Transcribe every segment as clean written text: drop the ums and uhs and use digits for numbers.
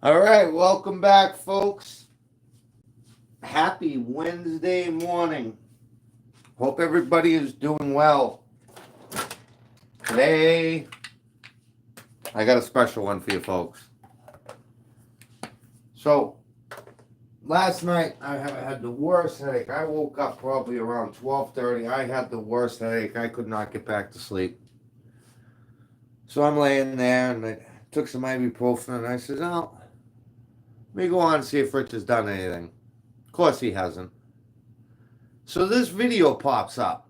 All right, welcome back, folks. Happy Wednesday morning. Hope everybody is doing well. Today, I got a special one for you folks. So, last night I had the worst headache. I woke up probably around 12:30. I had the worst headache. I could not get back to sleep. So I'm laying there and I took some ibuprofen and I said, "Oh, let me go on and see if Rich has done anything." Of course he hasn't. So this video pops up.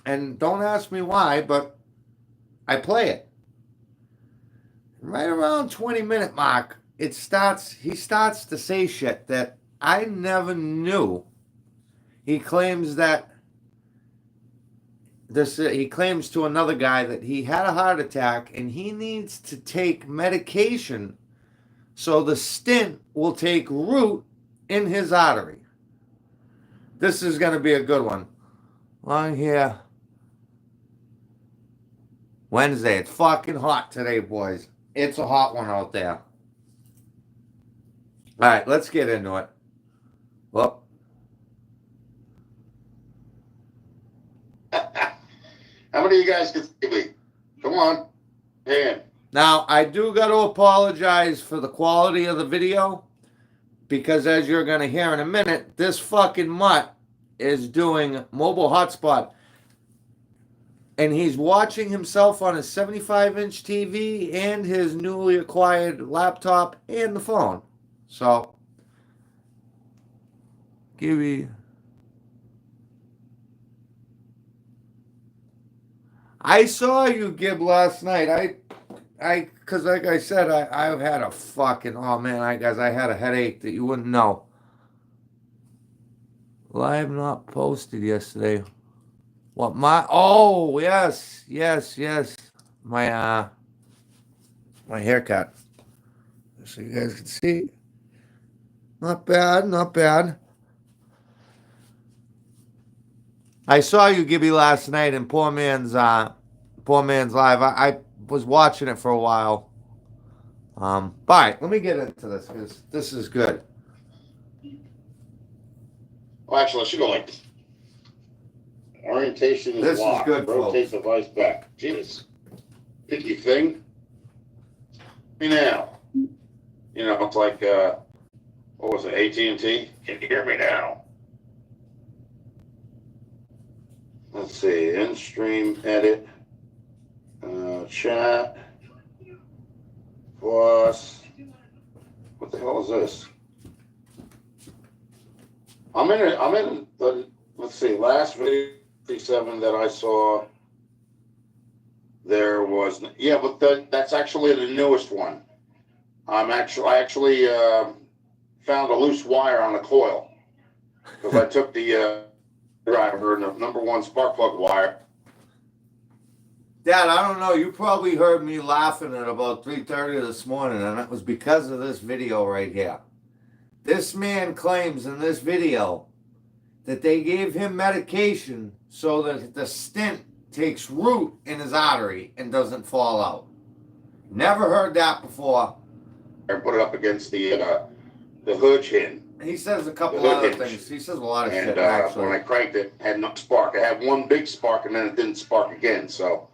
And don't ask me why, but I play it. Right around 20-minute mark, he starts to say shit that I never knew. He claims that he claims to another guy that he had a heart attack and he needs to take medication so the stint will take root in his artery. This is going to be a good one. Long here. Wednesday. It's fucking hot today, boys. It's a hot one out there. All right, let's get into it. Well, how many of you guys can see me? Come on, hand. now I do got to apologize for the quality of the video because, as you're going to hear in a minute, this fucking mutt is doing mobile hotspot. And he's watching himself on his 75-inch TV and his newly acquired laptop and the phone. So, Gibby. I saw you, Gib, last night. Because like I said, I've had a fucking, oh man, I had a headache that you wouldn't know. Live not posted yesterday. What oh yes. My haircut. So you guys can see. Not bad. I saw you, Gibby, last night in Poor Man's Live. I was watching it for a while. All right, let me get into this because this is good. Well, actually, I should go like this. Orientation is This locked. is good, Rotate folks. device back. Jeez. Picky thing. Me now. You know, it's like, what was it, AT&T? Can you hear me now? Let's see, in-stream edit, chat, plus, what the hell is this? I'm in the, let's see, last video 57 that I saw, there was, yeah, but that's actually the newest one. I actually found a loose wire on the coil because I took the driver and the number one spark plug wire. Dad, I don't know. You probably heard me laughing at about 3:30 this morning, and it was because of this video right here. This man claims in this video that they gave him medication so that the stint takes root in his artery and doesn't fall out. Never heard that before. I put it up against the hood chin. He says a couple other things. He says a lot of shit, actually. When I cranked it, it had no spark. I had one big spark, and then it didn't spark again. So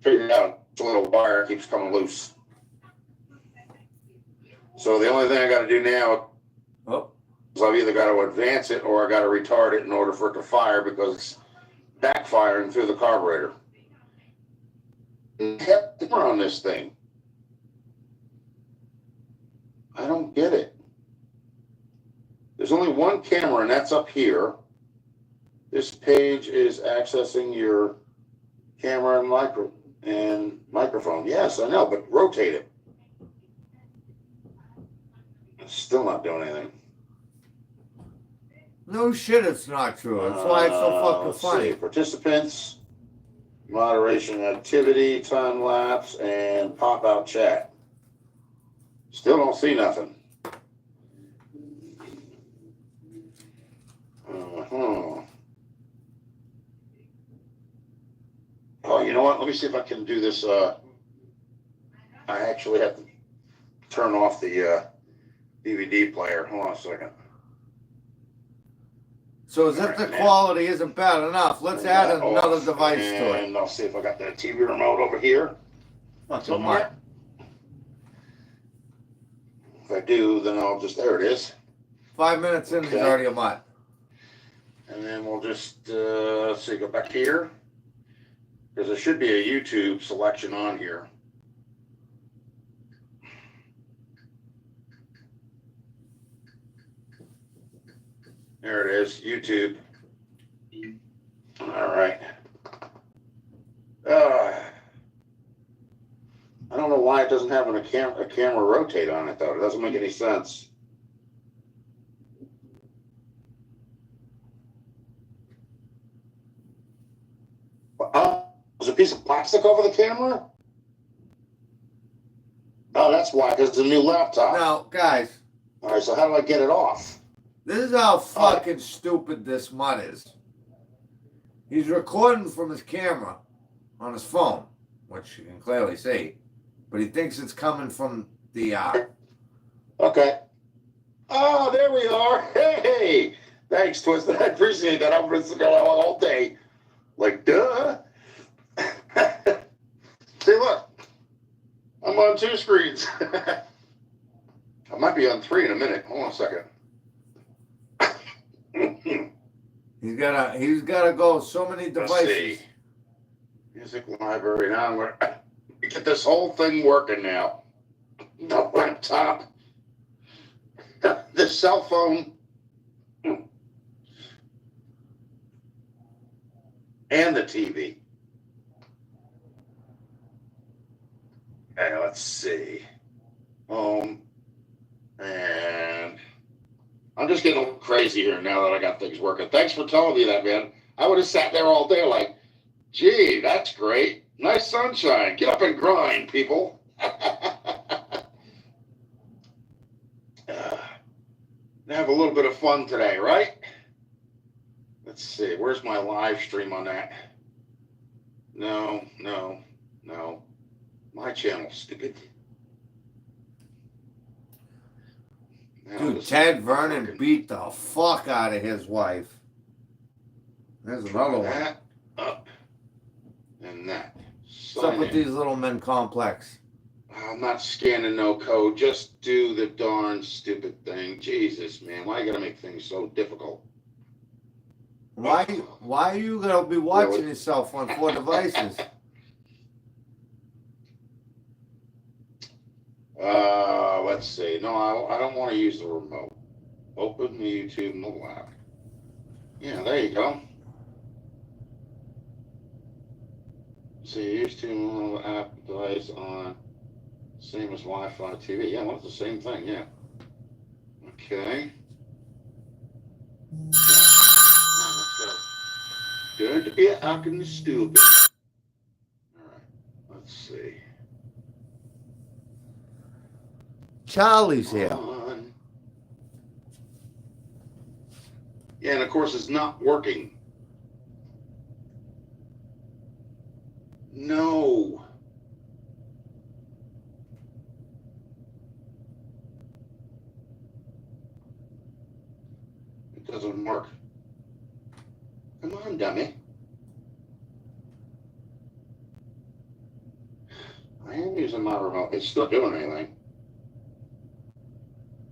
figured out it's a little wire keeps coming loose. So the only thing I got to do now is I've either got to advance it or I got to retard it in order for it to fire because it's backfiring through the carburetor. Kept on this thing. I don't get it. There's only one camera, and that's up here. This page is accessing your camera and microphone. Yes, I know, but rotate it. It's still not doing anything. No shit, it's not true. That's why it's so fucking funny. See. Participants, moderation activity, time lapse, and pop out chat. Still don't see nothing. Oh, you know what? Let me see if I can do this. I actually have to turn off the DVD player. Hold on a second. So as if the quality isn't bad enough, let's add another device to it. And I'll see if I got the TV remote over here. Fucking mutt. If I do, then I'll just, there it is. 5 minutes in, he's already a mutt. And then we'll just, let's see, go back here. Because there should be a YouTube selection on here. There it is, YouTube. All right. I don't know why it doesn't have a camera rotate on it, though. It doesn't make any sense. Oh, there's a piece of plastic over the camera? Oh, that's why, because it's a new laptop. Now, guys. All right, so how do I get it off? This is how fucking stupid this mutt is. He's recording from his camera on his phone, which you can clearly see, but he thinks it's coming from the Okay. Oh, there we are. Hey, thanks, Twisted. I appreciate that. I'm going to go all day. Like, duh. See, look. I'm on 2 screens. I might be on 3 in a minute. Hold on a second. He's gotta go so many devices. Let's see. Music library. Now I'm gonna get this whole thing working now. The laptop, the cell phone, and the TV. Okay, let's see. And I'm just getting a little crazy here now that I got things working. Thanks for telling me that, man. I would have sat there all day like, gee, that's great. Nice sunshine. Get up and grind, people. Have a little bit of fun today, right? Let's see. Where's my live stream on that? No. My channel, stupid. Dude, Ted Vernon beat the fuck out of his wife. There's another one. That up and that. What's up with these little men complex? I'm not scanning no code. Just do the darn stupid thing. Jesus, man. Why you gotta make things so difficult? Why are you gonna be watching yourself on 4 devices? Let's see. No, I don't want to use the remote. Open the YouTube mobile app. Yeah, there you go. See, use two mobile app device on same as Wi-Fi TV. Yeah, well, it's the same thing. Yeah. Okay. Yeah. Come on, let's go. Good to be acting stupid. All right. Let's see. Charlie's here. Yeah, and of course it's not working. No. It doesn't work. Come on, dummy. I am using my remote. It's still doing anything.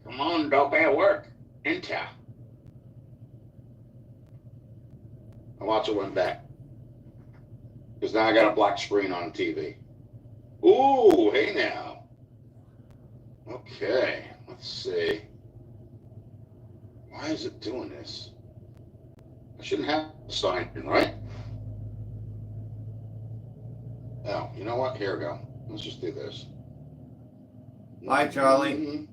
Come on, don't bad work. Enter. I watch it went back. Because now I got a black screen on the TV. Ooh, hey now. Okay, let's see. Why is it doing this? I shouldn't have to sign in, right? Oh, you know what? Here we go. Let's just do this. Hi, Charlie.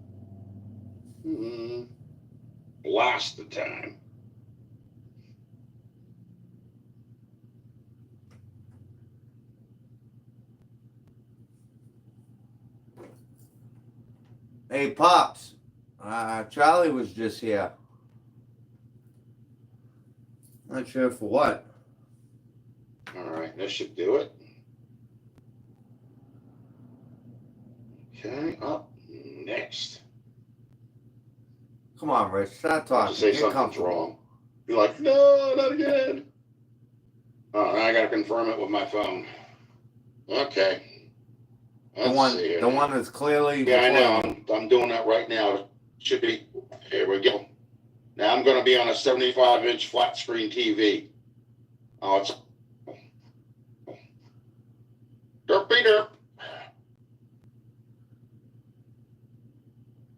Blast the time. Hey, Pops. Charlie was just here. Not sure for what. All right, this should do it. Okay, up next. Come on, Rich. Start I have talking. to say Get something's comfortable. wrong. You're like, no, not again. Oh, now I got to confirm it with my phone. Okay. The one that's clearly. Yeah, I know. I'm doing that right now. Should be. Here we go. Now I'm going to be on a 75-inch flat screen TV. Oh, it's derpy derp.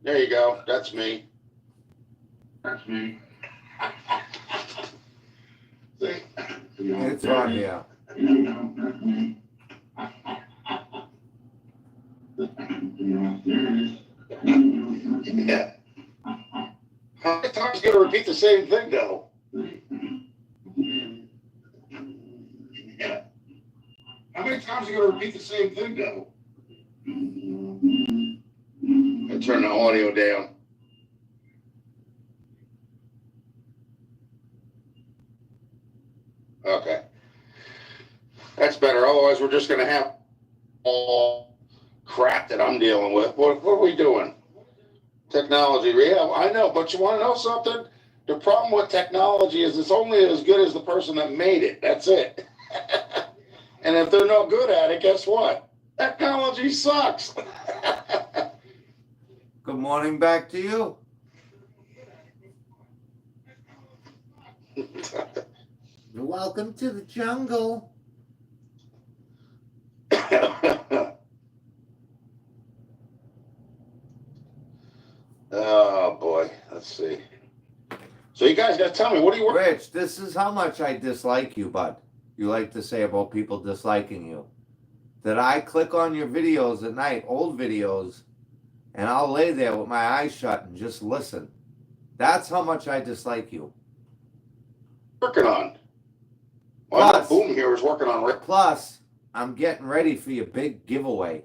There you go. That's me. That's me. See? It's on, yeah. Yeah. How many times you gonna repeat the same thing though? Yeah. How many times you gonna repeat the same thing though? I turn the audio down. Okay. That's better. Otherwise we're just gonna have all crap that I'm dealing with. What are we doing? Technology. Yeah, I know, but you want to know something? The problem with technology is it's only as good as the person that made it. That's it. And if they're no good at it, guess what? Technology sucks. Good morning back to you. Welcome to the jungle. Oh boy, let's see. So you guys got to tell me, what do you work? Rich, this is how much I dislike you, bud. You like to say about people disliking you. That I click on your videos at night, old videos, and I'll lay there with my eyes shut and just listen. That's how much I dislike you. Working on? Well, Plus- Boom here is working on Plus, I'm getting ready for your big giveaway.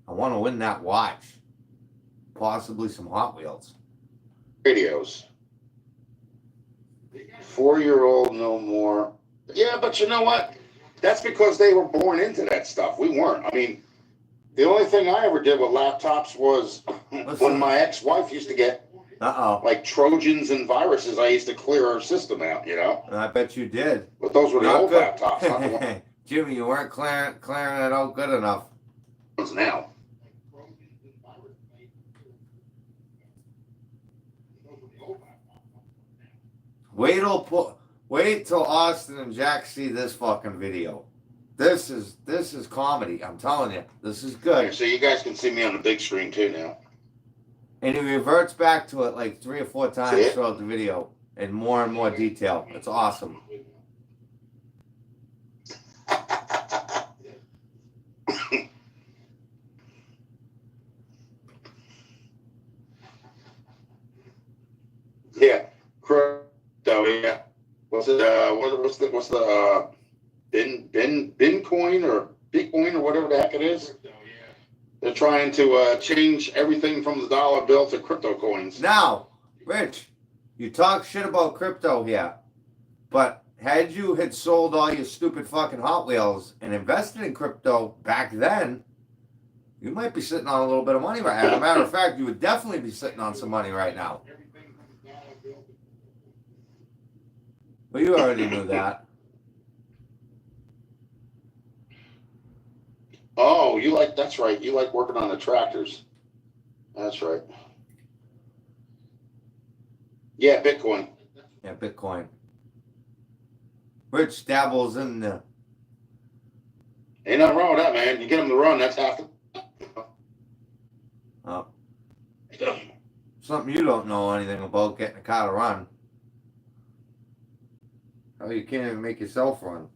I want to win that watch. Possibly some Hot Wheels. radios. 4-year-old, no more. Yeah, but you know what? That's because they were born into that stuff. We weren't. I mean, the only thing I ever did with laptops was when my ex-wife used to get like Trojans and viruses, I used to clear her system out, you know? I bet you did. But those were the Not old good. laptops, not the ones Jimmy, you weren't clearing it out good enough. now. Wait till Austin and Jack see this fucking video. This is comedy. I'm telling you, this is good. So you guys can see me on the big screen too now. And he reverts back to it like 3 or 4 times See it? throughout the video in more and more detail. It's awesome. Yeah, crypto. Yeah, what's the Bitcoin or Bitcoin or whatever the heck it is? They're trying to change everything from the dollar bill to crypto coins. Now, Rich, you talk shit about crypto here, but had you had sold all your stupid fucking Hot Wheels and invested in crypto back then, you might be sitting on a little bit of money right now. As a matter of fact, you would definitely be sitting on some money right now. But you already knew that. Oh, that's right. You like working on the tractors. That's right. Yeah, Bitcoin. Yeah, Bitcoin. Rich dabbles in the... Ain't nothing wrong with that, man. You get them to run, that's half the... Something you don't know anything about, getting a car to run. Oh, you can't even make yourself run.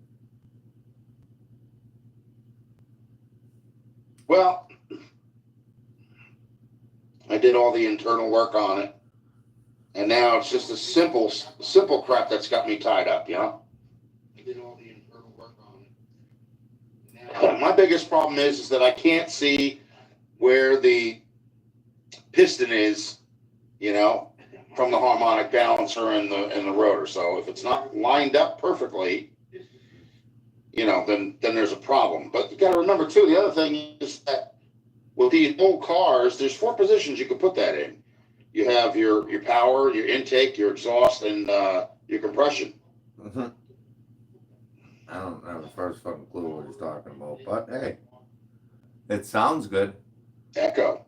Well, I did all the internal work on it. And now it's just a simple crap that's got me tied up, you know? I did all the internal work on it. My biggest problem is that I can't see where the piston is, you know, from the harmonic balancer and the rotor. So if it's not lined up perfectly, you know, then there's a problem. But you got to remember too, the other thing is that with these old cars, there's 4 positions you can put that in. you have your power, your intake, your exhaust, and your compression. Mm-hmm. I don't have the first fucking clue what he's talking about, but hey, it sounds good. Echo.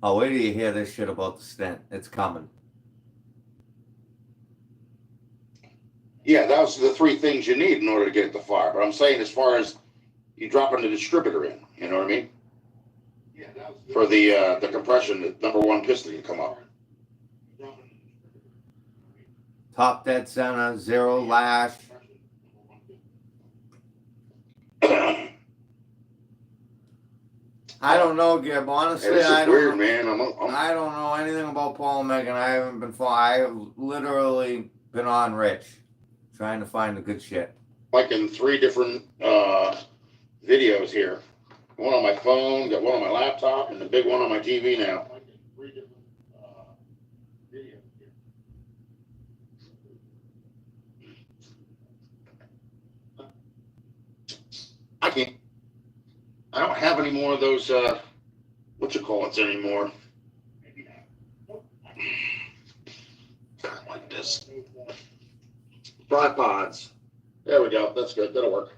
Oh, wait till you hear this shit about the stint. It's coming. Yeah, that was the three things you need in order to get it to fire. But I'm saying as far as you dropping the distributor in, you know what I mean? Yeah, for the compression, the number one piston to come up. Top dead center, zero lash. I don't know, Gib. Honestly, Hey, this is I don't weird, know. man. I don't know anything about Paul and Megan. I haven't been I have literally been on Rich, trying to find the good shit. Like in 3 different videos here. One on my phone, got one on my laptop, and the big one on my TV now. I don't have any more of those, what you call it anymore. Like this. Tripods. There we go. That's good. That'll work.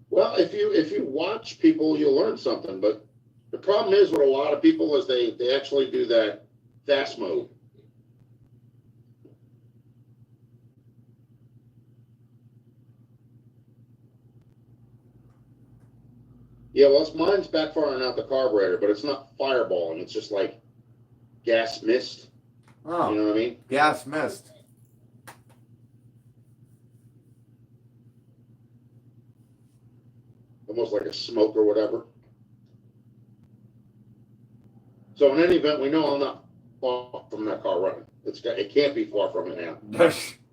Well, if you watch people, you'll learn something. But the problem is with a lot of people is they actually do that fast mode. Yeah, well, mine's backfiring out the carburetor, but it's not fireballing. It's just like gas mist. Oh, you know what I mean? Gas mist. Almost like a smoke or whatever. So in any event, we know I'm not far from that car running. It can't be far from it now.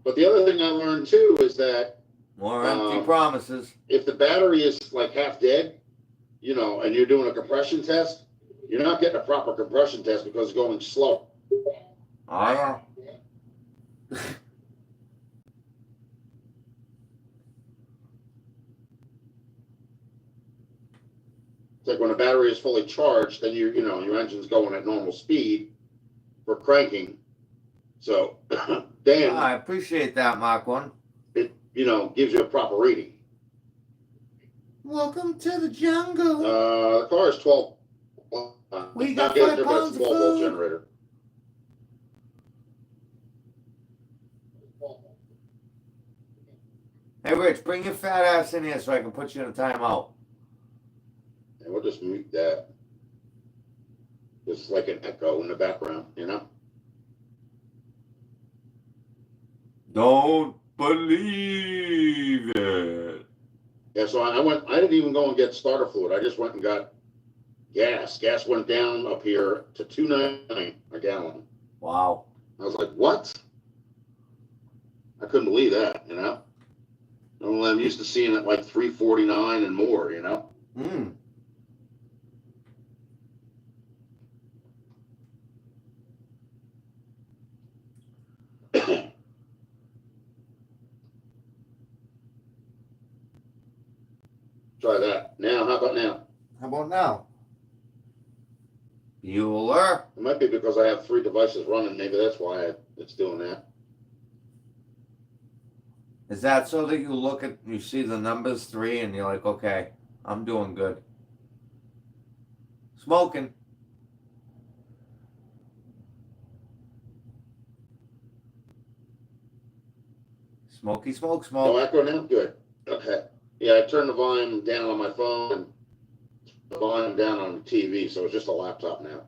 But the other thing I learned too is that more empty promises. If the battery is like half dead, and you're doing a compression test, you're not getting a proper compression test because it's going slow. Oh, yeah. It's like when the battery is fully charged, then your engine's going at normal speed for cranking. So then I appreciate that, Mark One. It gives you a proper reading. Welcome to the jungle. The car is 12. We got 5 pounds of 12-volt food. generator. Hey, Rich, bring your fat ass in here so I can put you in a timeout. And we'll just mute that. It's like an echo in the background, Don't believe it. Yeah, so I didn't even go and get starter fluid. I just went and got gas. Gas went down up here to $2.99 a gallon. Wow. I was like, what? I couldn't believe that, Well, I'm used to seeing it like $3.49 and more, Mm. Try that. Now, how about now? How about now? Bueller. It might be because I have 3 devices running. Maybe that's why it's doing that. Is that so that you see the numbers 3 and you're like, okay, I'm doing good. Smoking. Smoky smoke smoke. No echo now? Good. Okay. Yeah, I turned the volume down on my phone and the volume down on the TV, so it's just a laptop now.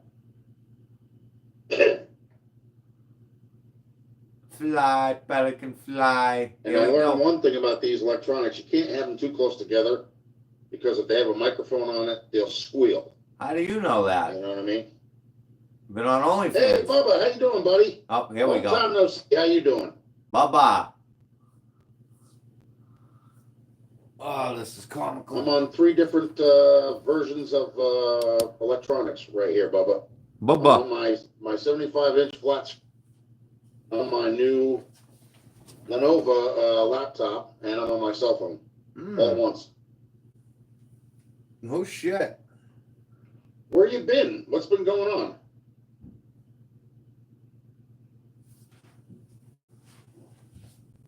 Fly, pelican fly. And I learned one thing about these electronics. You can't have them too close together because if they have a microphone on it, they'll squeal. How do you know that? You know what I mean? Been on OnlyFans. Hey, Bubba, how you doing, buddy? Oh, here we go. Long time no see. How you doing? Bubba. Oh, this is comical. I'm on 3 different versions of electronics right here, Bubba. Bubba. On my 75-inch flat, on my new Lenovo laptop, and I'm on my cell phone all at once. No shit. Where you been? What's been going on?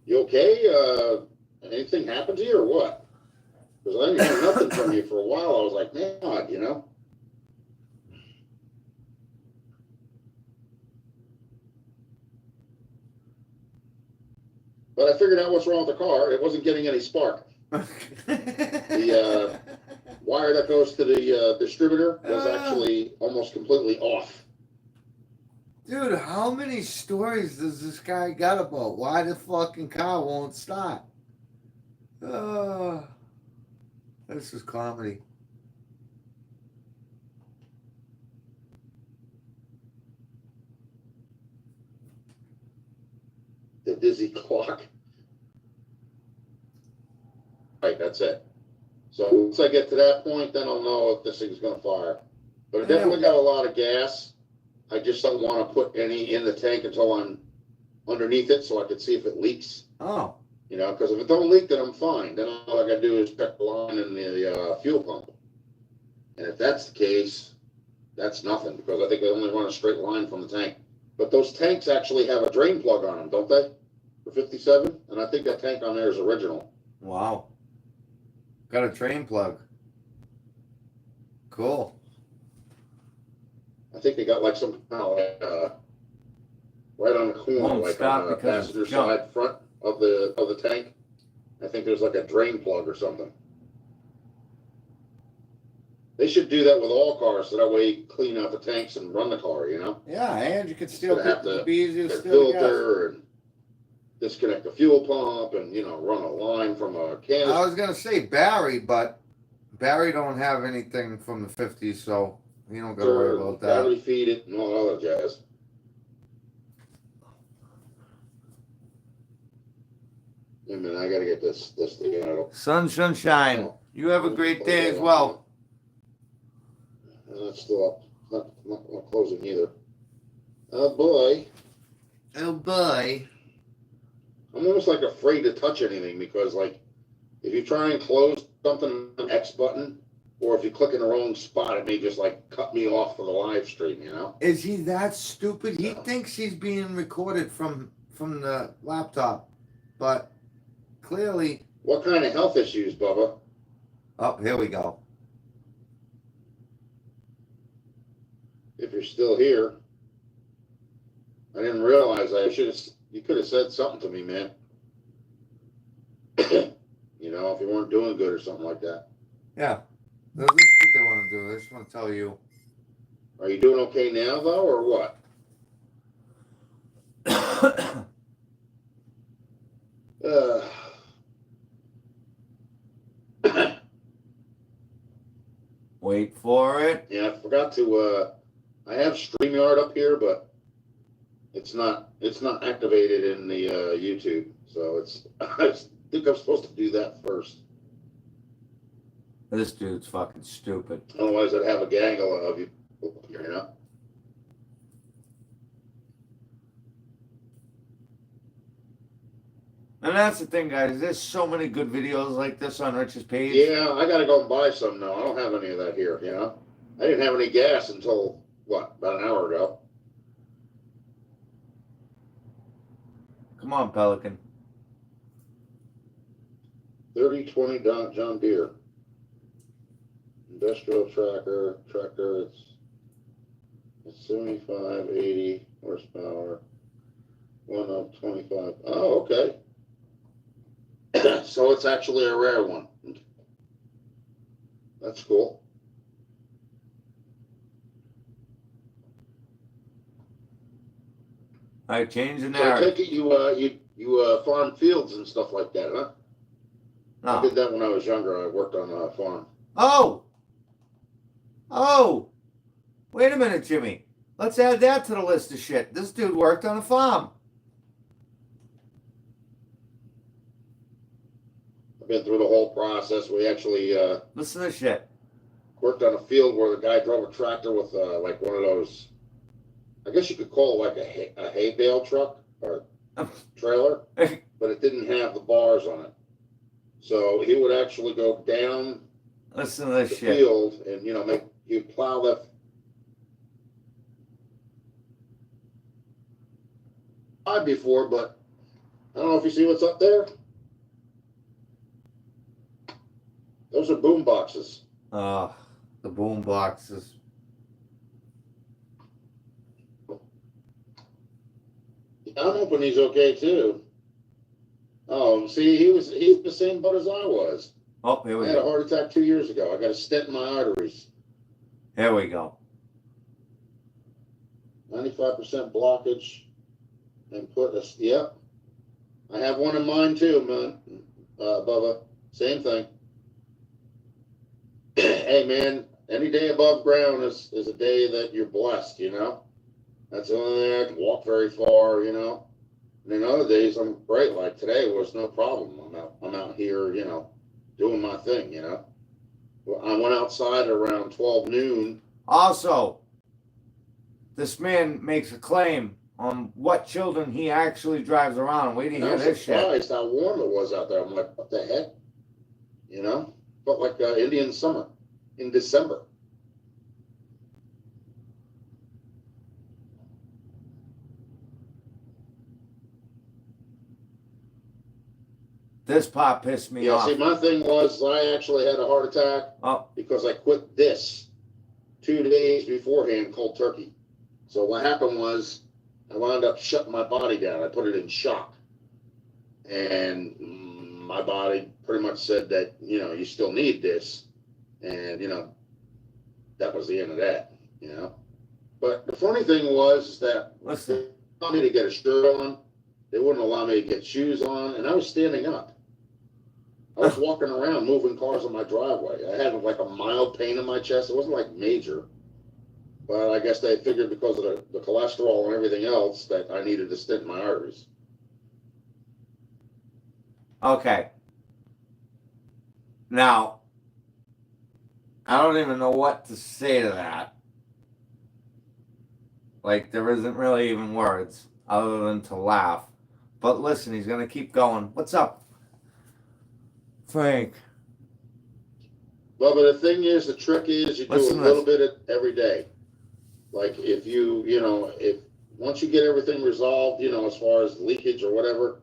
You okay? Anything happened to you or what? Because I didn't hear nothing from you for a while. I was like, man, God, you know. But I figured out what's wrong with the car. It wasn't getting any spark. The wire that goes to the distributor was actually almost completely off. Dude, how many stories does this guy got about why the fucking car won't start? This is comedy. The dizzy clock. Right, that's it. So once I get to that point, then I'll know if this thing's going to fire. But it definitely got a lot of gas. I just don't want to put any in the tank until I'm underneath it so I can see if it leaks. Oh. You know, because if it don't leak, then I'm fine. Then all I got to do is check the line in the fuel pump. And if that's the case, that's nothing because I think they only run a straight line from the tank. But those tanks actually have a drain plug on them, don't they? For 57? And I think that tank on there is original. Wow. Got a drain plug. Cool. I think they got like some kind of right on the corner, like on the passenger side front of the tank. I think there's like a drain plug or something. They should do that with all cars, so that way you clean out the tanks and run the car, you know? Yeah, and you could still have to be easier to get filter and disconnect the fuel pump and, you know, run a line from a canister. I was gonna say Barry, but Barry don't have anything from the 50s, so you don't gotta worry about that. Battery feed it and all that other jazz. Wait a minute, I gotta get this thing out. Sunshine. Oh. You have a great day as well. It's still up. Not closing either. Oh boy. Oh boy. I'm almost like afraid to touch anything because, like, if you try and close something on the X button, or if you click in the wrong spot, it may just like cut me off for the live stream, you know? Is he that stupid? He thinks he's being recorded from the laptop, but clearly. What kind of health issues, Bubba? Oh, here we go. If you're still here, I didn't realize you could have said something to me, man. You know, if you weren't doing good or something like that. Yeah. This is what they want to do. They just want to tell you. Are you doing okay now, though, or what? Wait for it. Yeah, I forgot to. I have StreamYard up here, but it's not activated in the YouTube. So I think I'm supposed to do that first. This dude's fucking stupid. Otherwise, I'd have a gangle of you here, you know. And that's the thing, guys. There's so many good videos like this on Rich's page. Yeah, I got to go and buy some now. I don't have any of that here, you know. I didn't have any gas until, what, about an hour ago. Come on, Pelican. 3020 John Deere. Industrial tractor, it's 75, 80 horsepower. One up 25. Oh, okay. So it's actually a rare one. That's cool. I changed the So I narrative. take it you farm fields and stuff like that, huh? No. I did that when I was younger. I worked on a farm. Oh! Wait a minute, Jimmy. Let's add that to the list of shit. This dude worked on a farm. I've been through the whole process. We actually listen to shit. Worked on a field where the guy drove a tractor with like one of those, I guess you could call it like a hay bale truck or trailer, but it didn't have the bars on it. So he would actually go down Listen to the this shit. field and, he'd plow that before, but I don't know if you see what's up there. Those are boom boxes. The boom boxes. I'm hoping he's okay too. Oh, see, he's the same boat as I was. Oh, here we I had a go. heart attack 2 years ago. I got a stent in my arteries. Here we go. 95% blockage. And put us, yep. I have one in mine too, man. Bubba, same thing. Hey, man, any day above ground is a day that you're blessed, That's the only day I can walk very far, And then other days I'm great. Like today was no problem. I'm out here, doing my thing, Well, I went outside around 12 noon. Also, this man makes a claim on what children he actually drives around. Wait till you hear this shit. I was surprised how warm it was out there. I'm like, what the heck? Felt like Indian summer in December. This part pissed me off. See, my thing was I actually had a heart attack because I quit this 2 days beforehand, cold turkey. So what happened was I wound up shutting my body down. I put it in shock. And my body pretty much said that, you still need this. And, that was the end of that, But the funny thing was that they didn't allow me to get a shirt on. They wouldn't allow me to get shoes on. And I was standing up. I was walking around moving cars on my driveway. I had like a mild pain in my chest. It wasn't like major. But I guess they figured because of the cholesterol and everything else that I needed to stint my arteries. Okay. Now, I don't even know what to say to that. Like, there isn't really even words other than to laugh. But listen, he's going to keep going. What's up, Frank? Well, but the thing is, the trick is you do a little bit of every day. Like if if once you get everything resolved, as far as leakage or whatever,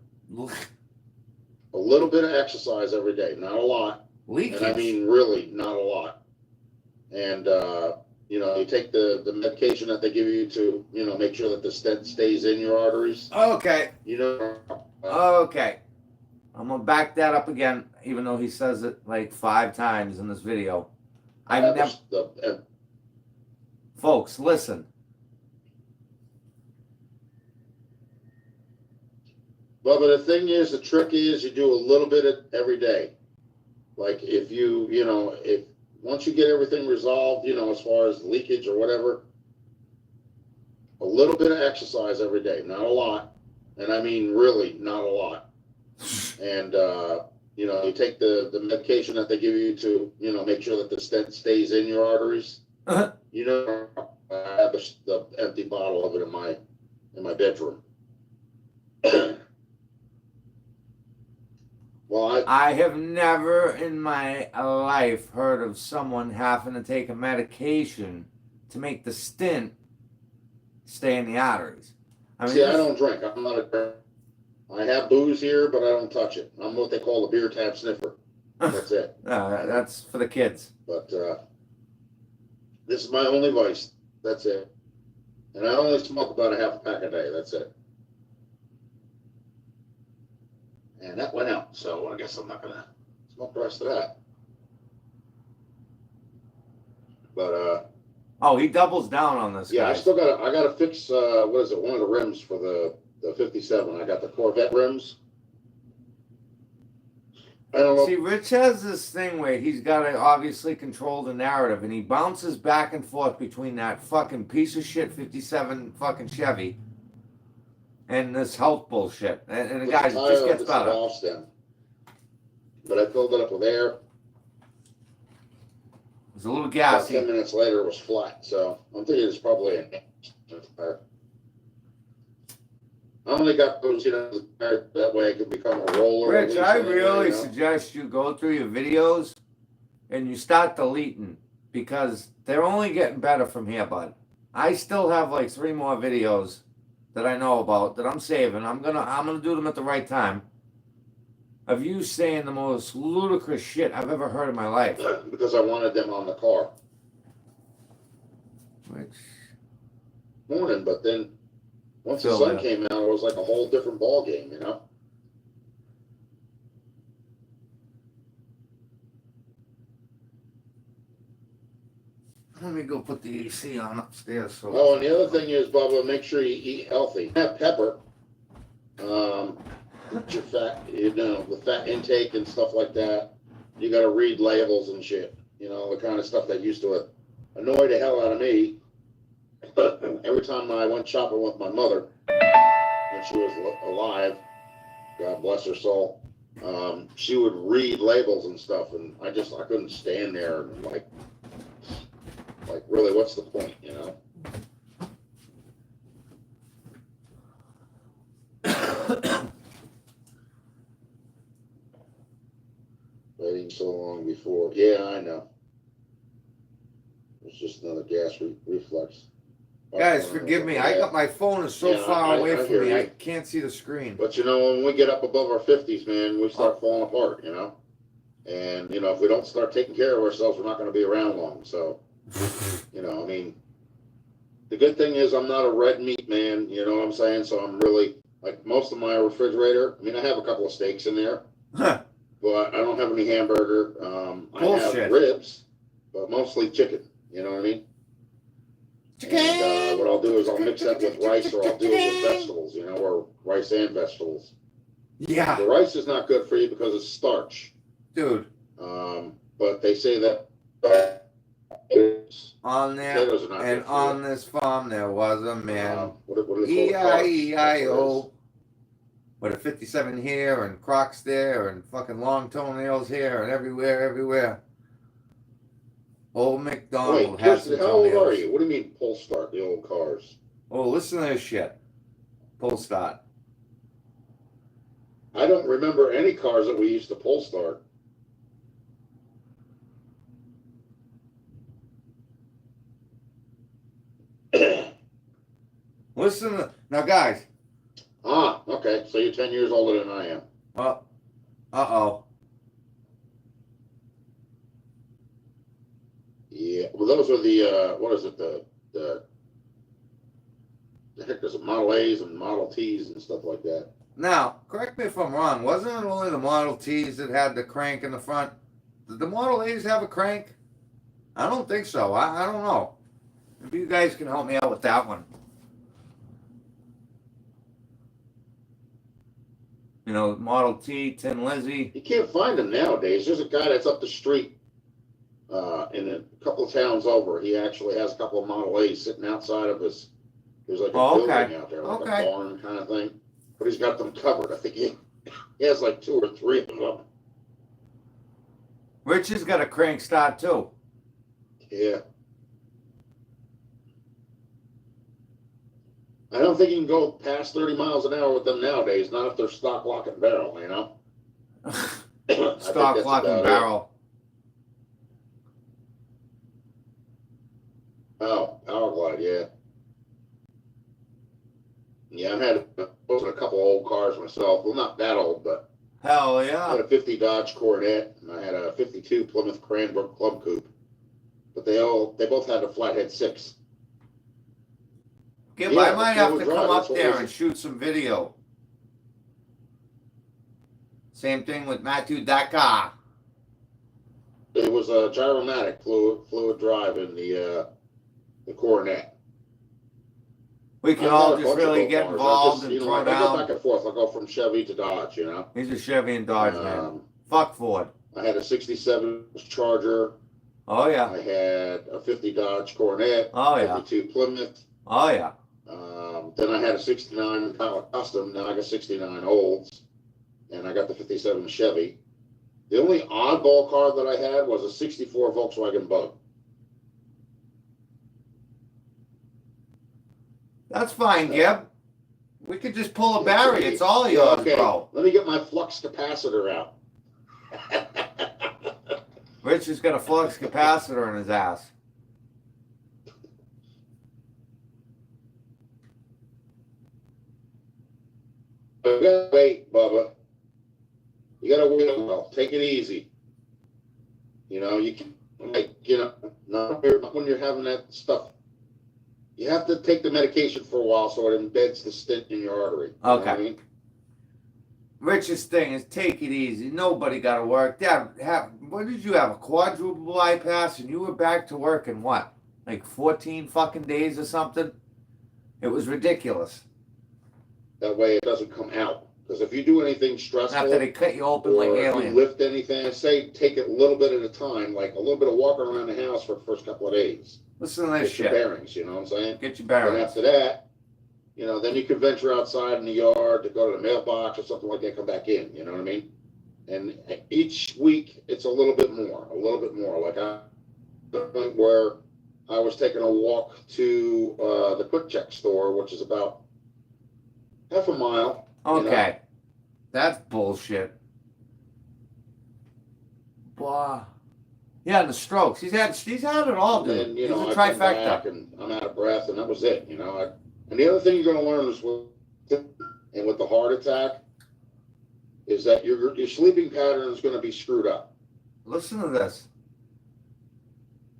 a little bit of exercise every day, not a lot. Leakage? And I mean really not a lot. And, you take the medication that they give you to, make sure that the stent stays in your arteries. Okay. Okay. I'm going to back that up again, even though he says it like 5 times in this video. Folks, listen. Well, but the thing is, the trick is you do a little bit of every day. Like if if once you get everything resolved, as far as leakage or whatever, a little bit of exercise every day, not a lot. And I mean really not a lot. And, you take the medication that they give you to, make sure that the stent stays in your arteries. I have the empty bottle of it in my bedroom. Well, I have never in my life heard of someone having to take a medication to make the stint stay in the arteries. I don't drink. I'm not a drinker. I have booze here, but I don't touch it. I'm what they call a beer tap sniffer. That's it. That's for the kids. But this is my only vice. That's it. And I only smoke about a half a pack a day. That's it. And that went out, so I guess I'm not gonna smoke the rest of that. But he doubles down on this. Yeah, guys. I gotta fix what is it? One of the rims for the 57. I got the Corvette rims. I don't know. See, Rich has this thing where he's got to obviously control the narrative, and he bounces back and forth between that fucking piece of shit 57 fucking Chevy and this health bullshit. And the guy just gets better. But I filled it up with air. It's a little gassy. About 10 minutes later, it was flat. So I'm thinking it's probably an I only got those, that way I can become a roller. at Rich, least I anyway, really suggest you go through your videos and you start deleting because they're only getting better from here, bud. I still have like 3 more videos that I know about that I'm saving. I'm gonna do them at the right time. Of you saying the most ludicrous shit I've ever heard in my life. Because I wanted them on the car. Which Morning, but then once the Phil, sun yeah. came out, it was like a whole different ball game, Let me go put the AC on upstairs. So. Oh, and the other thing is, Bubba, make sure you eat healthy. Have pepper. Your fat, the fat intake and stuff like that. You got to read labels and shit. The kind of stuff that used to annoy the hell out of me. Every time I went shopping with my mother when she was alive, God bless her soul, she would read labels and stuff, and I couldn't stand there and like really, what's the point, Waiting so long before. Yeah, I know. It's just another gas reflex. Guys, forgive me. I got my phone is so far away from me, I can't see the screen. But when we get up above our 50s, man, we start falling apart, And if we don't start taking care of ourselves, we're not going to be around long. So, I mean, the good thing is I'm not a red meat man. You know what I'm saying? So I'm really like most of my refrigerator. I mean, I have a couple of steaks in there, but I don't have any hamburger. I have ribs, but mostly chicken. You know what I mean? And what I'll do is I'll mix that with rice, or I'll do it with vegetables, or rice and vegetables. Yeah. The rice is not good for you because it's starch. Dude. But they say that on there and on this farm there was a man. E-I-E-I-O. With a 57 here and Crocs there and fucking long toenails here and everywhere. Old McDonald had some how old toenails. are you? What do you mean pull start, the old cars? Oh, listen to this shit. Pull start. I don't remember any cars that we used to pull start. Listen to, now, guys. Okay. So you're 10 years older than I am. Uh-oh. Yeah. Well, those are the, what is it, the heck, there's a Model A's and Model T's and stuff like that. Now, correct me if I'm wrong. Wasn't it only the Model T's that had the crank in the front? Did the Model A's have a crank? I don't think so. I don't know. Maybe you guys can help me out with that one. Model T, Tin Lizzy. You can't find them nowadays. There's a guy that's up the street in a couple of towns over. He actually has a couple of Model A's sitting outside of his, there's like a building out there, like a barn kind of thing. But he's got them covered. I think he has like 2 or 3 of them. Rich has got a crank start too. Yeah. I don't think you can go past 30 miles an hour with them nowadays, not if they're stock, lock, and barrel, Stock, lock, and barrel. Oh, Power Glide, yeah. Yeah, I had a couple old cars myself. Well, not that old, but hell yeah. I had a 50 Dodge Coronet, and I had a 52 Plymouth Cranbrook Club Coupe. But they both had a flathead 6. I might have to come up there and shoot some video. Same thing with Matthew Dakar. It was a gyromatic fluid drive in the Coronet. We can all just really get involved and throw down. I go back and forth. I'll go from Chevy to Dodge, He's a Chevy and Dodge man. Fuck Ford. I had a 67 Charger. Oh, yeah. I had a 50 Dodge Coronet. Oh, yeah. 52 Plymouth. Oh, yeah. Then I had a 69 Custom. Now I got 69 Olds. And I got the 57 Chevy. The only oddball car that I had was a 64 Volkswagen Bug. That's fine, Gib. We could just pull a Barry. It's all yours, okay. bro. Let me get my flux capacitor out. Rich has got a flux capacitor in his ass. You gotta wait, Bubba. You gotta wait a while. Take it easy. You know, you can, like, you know, not when you're having that stuff. You have to take the medication for a while so it embeds the stint in your artery. You know what I mean? Rich's thing is take it easy. Nobody got to work. Dad, what did you have? A quadruple bypass, and you were back to work in what? Like 14 fucking days or something? It was ridiculous. That way it doesn't come out. Because if you do anything stressful, after they cut you open like alien, if you lift anything, I say take it a little bit at a time, like a little bit of walking around the house for the first couple of days. Listen to this Get shit. your bearings, you know what I'm saying? Get your bearings. And after that, you know, then you can venture outside in the yard to go to the mailbox or something like that, come back in, you know what I mean? And each week it's a little bit more. Like the point where I was taking a walk to the Quick Check store, which is about half a mile. Okay. You know? That's bullshit. Blah. Yeah, the strokes. He's had it all, dude. And, you know, he's a I come trifecta. back and I'm out of breath, and that was it, you know. And the other thing you're going to learn is with the heart attack is that your sleeping pattern is going to be screwed up. Listen to this.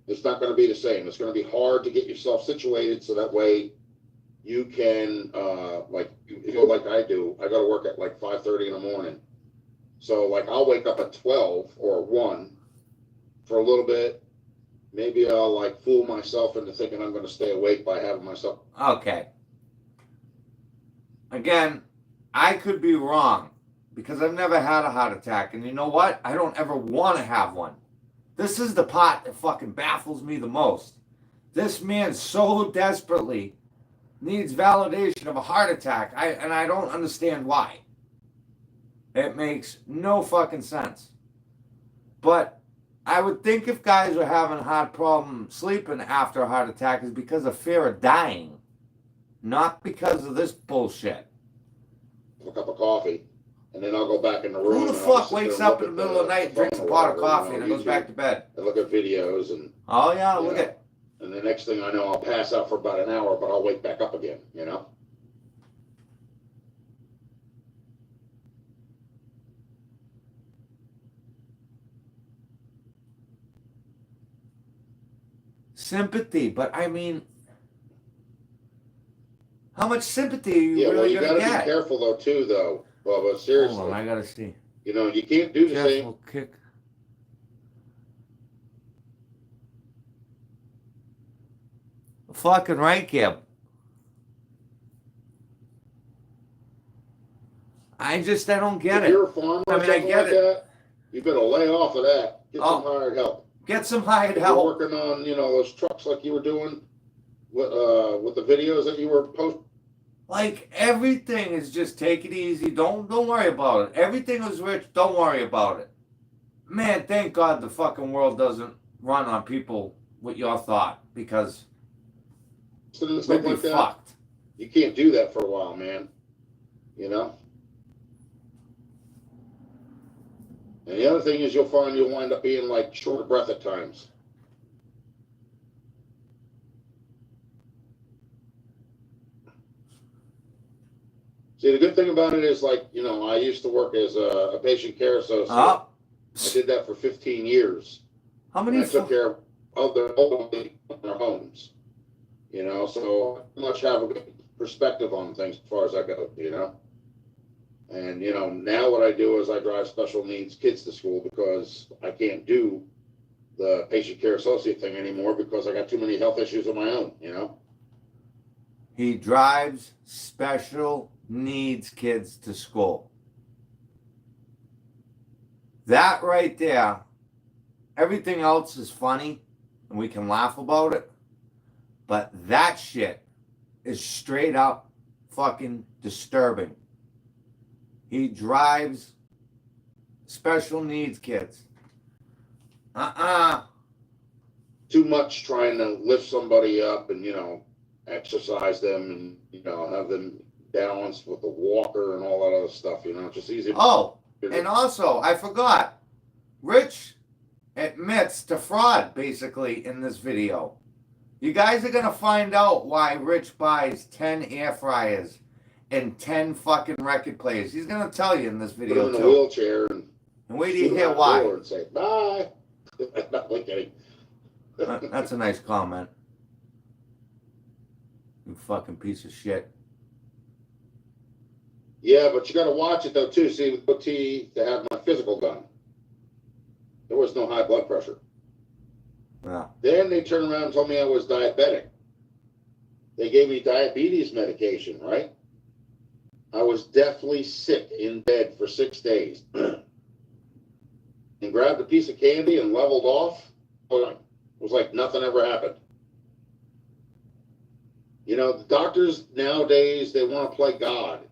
It's not going to be the same. It's going to be hard to get yourself situated so that way you can, like, you know, like I do. I go to work at like 5:30 in the morning. So, like, I'll wake up at 12 or 1 for a little bit. Maybe I'll, like, fool myself into thinking I'm going to stay awake by having myself. Okay. Again, I could be wrong because I've never had a heart attack. And you know what? I don't ever want to have one. This is the part that fucking baffles me the most. This man so desperately needs validation of a heart attack. And I don't understand why. It makes no fucking sense. But I would think if guys were having a hard problem sleeping after a heart attack is because of fear of dying. Not because of this bullshit. A cup of coffee, and then I'll go back in the room. Who the fuck wakes up in the middle of the night and drinks a pot of coffee and then goes back to bed? I look at videos and. Oh yeah, look at. And the next thing I know, I'll pass out for about an hour, but I'll wake back up again. You know. Sympathy, but I mean, how much sympathy are you really well, gonna you gotta be careful though, too, though, Bubba. Seriously. Hold on, I gotta see. You know, you can't do the Careful same. kick. Fucking right, Gib. I don't get If it. you're a farmer or something like that, you better lay off of that. Get some hired help. Get some hired You're help. working on, you know, those trucks like you were doing with the videos that you were posting. Like everything is just take it easy. Don't worry about it. Everything is rich. Don't worry about it. Man, thank God the fucking world doesn't run on people with your thought because we'd be fucked. You can't do that for a while, man. You know? And the other thing is you'll find you'll wind up being like short of breath at times. See, the good thing about it is, like, you know, I used to work as a patient care associate. I did that for 15 years. How many? I took care of their elderly in their homes. You know, so I pretty much have a good perspective on things as far as I go, you know. And, you know, now what I do is I drive special needs kids to school because I can't do the patient care associate thing anymore because I got too many health issues of my own, you know. He drives special needs kids to school. That right there, everything else is funny and we can laugh about it, but that shit is straight up fucking disturbing. He drives special needs kids. Too much trying to lift somebody up and, you know, exercise them and, you know, have them balanced with the walker and all that other stuff, it's just easy. Oh, and also, I forgot. Rich admits to fraud, basically, in this video. You guys are going to find out why Rich buys 10 air fryers and 10 fucking record players. He's going to tell you in this Put video, him in too. a wheelchair and wait till you shoot him hear out the why. door and say, bye. Not kidding. That's a nice comment. You fucking piece of shit. Yeah, but you got to watch it, though, too. See, with OT, to have my physical done. There was no high blood pressure. Yeah. Then they turned around and told me I was diabetic. They gave me diabetes medication, right? I was deathly sick in bed for 6 days. And grabbed a piece of candy and leveled off. It was like nothing ever happened. The doctors nowadays, they want to play God.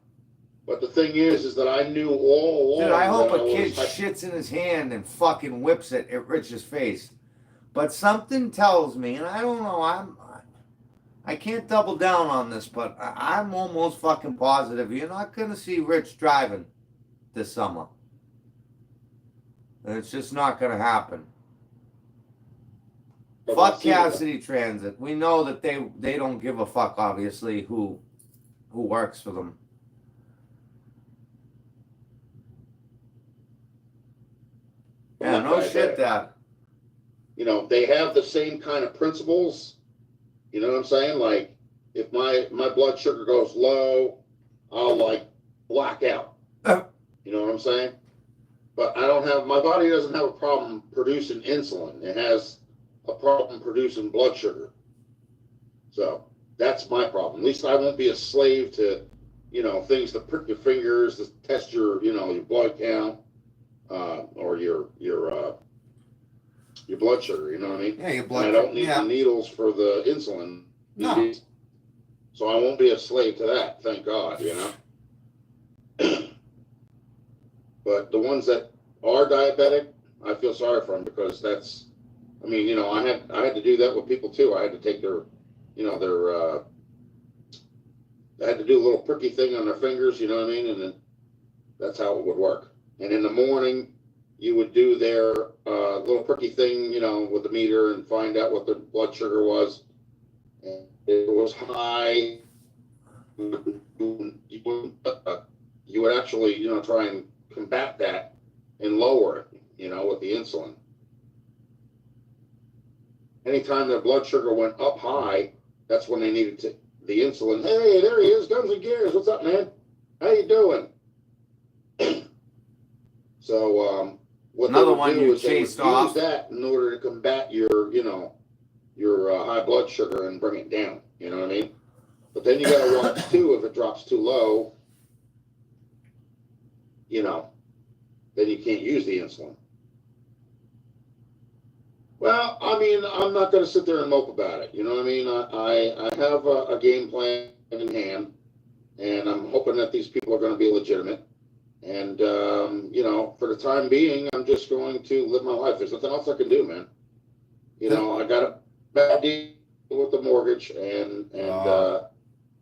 But the thing is that I knew all along. Dude, I hope that a kid shits in his hand and fucking whips it at Rich's face. But something tells me, and I don't know, I can't double down on this, but I'm almost fucking positive you're not going to see Rich driving this summer. And it's just not going to happen. Fuck Cassidy Transit. We know that they don't give a fuck, obviously, who works for them. Yeah, no shit, Dad. They have the same kind of principles. You know what I'm saying? Like, if my blood sugar goes low, I'll like black out. You know what I'm saying? But my body doesn't have a problem producing insulin. It has a problem producing blood sugar. So that's my problem. At least I won't be a slave to, things to prick your fingers, to test your, your blood count, or your blood sugar. You know what I mean? Yeah, your blood. And I don't need the needles for the insulin. No. So I won't be a slave to that. Thank God. But the ones that are diabetic, I feel sorry for them because that's. I had to do that with people too. I had to take their, I had to do a little pricky thing on their fingers, you know what I mean? And then that's how it would work. And in the morning, you would do their little pricky thing, with the meter and find out what their blood sugar was. And if it was high, you would actually, try and combat that and lower it, with the insulin. Anytime their blood sugar went up high, that's when they needed the insulin. Hey, there he is, guns and gears. What's up, man? How you doing? So, what another they would one do you is they would chased off. use that in order to combat your, your high blood sugar and bring it down. You know what I mean? But then you got to watch too. If it drops too low, then you can't use the insulin. Well, I'm not going to sit there and mope about it. You know what I mean? I have a game plan in hand, and I'm hoping that these people are going to be legitimate. And, for the time being, I'm just going to live my life. There's nothing else I can do, man. I got a bad deal with the mortgage, and I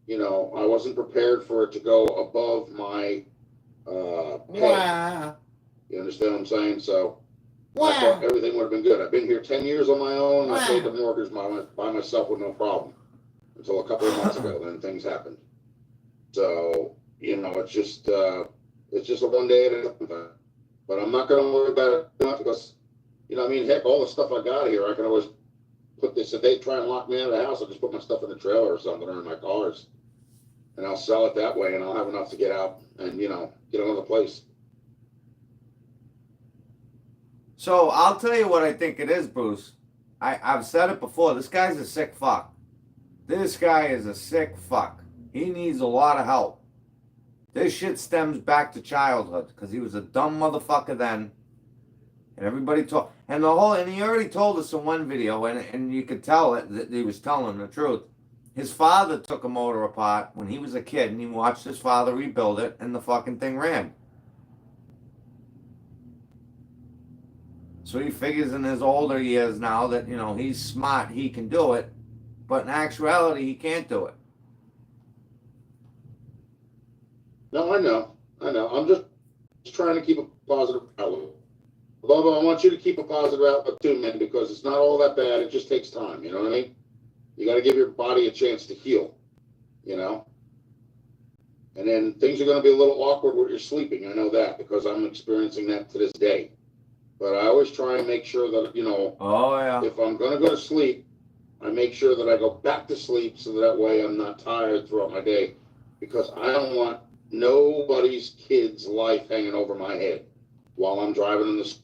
wasn't prepared for it to go above my pay. You understand what I'm saying? So I thought everything would have been good. I've been here 10 years on my own. I paid the mortgage by myself with no problem until a couple of months ago. Then things happened. So, it's just a one day at a time. But I'm not going to worry about it because, heck, all the stuff I got here, I can always put this. If they try and lock me out of the house, I'll just put my stuff in the trailer or something or in my cars. And I'll sell it that way, and I'll have enough to get out and, get another place. So I'll tell you what I think it is, Bruce. I've said it before. This guy's a sick fuck. This guy is a sick fuck. He needs a lot of help. This shit stems back to childhood because he was a dumb motherfucker then. And everybody told, and he already told us in one video, and you could tell it that he was telling the truth. His father took a motor apart when he was a kid, and he watched his father rebuild it, and the fucking thing ran. So he figures in his older years now that, he's smart, he can do it. But in actuality, he can't do it. positive outlook. Bubba, I want you to keep a positive outlook too, man, because it's not all that bad. It just takes time. You know what I mean? You got to give your body a chance to heal, you know? And then things are going to be a little awkward when you're sleeping. I know that because I'm experiencing that to this day. But I always try and make sure that, you know, Oh, yeah. if I'm going to go to sleep, I make sure that I go back to sleep so that way I'm not tired throughout my day, because I don't want nobody's kid's life hanging over my head while I'm driving in the.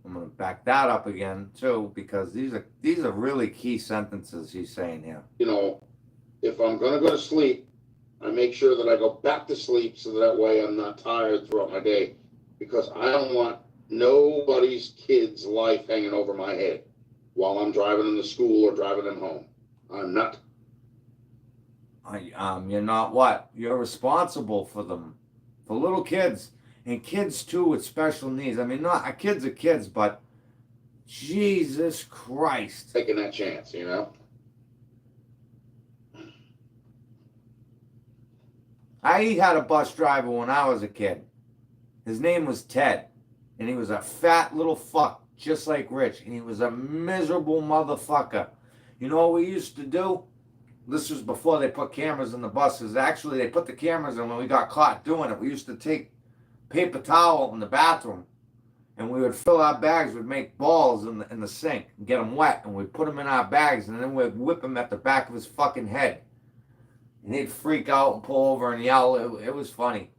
I'm gonna back that up again too, because these are really key sentences he's saying here. You know, if I'm going to go to sleep, I make sure that I go back to sleep so that way I'm not tired throughout my day, because I don't want nobody's kid's life hanging over my head while I'm driving them to school or driving them home. I'm not. You're not what? You're responsible for them, for little kids and kids too with special needs. I mean, not kids are kids, but Jesus Christ, Taking that chance, you know. I had a bus driver when I was a kid. His name was Ted, and he was a fat little fuck, just like Rich, and he was a miserable motherfucker. You know what we used to do? This was before they put cameras in the buses. Actually, they put the cameras in when we got caught doing it. We used to take paper towel in the bathroom, and we would fill our bags. We'd make balls in the sink and get them wet, and we'd put them in our bags, and then we'd whip him at the back of his fucking head. And he'd freak out and pull over and yell. It was funny.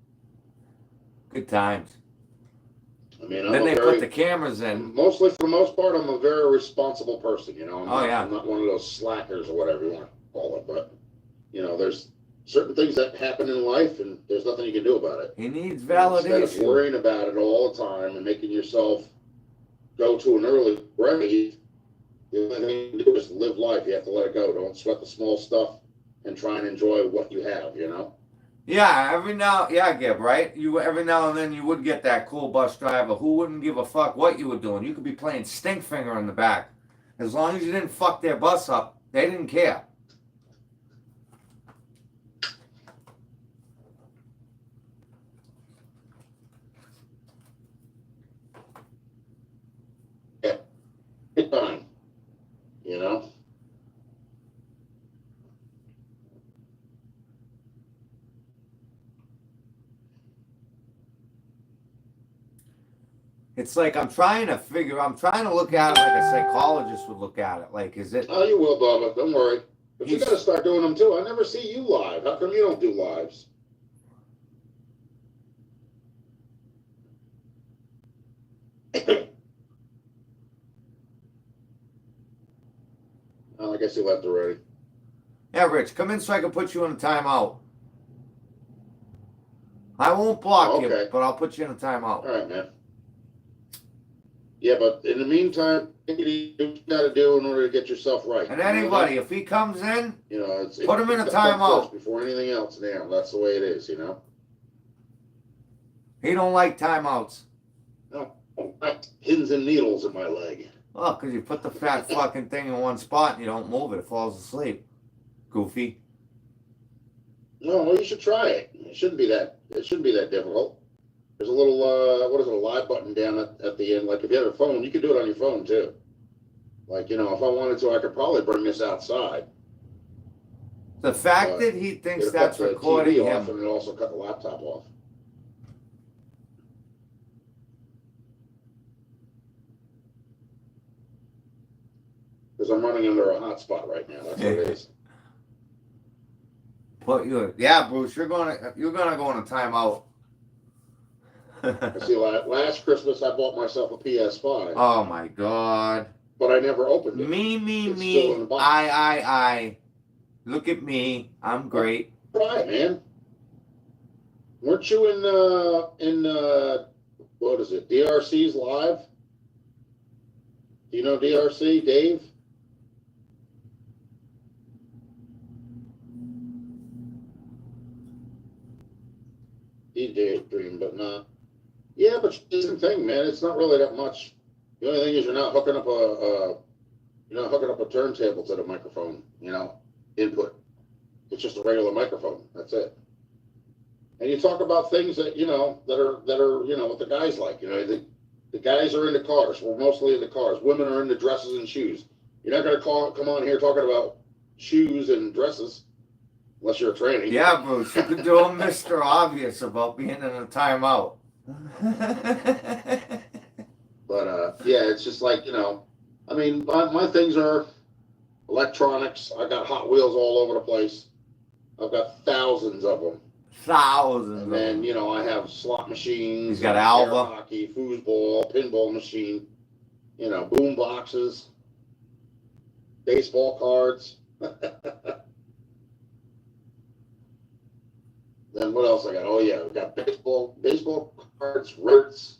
Good times. I mean, Then they put the cameras in. Mostly, for the most part, I'm a very responsible person, you know. I'm not one of those slackers or whatever you want to call it, but, you know, there's certain things that happen in life, and there's nothing you can do about it. He needs validation. Instead of worrying about it all the time and making yourself go to an early grave, the only thing you can do is live life. You have to let it go. Don't sweat the small stuff and try and enjoy what you have, you know? Yeah, Gib, right? Every now and then you would get that cool bus driver who wouldn't give a fuck what you were doing. You could be playing stink finger in the back. As long as you didn't fuck their bus up, they didn't care. Yeah. Good time. You know? It's like I'm trying to look at it like a psychologist would look at it. Like, is it? Oh, you will, Bubba. Don't worry. But you got to start doing them too. I never see you live. How come you don't do lives? Oh, I guess he left already. Yeah, Rich, come in so I can put you in a timeout. I won't block you, but I'll put you in a timeout. All right, man. Yeah, but in the meantime, what you got to do in order to get yourself right. And anybody, if he comes in, you know, put him in a timeout before anything else. Now, that's the way it is, you know. He don't like timeouts. No, pins and needles in my leg. Oh, because you put the fat fucking thing in one spot and you don't move it. It falls asleep. Goofy. No, well, you should try it. It shouldn't be that difficult. There's a little, what is it, a live button down at the end. Like, if you have a phone, you can do it on your phone, too. Like, you know, if I wanted to, I could probably bring this outside. The fact that he thinks that's recording him. Off and it also cut the laptop off. Because I'm running under a hotspot right now. That's what it is. Yeah, Bruce, you're gonna go in a timeout. See, last Christmas I bought myself a PS5. Oh my God! But I never opened it. Me. I. Look at me. I'm great. Try it, man. Weren't you in what is it? DRC's live? Do you know DRC, Dave? He did dream, but not. Yeah, but it's the same thing, man. It's not really that much. The only thing is you're not hooking up a turntable to the microphone, you know, input. It's just a regular microphone. That's it. And you talk about things that, that are, what the guys like, the guys are into cars. We're mostly into cars. Women are into dresses and shoes. You're not going to come on here talking about shoes and dresses unless you're a tranny. Yeah, Bruce, you could do a Mr. Obvious about being in a timeout. But yeah, it's just like, I mean, my things are electronics. I got Hot Wheels all over the place. I've got thousands of them. Thousands. And then, I have slot machines. He's got air Alva. hockey, foosball, pinball machine, boom boxes, baseball cards. Then what else I got? Oh yeah, we got baseball cards, Ritz,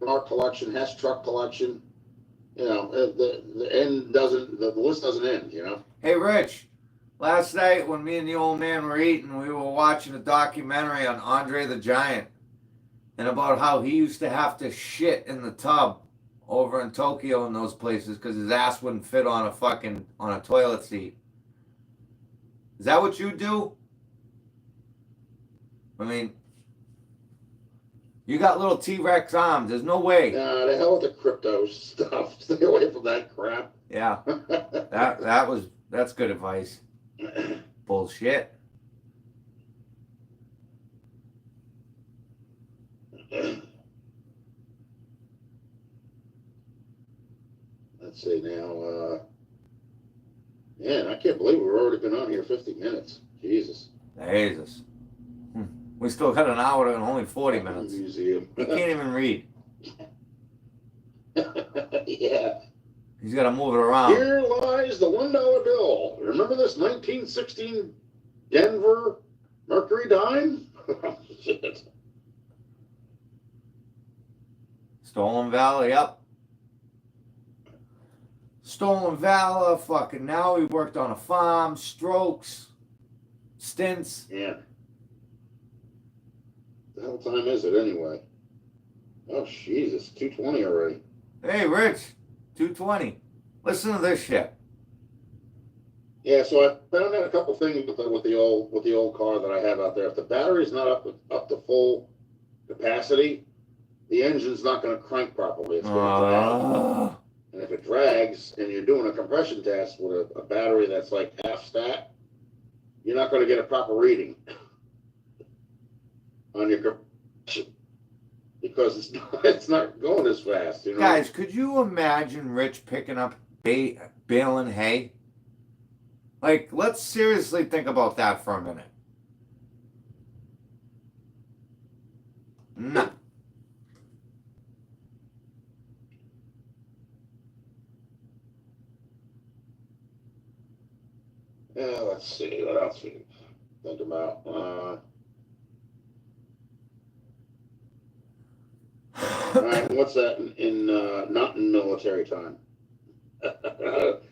art collection, Hess truck collection. The end doesn't, the list doesn't end. Hey, Rich. Last night when me and the old man were eating, we were watching a documentary on Andre the Giant and about how he used to have to shit in the tub over in Tokyo and those places because his ass wouldn't fit on a toilet seat. Is that what you do? I mean, you got little T-Rex arms. There's no way. Nah, the hell with the crypto stuff. Stay away from that crap. Yeah, that's good advice. Bullshit. Let's see now. Man, I can't believe we've already been on here 50 minutes. Jesus. Jesus. We still got an hour and only 40 minutes. Museum. He can't even read. Yeah. He's got to move it around. Here lies the $1 bill. Remember this 1916 Denver Mercury dime? Shit. Stolen Valor, yep. Stolen Valor, fucking now he worked on a farm, strokes, stints. Yeah. The hell time is it anyway? Oh, Jesus, 2:20 already. Hey, Rich, 2:20. Listen to this shit. Yeah, so I found out a couple things with the old car that I have out there. If the battery's not up to full capacity, the engine's not going to crank properly. It's going to drag. And if it drags and you're doing a compression test with a battery that's like half stat, you're not going to get a proper reading on your compression because it's not going as fast. Guys, could you imagine Rich picking up baling hay? Like, let's seriously think about that for a minute. No. Yeah, let's see. What else we can think about? All right, what's that in not in military time? But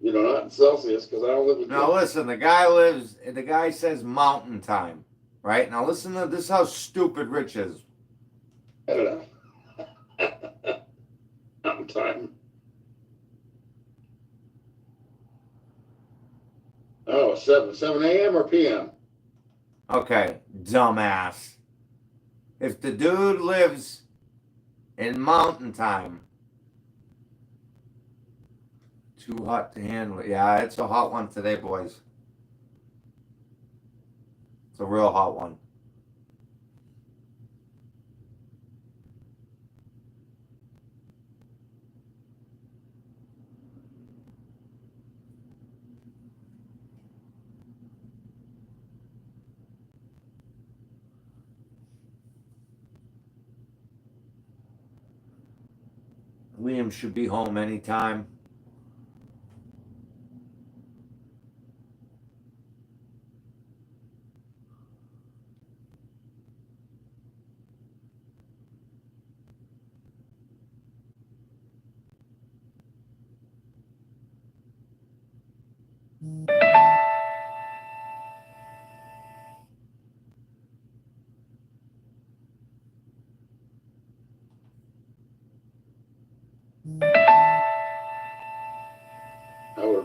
not in Celsius because I don't live in. Now listen, the guy says mountain time, right? Now listen to this. How stupid Rich is. I don't know. Mountain time. Oh, 7 a.m. or p.m.? Okay, dumbass. If the dude lives in mountain time, too hot to handle. Yeah, it's a hot one today, boys. It's a real hot one. Liam should be home anytime.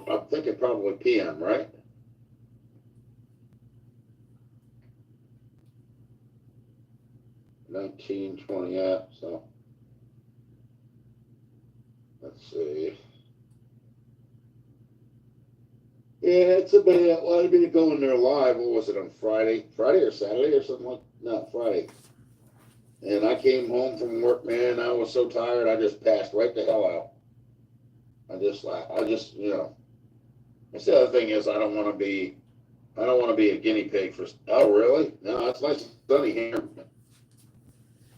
I'm thinking probably p.m., right? 1920, yeah, so. Let's see. Yeah, it's about, well, I'd be going there live, what was it, on Friday? Friday or Saturday or something like, no, Friday. And I came home from work, man, I was so tired, I just passed right the hell out. I just, you know. That's the other thing is I don't want to be a guinea pig for, oh, really? No, it's nice and sunny here.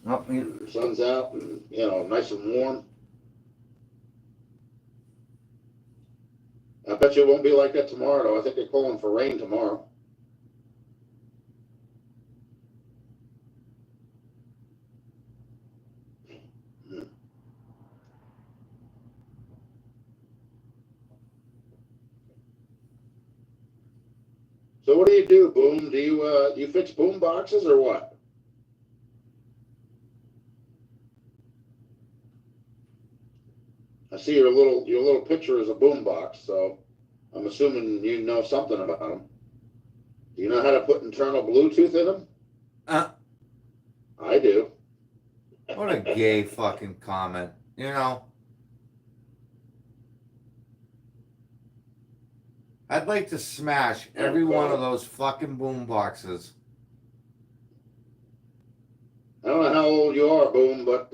Oh, The sun's out and, you know, nice and warm. I bet you it won't be like that tomorrow, though. I think they're calling for rain tomorrow. So what do, Boom? Do you fix boom boxes or what? I see your little picture is a boom box, so I'm assuming you know something about them. Do you know how to put internal Bluetooth in them? uh, I do. what a gay fucking comment. You know, I'd like to smash every one of those fucking boom boxes. I don't know how old you are, Boom, but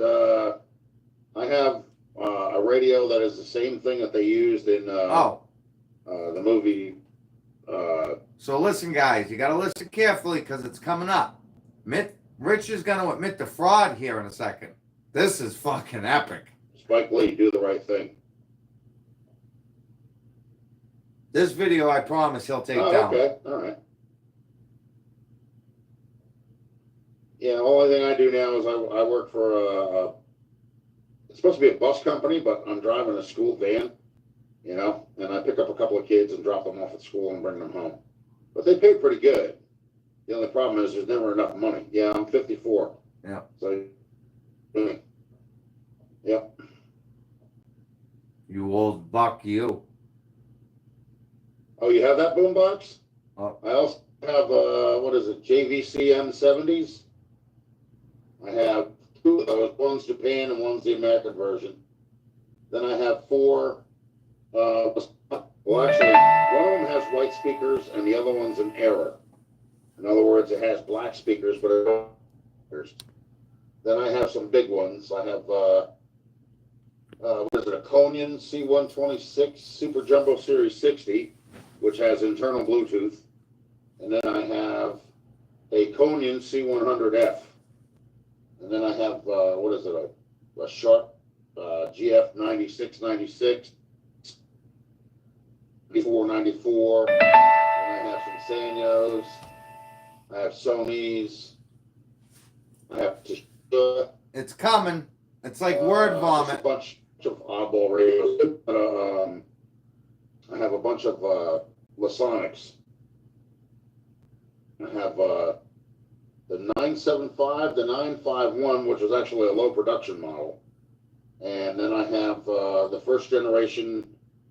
I have a radio that is the same thing that they used in the movie. So listen, guys, you got to listen carefully because it's coming up. Rich is going to admit the fraud here in a second. This is fucking epic. Spike Lee, Do the Right Thing. This video, I promise, he'll take down. Okay, all right. Yeah, the only thing I do now is I work for it's supposed to be a bus company, but I'm driving a school van, you know, and I pick up a couple of kids and drop them off at school and bring them home. But they pay pretty good. The only problem is there's never enough money. Yeah, I'm 54. Yeah. So, yeah. You old buck, you. Oh, you have that boombox? Oh. I also have, what is it, JVC M70s. I have two of those. One's Japan and one's the American version. Then I have four, well, actually, one of them has white speakers and the other one's an error. In other words, it has black speakers, but it don't. Then I have some big ones. I have, what is it, a Conian C126 Super Jumbo Series 60, which has internal Bluetooth. And then I have a Conian C100F. And then I have, what is it, a Sharp GF 9696, 9494. And I have some Sanyos. I have Sony's. I have Toshiba. It's coming. It's like word vomit. A bunch of oddball radios. I have a bunch of Lasonics. I have the 975, the 951, which was actually a low production model. And then I have the first generation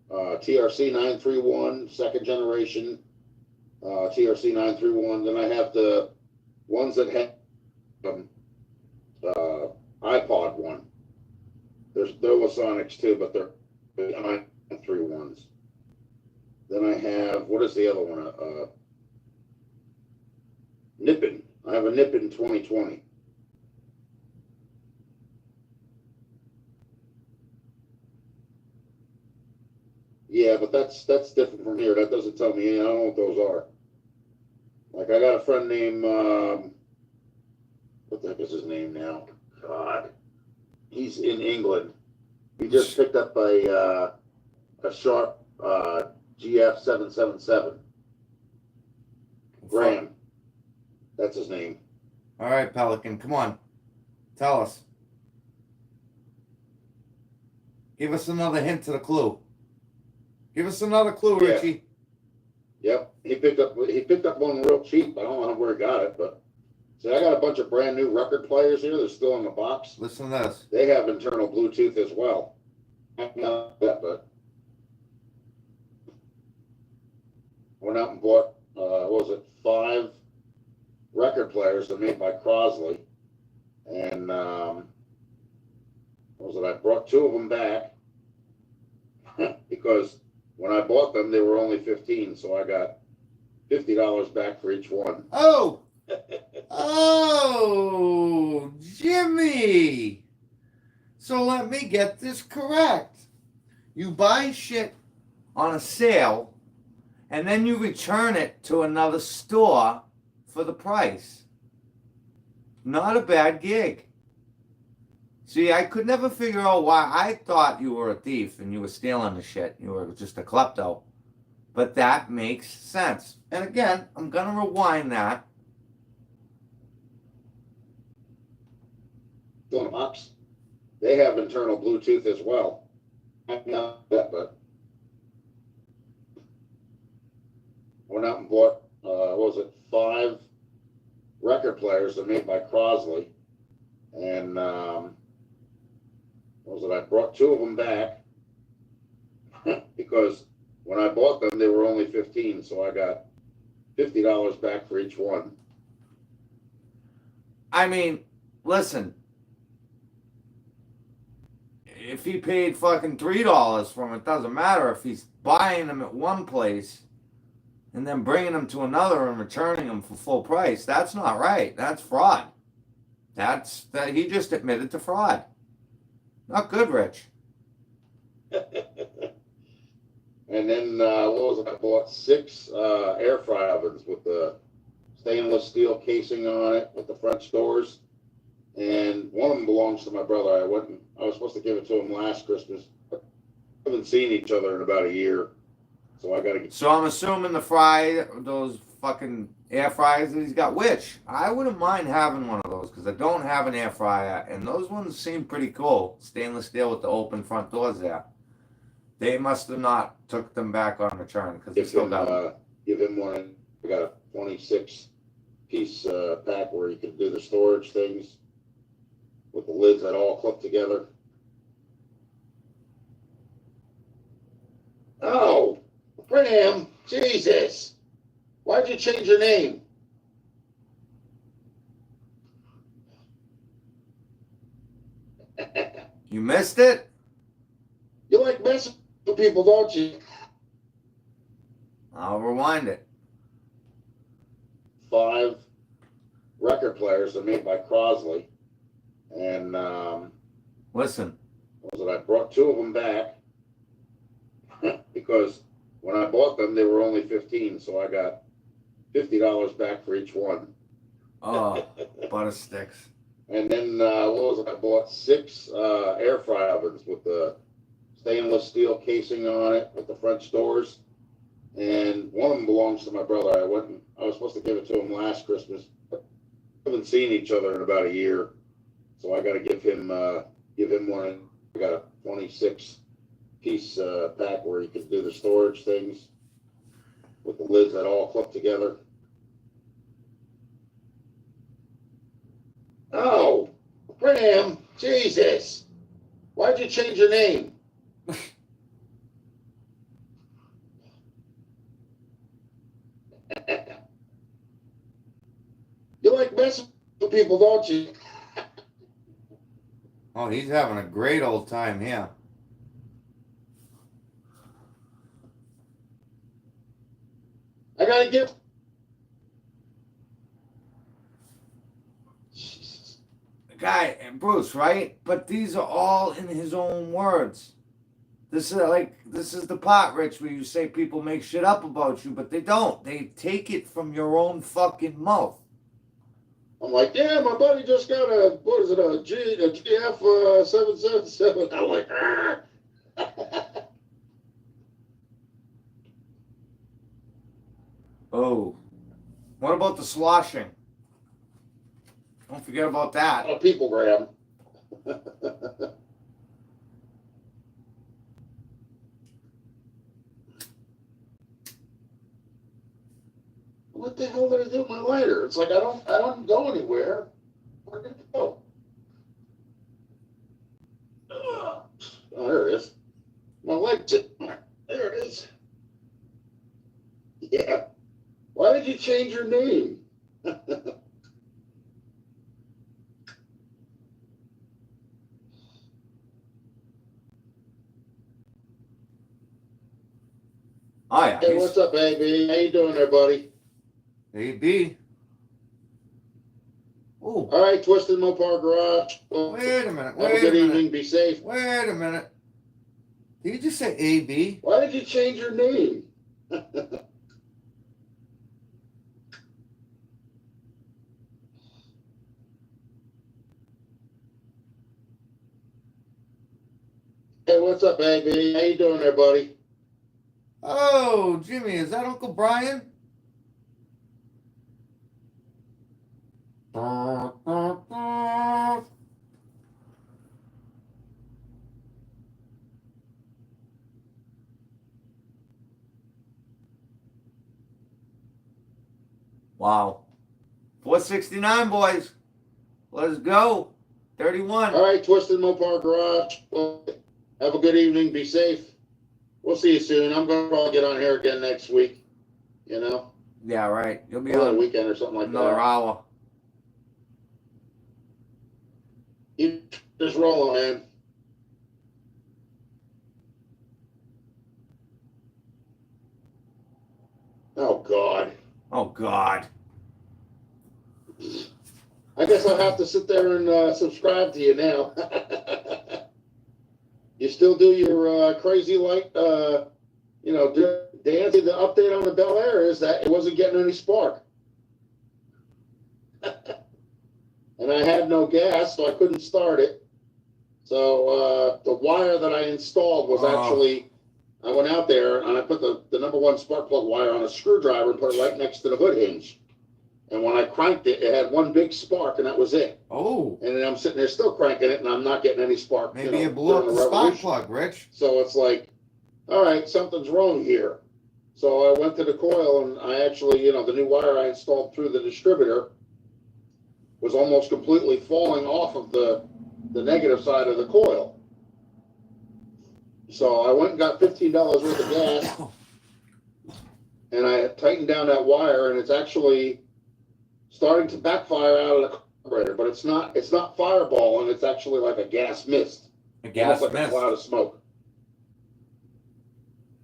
TRC 931, second generation TRC 931. Then I have the ones that have iPod one. They're Lasonics too, but they're the 931s. Then I have, what is the other one? Nippon. I have a Nippon 2020. Yeah, but that's different from here. That doesn't tell me. I don't know what those are. Like I got a friend named what the heck is his name now? God, he's in England. He just picked up a Sharp GF 777. Graham. That's his name. All right, Pelican, come on. Tell us. Give us another hint to the clue. Give us another clue, Yeah. Richie. Yep, he picked up one real cheap. I don't know where he got it, but see, I got a bunch of brand new record players here. They're still in the box. Listen to this. They have internal Bluetooth as well. Not that, but went out and bought what was it, 5 record players that are made by Crosley. And what was it? I brought two of them back because when I bought them, they were only 15, so I got $50 back for each one. Oh! Oh, Jimmy! So let me get this correct. You buy shit on a sale, and then you return it to another store for the price. Not a bad gig. See, I could never figure out why. I thought you were a thief and you were stealing the shit. You were just a klepto. But that makes sense. And again, I'm going to rewind that. Box. They have internal Bluetooth as well. Not that, but went out and bought, what was it, 5 record players that are made by Crosley. And what was it? I brought 2 of them back because when I bought them, they were only 15, so I got $50 back for each one. I mean, listen. If he paid fucking $3 for them, it doesn't matter. If he's buying them at one place and then bringing them to another and returning them for full price, that's not right. That's fraud. That he just admitted to fraud. Not good, Rich. And then what was it? I bought 6 air fry ovens with the stainless steel casing on it with the French doors. And one of them belongs to my brother. I was supposed to give it to him last Christmas. We haven't seen each other in about a year, so I got to get. So I'm assuming those fucking air fryers that he's got. Which I wouldn't mind having one of those because I don't have an air fryer, and those ones seem pretty cool. Stainless steel with the open front doors there. They must have not took them back on return because they still got them. Give him one. I got a 26-piece pack where you can do the storage things with the lids that all clip together. Oh, Bram, Jesus. Why'd you change your name? You missed it? You like messing with people, don't you? I'll rewind it. 5 record players are made by Crosley. And Listen. what was it? I brought 2 of them back because when I bought them, they were only 15, so I got $50 back for each one. Oh, butter sticks. And then what was it? I bought 6 air fry ovens with the stainless steel casing on it with the French doors. And one of them belongs to my brother. I was supposed to give it to him last Christmas. We haven't seen each other in about a year, so I got to give him one. I got a 26-piece pack where you can do the storage things with the lids that all clip together. Oh, Bram, Jesus. Why'd you change your name? You like messing with people, don't you? Oh, he's having a great old time here. I gotta get. Guy and Bruce, right? But these are all in his own words. This is the part, Rich, where you say people make shit up about you, but they don't. They take it from your own fucking mouth. I'm like, yeah, my buddy just got a GF 777. I'm like, ah. Oh, what about the sloshing? Don't forget about that. A people grab. What the hell did I do with my lighter? It's like I don't go anywhere. Where did it go? Oh, there it is. My light tip. There it is. Yeah. Why did you change your name? Oh yeah. Hey, what's up, AB? How you doing there, buddy? AB. Oh. All right, Twisted Mopar Garage. Well, Wait a minute. have a good evening. Be safe. Wait a minute. Did you just say AB? Why did you change your name? Hey, what's up, AB? How you doing there, buddy? Oh, Jimmy, is that Uncle Brian? Wow. 469, boys. Let's go. 31. All right, Twisted Mopar Garage. Well, have a good evening. Be safe. We'll see you soon. I'm going to probably get on here again next week. You know? Yeah, right. You'll be on a on weekend or something like another that. hour. You just rolling, man. Oh, God. Oh, God. I guess I'll have to sit there and subscribe to you now. You still do your crazy light, dance. The update on the Bel Air is that it wasn't getting any spark. And I had no gas, so I couldn't start it. So the wire that I installed was actually, I went out there and I put the number one spark plug wire on a screwdriver and put it right next to the hood hinge. And when I cranked it, it had one big spark, and that was it. Oh. And then I'm sitting there still cranking it, and I'm not getting any spark. Maybe you blew up the spark plug, Rich. So it's like, all right, something's wrong here. So I went to the coil, and I actually, the new wire I installed through the distributor was almost completely falling off of the negative side of the coil. So I went and got $15 worth of gas, and I tightened down that wire, and it's actually starting to backfire out of the carburetor, but it's not fireballing. It's actually like a gas mist. A gas mist. Like a cloud of smoke.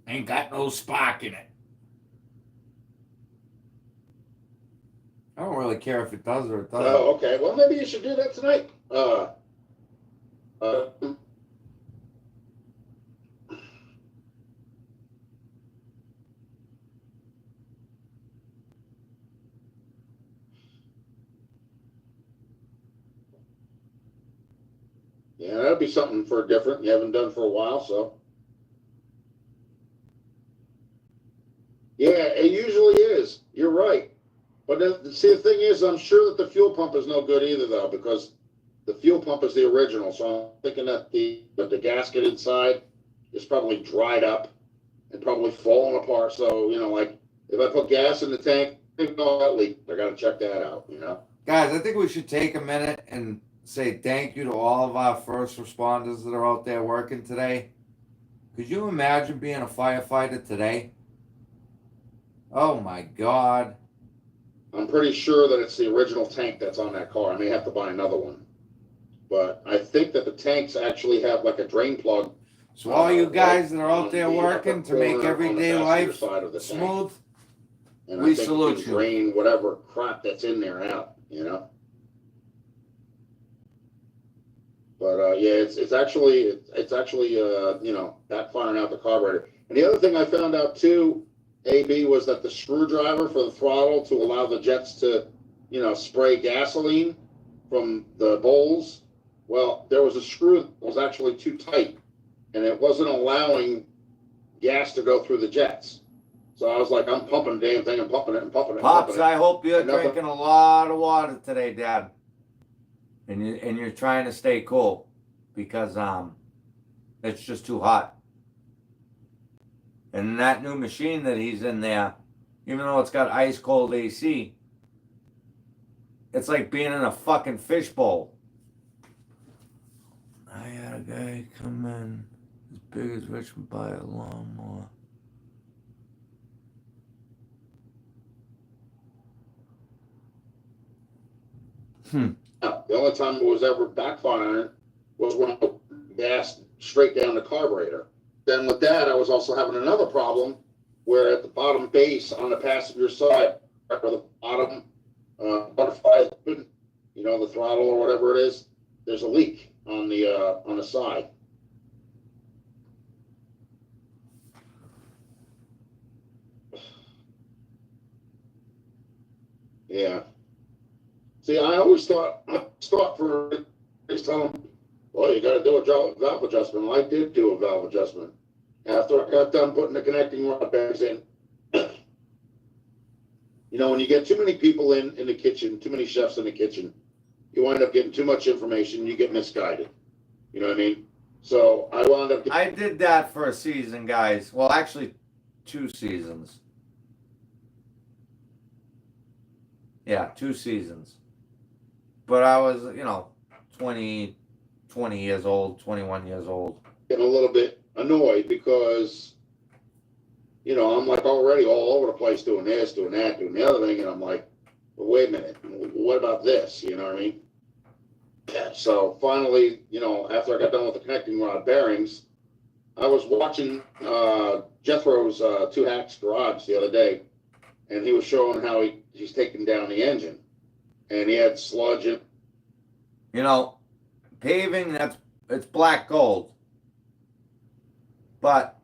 Ain't got no spark in it. I don't really care if it does or it doesn't. Oh, okay. Well, maybe you should do that tonight. Yeah, that'll be something for different you haven't done for a while, so. Yeah, it usually is. You're right. But see, the thing is, I'm sure that the fuel pump is no good either, though, because the fuel pump is the original. So I'm thinking that the gasket inside is probably dried up and probably falling apart. So, like if I put gas in the tank, I think that leak. I got to check that out, Guys, I think we should take a minute and say thank you to all of our first responders that are out there working today. Could you imagine being a firefighter today? Oh my God. I'm pretty sure that it's the original tank that's on that car. I may have to buy another one. But I think that the tanks actually have like a drain plug. So all you guys that are out there working to make everyday life smooth, and we I think salute you can you. drain whatever crap that's in there out, But yeah, it's actually backfiring out the carburetor. And the other thing I found out too, AB, was that the screwdriver for the throttle to allow the jets to, spray gasoline from the bowls. Well, there was a screw that was actually too tight, and it wasn't allowing gas to go through the jets. So I was like, I'm pumping the damn thing and pumping it and pumping it. Pops, I hope you're drinking a lot of water today, Dad. And you're trying to stay cool because it's just too hot. And that new machine that he's in there, even though it's got ice cold AC, it's like being in a fucking fishbowl. I had a guy come in as big as Rich would buy a lawnmower. The only time it was ever backfiring was when I gas straight down the carburetor. Then with that, I was also having another problem where at the bottom base on the passenger side, right where the bottom butterfly is open, you know, the throttle or whatever it is, there's a leak on the side. Yeah. See, I always thought for just tell them, well, you got to do a valve adjustment. Well, I did do a valve adjustment after I got done putting the connecting rod bearings in. You know, when you get too many people in the kitchen, too many chefs in the kitchen, you wind up getting too much information. You get misguided. You know what I mean? So I wound up. I did that for a season, guys. Well, actually, 2 seasons. Yeah, 2 seasons. But I was, you know, 20 years old, 21 years old. Getting a little bit annoyed because, you know, I'm like already all over the place doing this, doing that, doing the other thing. And I'm like, well, wait a minute, what about this? You know what I mean? So finally, you know, after I got done with the connecting rod bearings, I was watching Jethro's Two Hacks Garage the other day, and he was showing how he's taking down the engine. And he had sludge in. You know, paving, it's black gold. But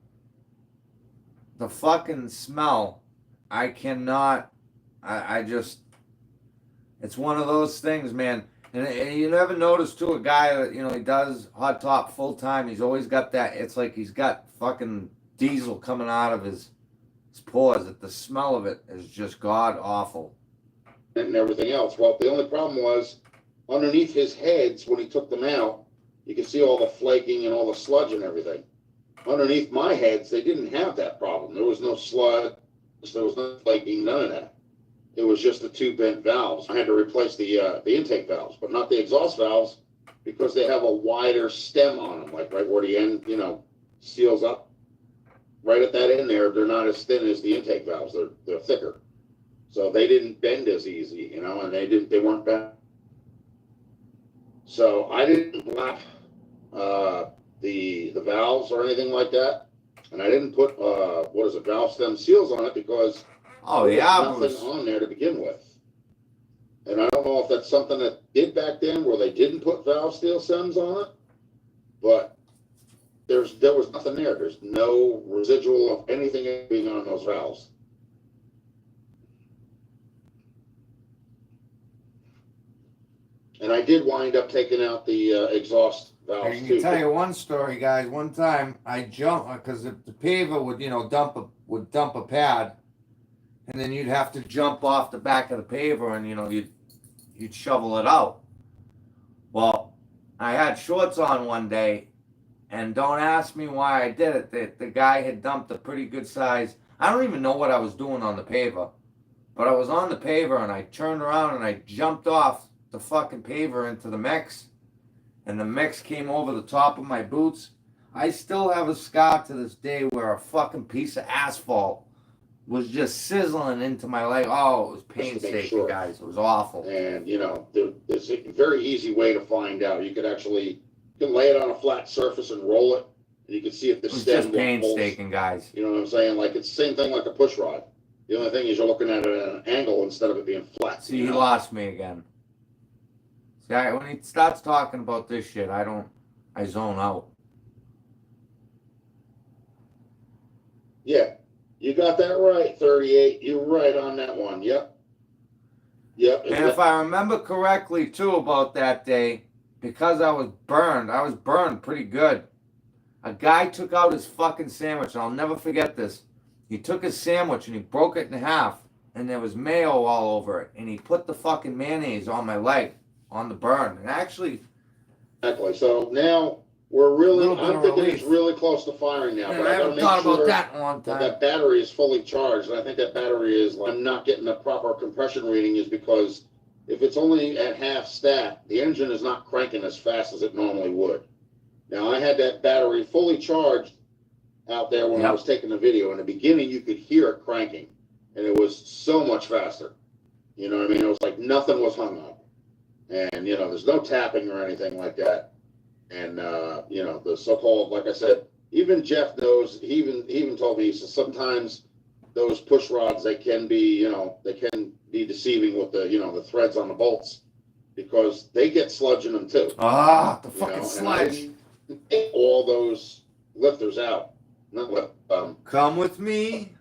the fucking smell, I cannot, I just, it's one of those things, man. And you never notice too, a guy that, you know, he does hot top full time, he's always got that, it's like he's got fucking diesel coming out of his pores. That the smell of it is just god awful. And everything else. Well, the only problem was underneath his heads when he took them out, you could see all the flaking and all the sludge and everything. Underneath my heads, they didn't have that problem. There was no sludge, there was no flaking, none of that. It was just the 2 bent valves. I had to replace the intake valves, but not the exhaust valves because they have a wider stem on them, like right where the end, you know, seals up. Right at that end there, they're not as thin as the intake valves. They're thicker. So they didn't bend as easy, you know, and they weren't bent. So I didn't lap the valves or anything like that, and I didn't put valve stem seals on it because there was nothing on there to begin with. And I don't know if that's something that did back then where they didn't put valve steel stems on it, but there was nothing there. There's no residual of anything being on those valves. And I did wind up taking out the exhaust valves I too. can tell you one story, guys. One time I jumped because the paver would, you know, dump a pad, and then you'd have to jump off the back of the paver, and you know you'd shovel it out. Well, I had shorts on one day, and don't ask me why I did it. The guy had dumped a pretty good size. I don't even know what I was doing on the paver, but I was on the paver, and I turned around and I jumped off the fucking paver into the mix, and the mix came over the top of my boots. I still have a scar to this day where a fucking piece of asphalt was just sizzling into my leg. Oh, it was painstaking, guys. It was awful. And you know, there's a very easy way to find out. You can lay it on a flat surface and roll it, and you can see if the stem just painstaking, guys. You know what I'm saying? Like it's the same thing like a push rod. The only thing is you're looking at it at an angle instead of it being flat. See, he lost me again. See, when he starts talking about this shit, I zone out. Yeah, you got that right, 38. You're right on that one. Yep. And if I remember correctly, too, about that day, because I was burned pretty good. A guy took out his fucking sandwich, and I'll never forget this. He took his sandwich and he broke it in half, and there was mayo all over it, and he put the fucking mayonnaise on my leg. On the burn, and actually, exactly. So now I'm thinking it's really close to firing now. But I haven't thought about that in a long time. That battery is fully charged, and I think that battery is. I'm not getting the proper compression reading is because if it's only at half stat, the engine is not cranking as fast as it normally would. Now I had that battery fully charged out there when I was taking the video. In the beginning, you could hear it cranking, and it was so much faster. You know what I mean? It was like nothing was hung up. And, you know, there's no tapping or anything like that. And, you know, the so-called, like I said, even Jeff knows, he even told me, he says, sometimes those push rods, they can be, they can be deceiving with the, the threads on the bolts because they get sludge in them too. Ah, the You fucking know, and I sludge. didn't take all those lifters out. Not Come with me,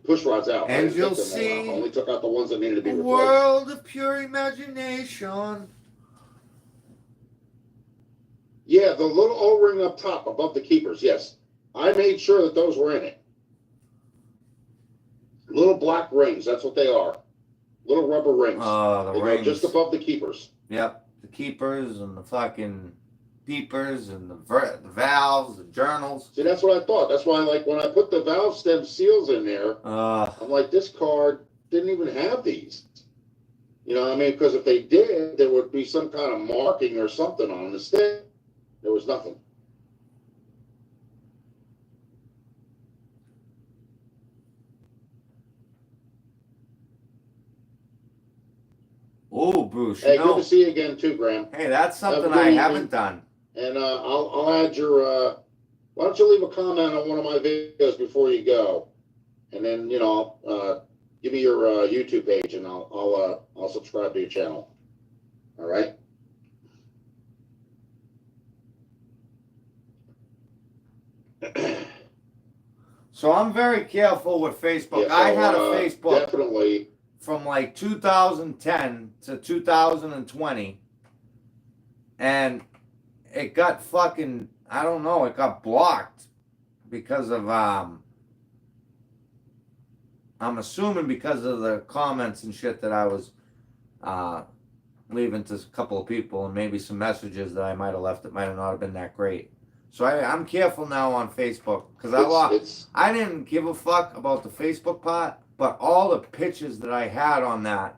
push rods out. I and didn't you'll take them all out. see I only took out the ones that needed to be a replaced. world of pure imagination. Yeah, the little O-ring up top above the keepers, yes. I made sure that those were in it. Little black rings, that's what they are. Little rubber rings. Oh, They the go rings. just above the keepers. Yep, the keepers and the fucking peepers and the valves, the journals. See, that's what I thought. That's why, like, when I put the valve stem seals in there, I'm like, this card didn't even have these. You know what I mean? Because if they did, there would be some kind of marking or something on the stem. There was nothing. Oh, Bruce, Hey, good to see you again too, Graham. Hey, that's something Have a good I evening. haven't done. And I'll add your. Why don't you leave a comment on one of my videos before you go, and then give me your YouTube page, and I'll subscribe to your channel. All right. So I'm very careful with Facebook. Yeah, so, I had a Facebook definitely from like 2010 to 2020, and it got fucking, I don't know, it got blocked because of I'm assuming because of the comments and shit that I was leaving to a couple of people, and maybe some messages that I might have left that might have not have been that great. So I'm careful now on Facebook because I didn't give a fuck about the Facebook part, but all the pictures that I had on that,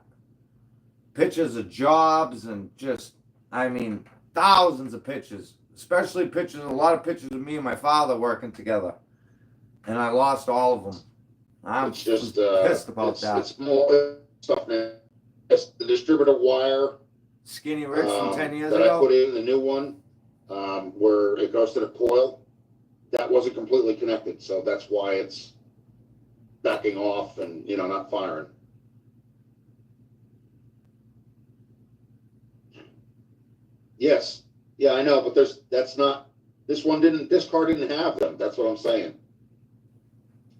pictures of jobs and just, I mean, thousands of pictures, especially pictures, a lot of pictures of me and my father working together, and I lost all of them. I'm just pissed about that. It's more stuff now. It's the distributor wire. Skinny Rich from 10 years that ago. I put in the new one, where it goes to the coil. That wasn't completely connected, so that's why it's backing off and not firing. Yes, yeah, I know, but this car didn't have them. That's what I'm saying.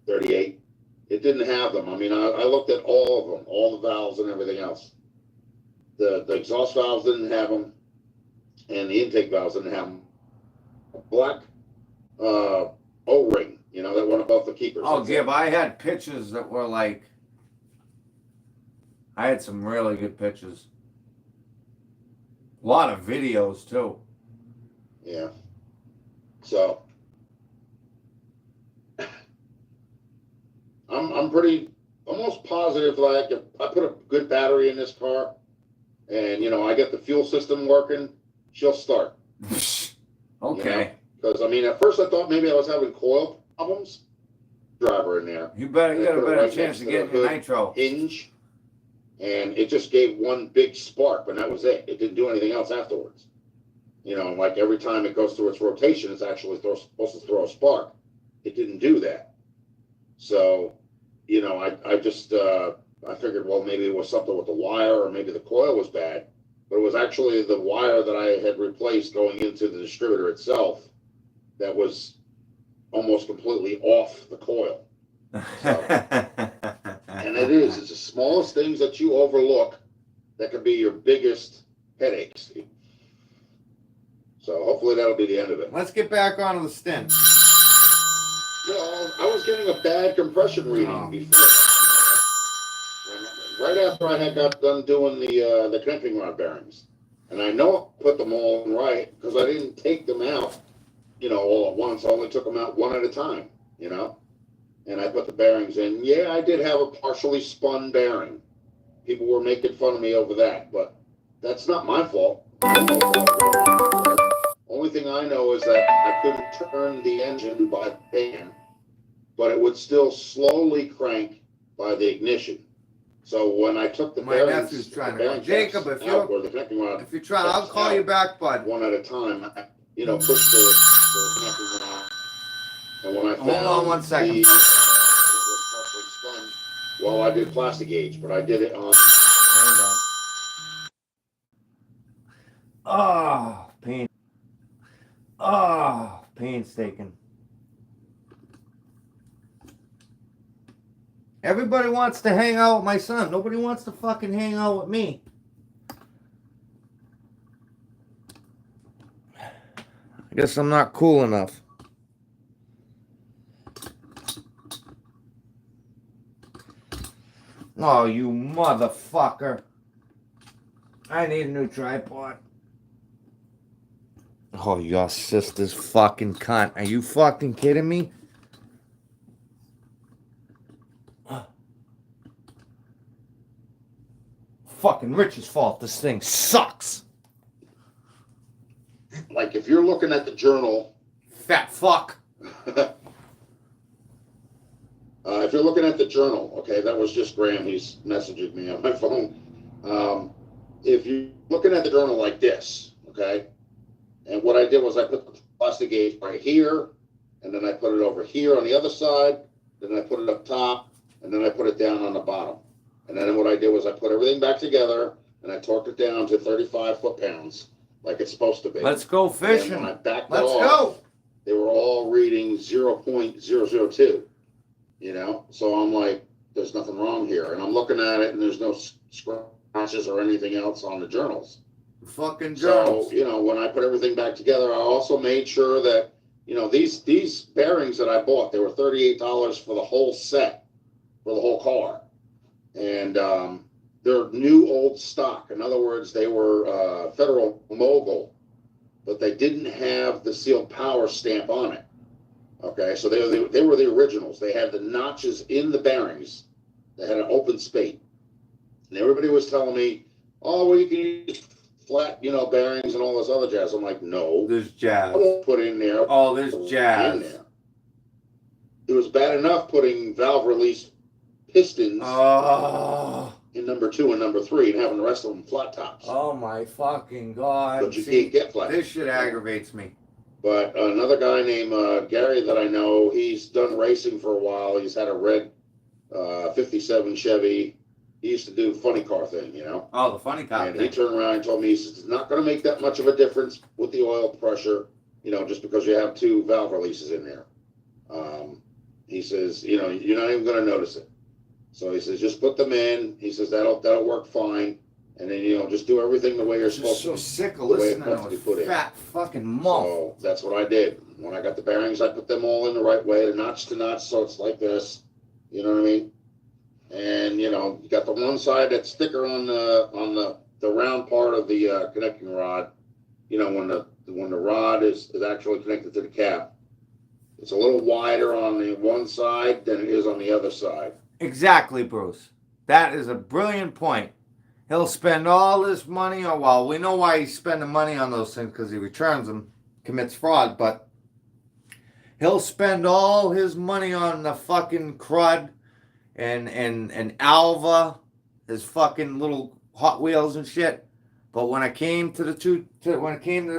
38. It didn't have them. I mean, I looked at all of them, all the valves and everything else. The exhaust valves didn't have them, and the intake valves didn't have them. A black O-ring, that went above the keepers. Oh, Gib, I had pictures that were like, I had some really good pictures. A lot of videos too. Yeah. So I'm pretty almost positive like if I put a good battery in this car and I get the fuel system working, she'll start. Okay. Because I mean at first I thought maybe I was having coil problems. Driver in there. You got a better chance of getting your nitro hinge. And it just gave one big spark, but that was it. It didn't do anything else afterwards. Like every time it goes through its rotation, it's actually supposed to throw a spark. It didn't do that. So, I just, I figured, well, maybe it was something with the wire or maybe the coil was bad. But it was actually the wire that I had replaced going into the distributor itself that was almost completely off the coil. So, and it's the smallest things that you overlook that could be your biggest headaches. So hopefully that'll be the end of it. Let's get back onto the stint. I was getting a bad compression reading before. Right after I had got done doing the connecting rod bearings. And I know I put them all in right because I didn't take them out, all at once. I only took them out one at a time, And I put the bearings in. Yeah, I did have a partially spun bearing. People were making fun of me over that, but that's not my fault. Only thing I know is that I couldn't turn the engine by hand, but it would still slowly crank by the ignition. So when I took the My nephew's trying to go. Jacob, if you're trying, I'll call you back, bud. One at a time, push the connecting rod. And when I found hold on one second. it was partially spun, Well, I did plastic gauge, but I did it on. Hold on. Oh, pain. Oh, painstaking. Everybody wants to hang out with my son. Nobody wants to fucking hang out with me. I guess I'm not cool enough. Oh, you motherfucker. I need a new tripod. Oh, your sister's fucking cunt. Are you fucking kidding me? Fucking Rich's fault. This thing sucks. Like, if you're looking at the journal, Fat fuck. if you're looking at the journal, okay, that was just Graham. He's messaging me on my phone. If you're looking at the journal like this, okay, and what I did was I put the plastic gauge right here, and then I put it over here on the other side, then I put it up top, and then I put it down on the bottom. And then what I did was I put everything back together, and I torqued it down to 35 foot-pounds, like it's supposed to be. Let's go fishing. And when I backed Let's it off, go. they were all reading 0.002, you know? So I'm like, there's nothing wrong here. And I'm looking at it, and there's no scratches or anything else on the journals. Fucking journals. So, you know, when I put everything back together, I also made sure that, you know, these bearings that I bought, they were $38 for the whole set, for the whole car. And they're new old stock. In other words, they were Federal Mogul, but they didn't have the sealed power stamp on it. Okay, so they were the originals. They had the notches in the bearings. They had an open spate. And everybody was telling me, oh, well, you can use flat, you know, bearings and all this other jazz. I'm like, no. There's jazz. I won't put in there. Oh, there's jazz. In there. It was bad enough putting valve release pistons in number 2 and number 3 and having the rest of them flat tops. Oh my fucking god. But you can't get flat. This shit aggravates me. But another guy named Gary that I know, he's done racing for a while. He's had a red 57 Chevy. He used to do funny car thing, you know. Oh, the funny car and thing. He turned around and told me, he says, it's not going to make that much of a difference with the oil pressure, you know, just because you have 2 valve releases in there. He says, you know, you're not even going to notice it. So he says, just put them in. He says, that'll work fine. And then, you know, just do everything the way you're supposed to. I'm so sick of listening to a fat fucking mouth. So that's what I did. When I got the bearings, I put them all in the right way, the notch to notch, so it's like this. You know what I mean? And, you know, you got the one side that's thicker on the round part of the connecting rod. You know, when the rod is actually connected to the cap, it's a little wider on the one side than it is on the other side. Exactly, Bruce. That is a brilliant point. He'll spend all this money on, well, we know why he's spending money on those things, because he returns them, commits fraud, but he'll spend all his money on the fucking crud and Alva, his fucking little Hot Wheels and shit. But when it came to the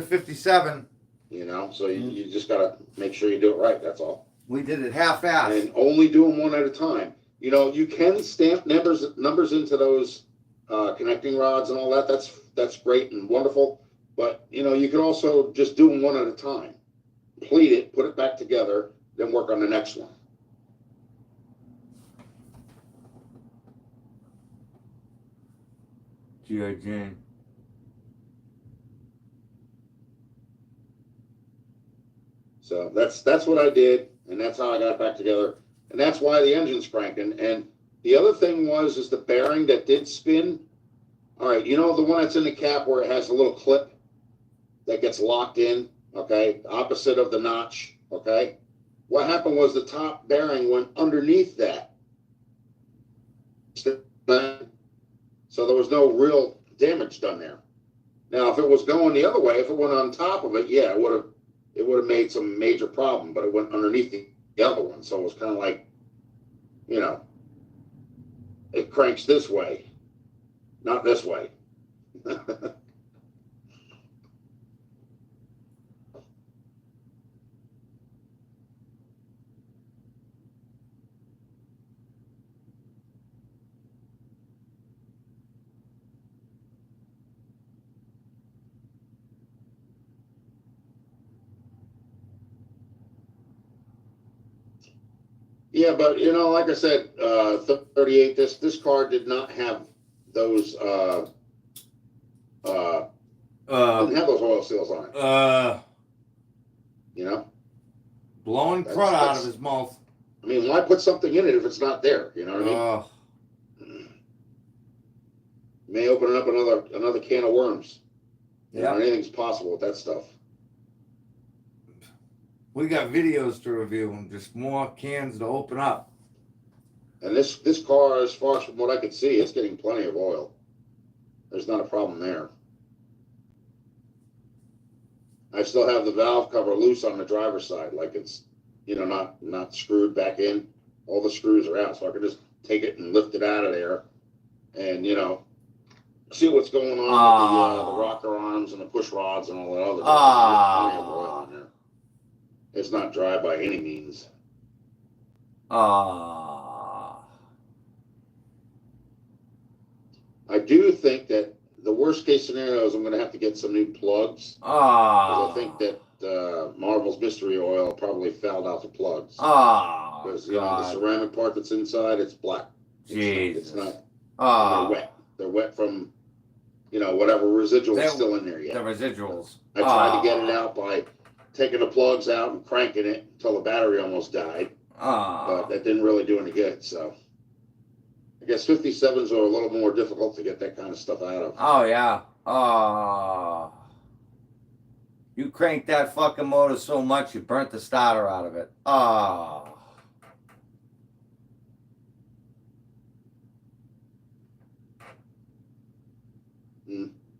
57, you know, so you just gotta make sure you do it right. That's all. We did it half-assed. And only do them one at a time. You know, you can stamp numbers into those connecting rods and all that. That's great and wonderful. But you know, you can also just do them one at a time. Pleat it, put it back together, then work on the next one. G.I. Jane. So that's what I did, and that's how I got it back together, and that's why the engine's cranking. And the other thing is the bearing that did spin. All right, you know the one that's in the cap where it has a little clip that gets locked in, okay, opposite of the notch, okay? What happened was the top bearing went underneath that. So there was no real damage done there. Now, if it was going the other way, if it went on top of it, yeah, it would have made some major problem, but it went underneath the other one. So it was kind of like, you know, it cranks this way, not this way. Yeah, but you know, like I said, 38. This car did not have those. Didn't have those oil seals on it. You know, blowing crud out of his mouth. I mean, why put something in it if it's not there? You know what I mean? May open up another can of worms. You know, anything's possible with that stuff. We got videos to review and just more cans to open up. And this car, as far as from what I can see, it's getting plenty of oil. There's not a problem there. I still have the valve cover loose on the driver's side, like it's, you know, not screwed back in. All the screws are out, so I can just take it and lift it out of there, and you know, see what's going on with the rocker arms and the push rods and all that other stuff. There's plenty of oil in there. It's not dry by any means. I do think that the worst case scenario is I'm going to have to get some new plugs. Because I think that Marvel's Mystery Oil probably fouled out the plugs. Because you know the ceramic part that's inside, it's black. It's not. They're wet. They're wet from, you know, whatever residual is still in there yet. The residuals. I tried to get it out by taking the plugs out and cranking it until the battery almost died. But that didn't really do any good. So I guess 57s are a little more difficult to get that kind of stuff out of. Oh yeah. You cranked that fucking motor so much you burnt the starter out of it.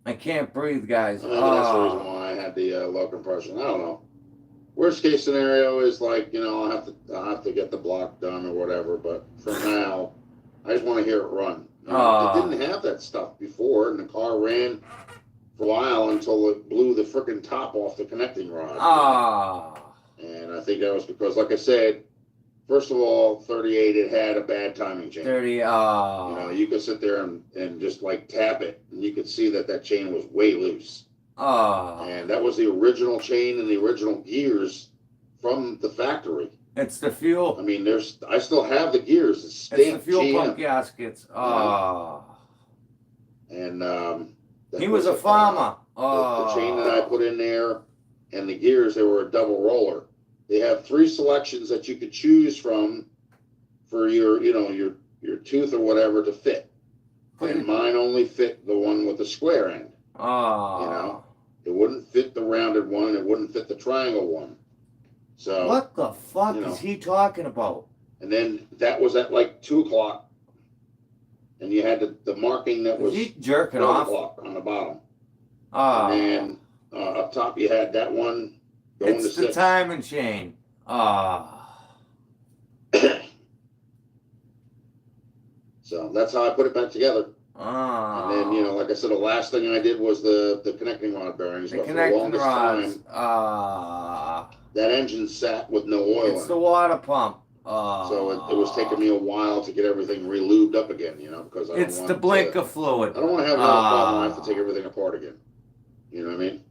I can't breathe, guys. Maybe that's the reason why I had the low compression. I don't know. Worst case scenario is like, you know, I'll have to get the block done or whatever. But for now, I just want to hear it run. You know, it didn't have that stuff before, and the car ran for a while until it blew the frickin' top off the connecting rod. And I think that was because, like I said, first of all, 38, it had a bad timing chain. 30, You know, you could sit there and just like tap it, and you could see that chain was way loose. And that was the original chain and the original gears from the factory. It's the fuel. I mean, I still have the gears. It's stamped the fuel GM. pump gaskets. And he was a farmer. The chain that I put in there and the gears, they were a double roller. They have 3 selections that you could choose from for your, you know, your tooth or whatever to fit. And mine only fit the one with the square end. You know, it wouldn't fit the rounded one. It wouldn't fit the triangle one. So what the fuck is he talking about? And then that was at like 2 o'clock, and you had the marking that was jerking off on the bottom. And then up top you had that one. It's the timing chain. So that's how I put it back together. And then, you know, like I said, the last thing I did was the connecting rod bearings. The connecting rods. That engine sat with no oil in it. It's the water pump. So it was taking me a while to get everything re-lubed up again, you know, because it's the blinker fluid. I don't want to have another problem. I have to take everything apart again. You know what I mean?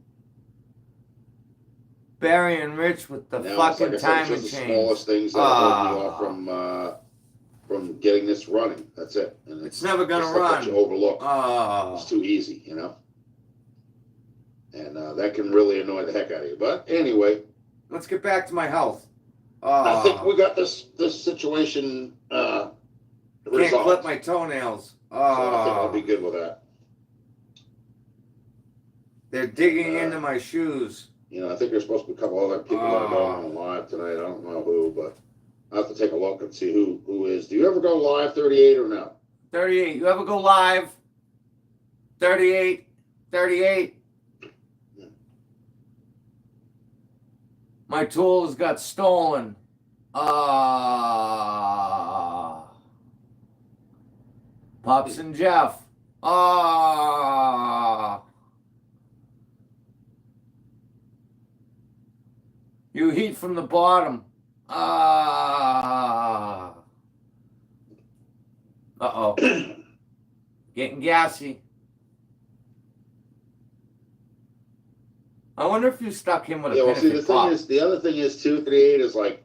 Barry and Rich with the fucking timing chain. The smallest things that hold me off from getting this running. That's it. And it's never gonna run. That you overlook. It's too easy, you know. And that can really annoy the heck out of you. But anyway, let's get back to my health. I think we got this situation resolved. Can't clip my toenails. So I think I'll be good with that. They're digging into my shoes. You know, I think there's supposed to be a couple other people that are going on live tonight. I don't know who, but I'll have to take a look and see who is. Do you ever go live 38 or no? 38. You ever go live? 38. 38. My tools got stolen. Pops and Jeff. You heat from the bottom. Uh-oh. Getting gassy. I wonder if you stuck him with a the other thing is 238 is like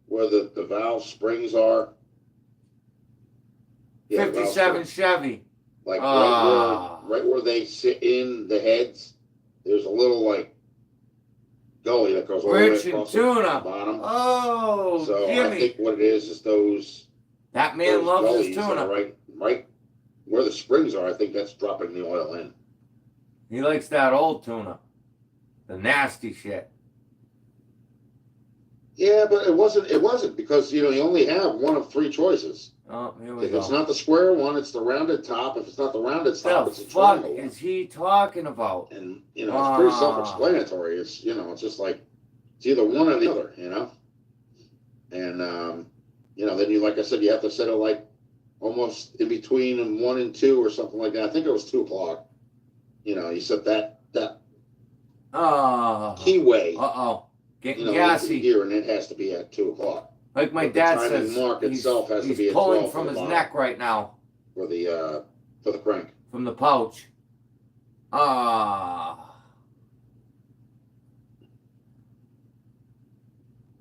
where the valve springs are. Yeah, the valve 57 springs. Chevy. Like Ah. right where they sit in the heads, there's a little like gully that goes all the way Rich and across the Tuna. bottom. Oh, So I Jimmy. think what it is those That man loves his gullies that tuna. are right where the springs are. I think that's dropping the oil in. He likes that old tuna. The nasty shit. Yeah, but it wasn't because you only have one of three choices. Oh, here we If go. it's not the square one, it's the rounded top. If it's not the rounded top, The it's a fuck triangle one. is he talking about? And it's pretty self-explanatory. It's it's just like it's either one or the other, And then you, like I said, you have to set it like almost in between 1 and 2 or something like that. I think it was 2 o'clock. You set that keyway. Getting Into gassy. gear, and it has to be at 2 o'clock. Like my But the dad timing says, mark itself has to be he's at pulling 12 from for his the neck right now. For the crank. From the pouch.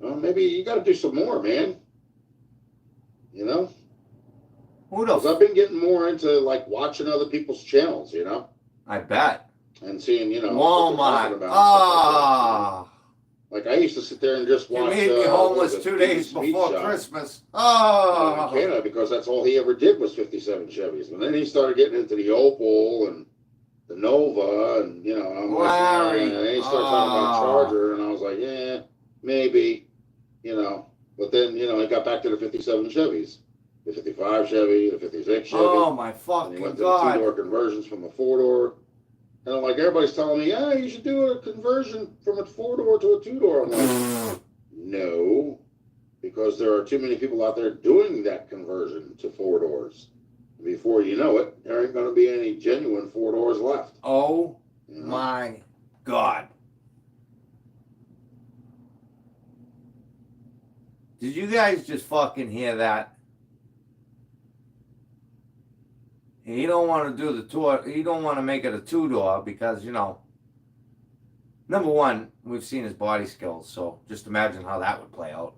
Well, maybe you got to do some more, man. Who the? Because I've been getting more into like watching other people's channels. I bet. And seeing Walmart. Like I used to sit there and just watch. You made me homeless 2 days before Christmas. In Canada, because that's all he ever did was 57 Chevys, and then he started getting into the Opel and the Nova, and I'm like, and then he started talking about Charger, and I was like, yeah, maybe, but then he got back to the 57 Chevys, the 55 Chevy, the 56 Chevy. Oh my fucking and he went to God! the 2-door conversions from a 4-door. And I'm like, everybody's telling me, yeah, you should do a conversion from a 4-door to a 2-door. I'm like, no, because there are too many people out there doing that conversion to 4 doors. Before you know it, there ain't going to be any genuine 4 doors left. Oh my God. Did you guys just fucking hear that? He don't want to do the tour. He don't want to make it a 2-door because, number one, we've seen his body skills. So just imagine how that would play out.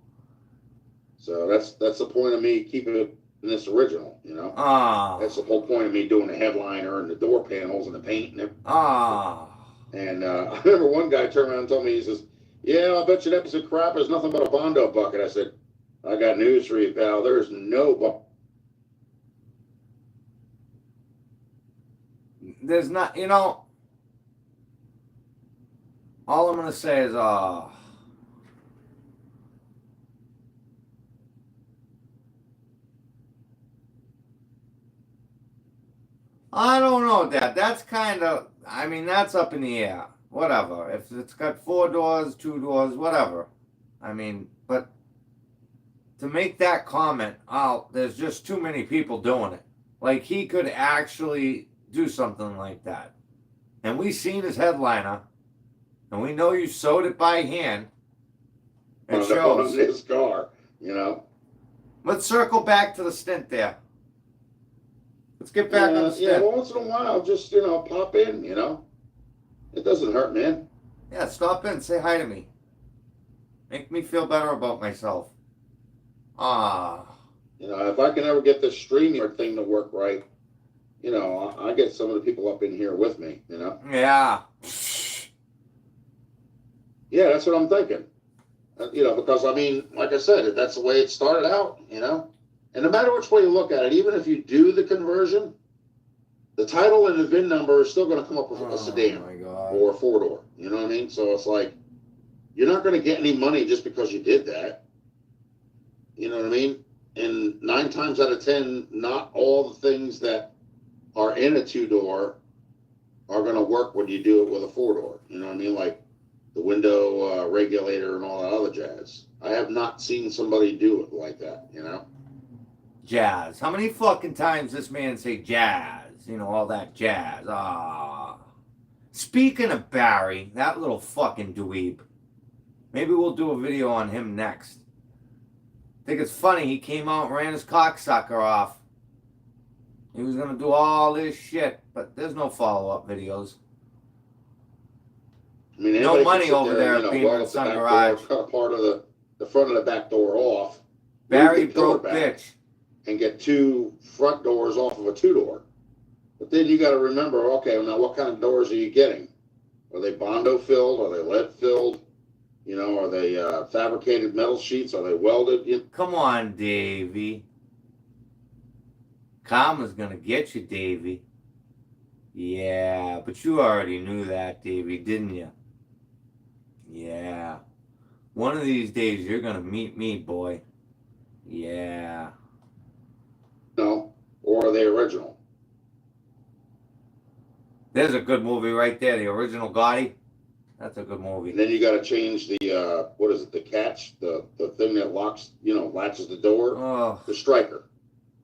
So that's the point of me keeping it in this original, That's the whole point of me doing the headliner and the door panels and the paint and everything. And I remember one guy turned around and told me, he says, yeah, I bet you that piece of crap is nothing but a Bondo bucket. I said, I got news for you, pal. There's no There's not, all I'm going to say is, I don't know, Dad. That's kind of, that's up in the air. Whatever. If it's got 4 doors, 2 doors, whatever. But to make that comment, there's just too many people doing it. Like, he could actually do something like that. And we seen his headliner, and we know you sewed it by hand. It shows. On this car, Let's circle back to the stint there. Let's get back on the stint. Yeah, well, once in a while, just, pop in, It doesn't hurt, man. Yeah, stop in, say hi to me. Make me feel better about myself. If I can ever get this StreamYard thing to work right, I get some of the people up in here with me, Yeah. Yeah, that's what I'm thinking. Because, like I said, that's the way it started out, And no matter which way you look at it, even if you do the conversion, the title and the VIN number is still going to come up with a sedan or a 4-door. You know what I mean? So it's like, you're not going to get any money just because you did that. You know what I mean? And 9 times out of 10, not all the things that are in a 2-door are going to work when you do it with a 4-door. You know what I mean? Like the window regulator and all that other jazz. I have not seen somebody do it like that, Jazz. How many fucking times this man say jazz? All that jazz. Speaking of Barry, that little fucking dweeb. Maybe we'll do a video on him next. I think it's funny, he came out and ran his cocksucker off. He was going to do all this shit, but there's no follow-up videos. No money over there at Beamer and Sun Garage. Cut a part of the front and the back door off. Barry move the pillar broke back, bitch. and get 2 front doors off of a 2-door. But then you got to remember, okay, now what kind of doors are you getting? Are they Bondo filled? Are they lead filled? You know, are they fabricated metal sheets? Are they welded? Come on, Davey. Karma's gonna get you, Davey. Yeah, but you already knew that, Davey, didn't you? Yeah. One of these days you're gonna meet me, boy. Yeah. No, or are they original? There's a good movie right there, the original Gotti. That's a good And movie. then you got to change the what is it? The catch, the thing that locks, latches the door. Oh, The striker.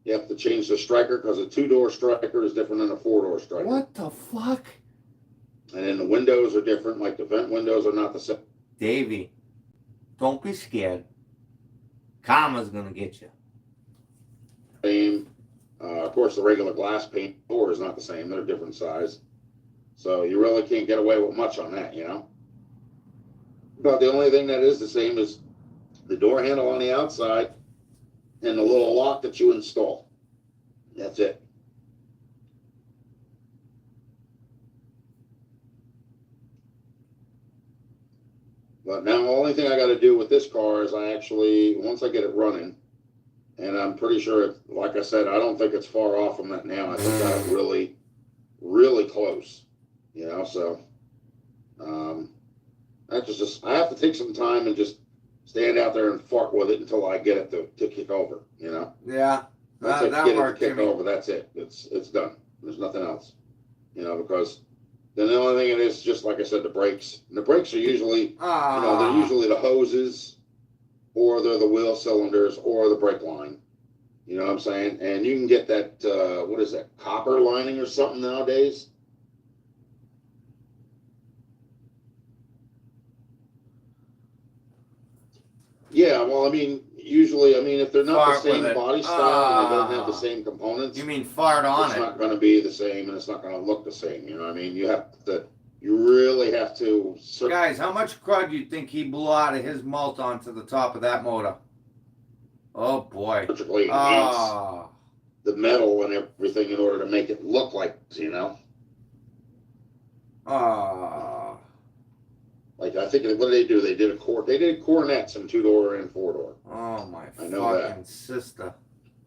You have to change the striker because a 2-door striker is different than a 4-door striker. what the fuck? And then the windows are different. Like the vent windows are not the same. Davey, don't be scared. Karma's gonna get you. Of course, the regular glass pane door is not the same. They're different size. So you really can't get away with much on that, But the only thing that is the same is the door handle on the outside and the little lock that you install. That's it. But now the only thing I got to do with this car is once I get it running, and I'm pretty sure, like I said, I don't think it's far off from that now. I think I'm really, really close, so I have to take some time and just stand out there and fart with it until I get it to kick over, Yeah, Once I that get it to worked, kick Jimmy. over, that's it. It's done. There's nothing else, because then the only thing it is, just like I said, the brakes. And the brakes are usually, they're usually the hoses, or they're the wheel cylinders, or the brake line. You know what I'm saying? And you can get that, what is that, copper lining or something nowadays? Yeah, well, usually, if they're not Fart the with same it. body style and they don't have the same components, You mean fart on it's it? not going to be the same and it's not going to look the same. You know what I mean? You really have to. Guys, how much crud do you think he blew out of his malt onto the top of that motor? Oh boy. Surgically enhance the metal and everything in order to make it look like, Like I think what did they do? They did cornets in 2-door and 4-door. Oh my I know fucking sister.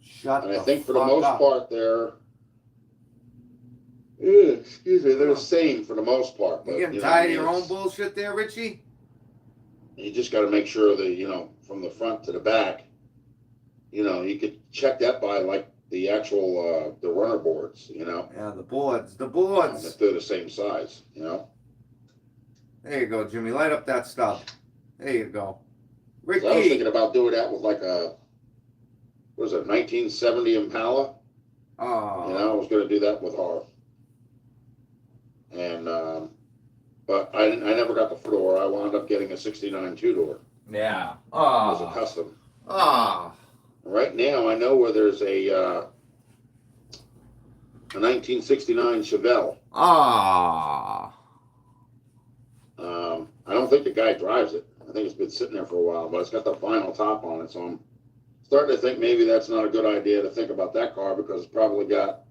Shut And the I think for the fuck most up. part they're they're the same for the most part. You But, getting tired of your own bullshit there, Richie? You just got to make sure that, from the front to the back, you could check that by like the actual, the runner boards, Yeah, the boards. If they're the same size, There you go, Jimmy. Light up that stuff. There you go. Ricky. So I was thinking about doing that with like a, what is it, 1970 Impala? Oh. I was going to do that with her. And, but I never got the 4-door. I wound up getting a 69 2-door. Yeah. As a custom. Ah. Right now, I know where there's a 1969 Chevelle. Ah. I don't think the guy drives it. I think it's been sitting there for a while, but it's got the vinyl top on it. So I'm starting to think maybe that's not a good idea to think about that car because it's probably got,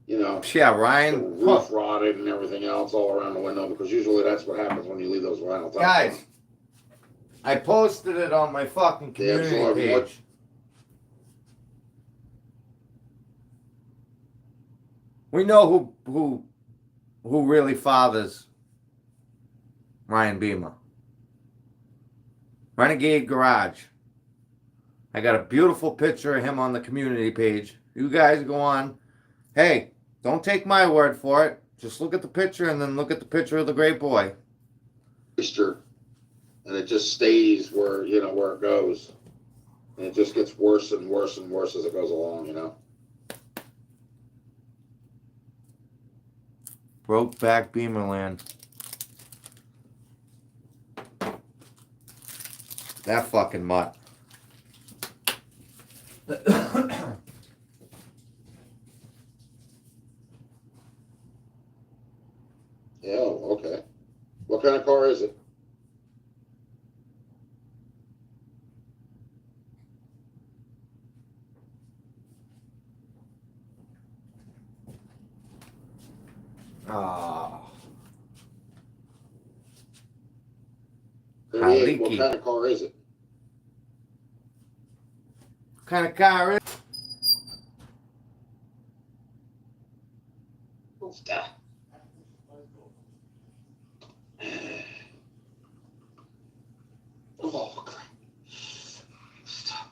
Yeah, Ryan. the roof rotted and everything else all around the window because usually that's what happens when you leave those vinyl tops Guys, on. I posted it on my fucking community page. We know who really fathers Ryan Beamer. Renegade Garage. I got a beautiful picture of him on the community page. You guys go on. Hey, don't take my word for it. Just look at the picture and then look at the picture of the great boy. And it just stays where it goes. And it just gets worse and worse and worse as it goes along, Brokeback Beamerland. That fucking mutt. Yeah, okay. What kind of car is it? Oh, 38. What Haliki. kind of car is it? What kind of car is it? What's that? Oh, crap. Stop.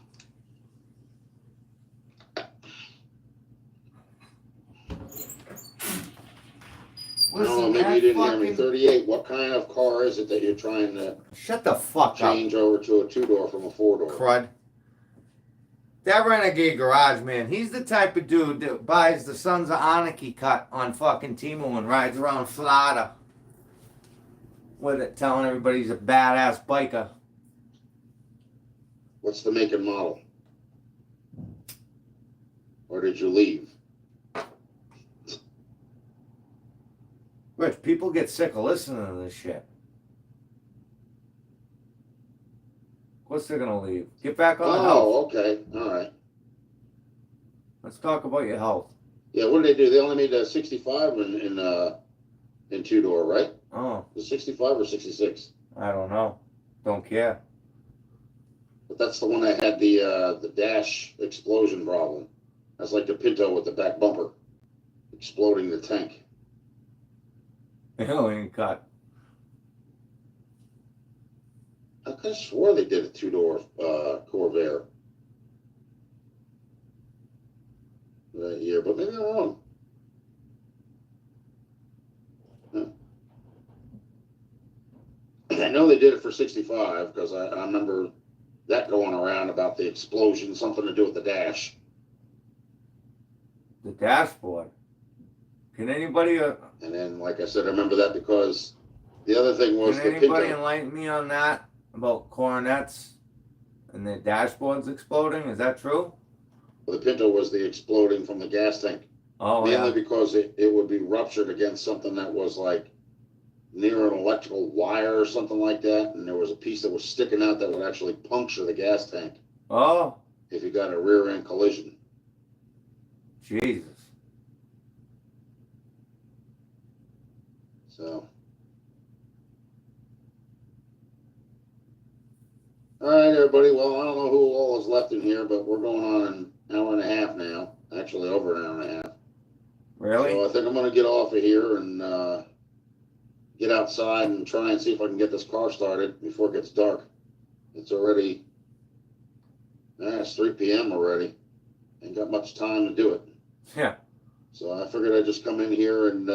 I don't know, maybe you didn't hear me. 38. What kind of car is it that you're trying to Shut the fuck change over to a two-door from a up, four-door? crud. That Renegade Garage, man, he's the type of dude that buys the Sons of Anarchy cut on fucking Temu and rides around Florida with it, telling everybody he's a badass biker. What's the make and model? Or did you leave? Rich, people get sick of listening to this shit. Of course they're gonna leave. Get back on the health. Oh, okay. All right. Let's talk about your health. Yeah, what did they do? They only made a 65 in two-door, right? Oh, The 65 or 66? I don't know. Don't care. But that's the one that had the dash explosion problem. That's like the Pinto with the back bumper exploding the tank. Alien cut. I could have swore they did a two-door Corvair that year, but maybe I'm wrong. Huh. I know they did it for 65 because I remember that going around about the explosion, something to do with the dash. The dashboard. Can anybody And then, like I said, I remember that because the other thing was can the anybody Pinto. enlighten me on that? About coronets and their dashboards exploding? Is that true? The Pinto was the exploding from the gas tank. Oh, Mainly yeah. because it would be ruptured against something that was like near an electrical wire or something like that. And there was a piece that was sticking out that would actually puncture the gas tank Oh, if you got a rear end collision. Jesus. So, all right, everybody. Well, I don't know who all is left in here, but we're going on an hour and a half now. Actually, over an hour and a half. Really? So I think I'm going to get off of here and get outside and try and see if I can get this car started before it gets dark. It's already, it's 3 p.m. already. Ain't got much time to do it. Yeah. So I figured I'd just come in here and,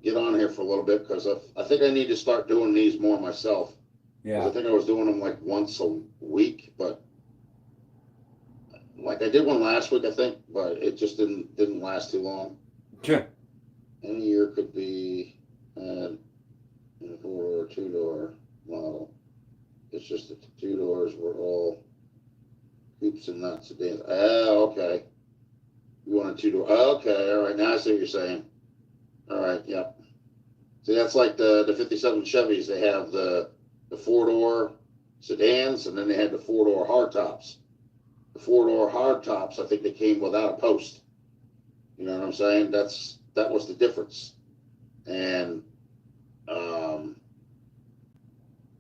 get on here for a little bit because I think I need to start doing these more myself. 'Cause Yeah. I think I was doing them like once a week, but like I did one last week, I think, but it just didn't last too long. Sure. Any year could be a four-door or two-door model. It's just that the two doors were all coupes and not sedans. Oh, okay. You want a two-door? Oh, okay, all right. Now I see what you're saying. All right, yep. See, that's like the 57 Chevys. They have the four-door sedans, and then they had the four-door hardtops. The four-door hardtops, I think they came without a post. You know what I'm saying? That was the difference. And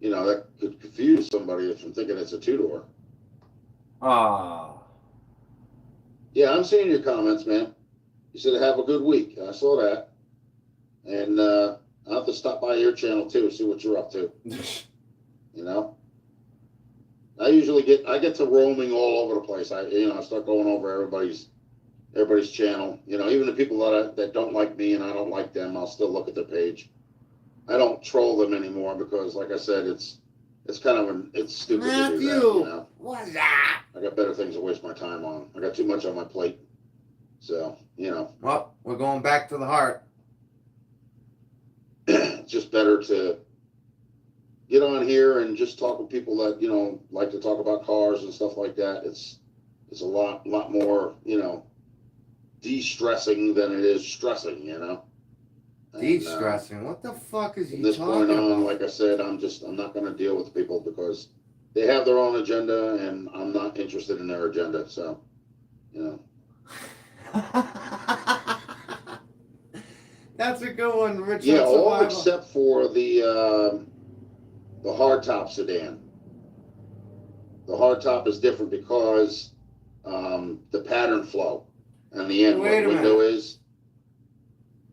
that could confuse somebody from thinking it's a two-door. Ah. Yeah, I'm seeing your comments, man. You said have a good week. I saw that. And I'll have to stop by your channel too, see what you're up to. You know? I get to roaming all over the place. I start going over everybody's channel. Even the people that don't like me and I don't like them, I'll still look at their page. I don't troll them anymore because, like I said, it's stupid to do that. What's that? I got better things to waste my time on. I got too much on my plate. So, Well, we're going back to the heart. it's just better to get on here and just talk with people that, like to talk about cars and stuff like that. It's a lot more, de-stressing than it is stressing, And, De-stressing? What the fuck is he from this talking point on, about? like I said, I'm not going to deal with people because they have their own agenda and I'm not interested in their agenda. So, That's a good one, Richard. Yeah, all Survivor. except for the hardtop sedan. The hardtop is different because the pattern flow and the end Wait a window minute. is.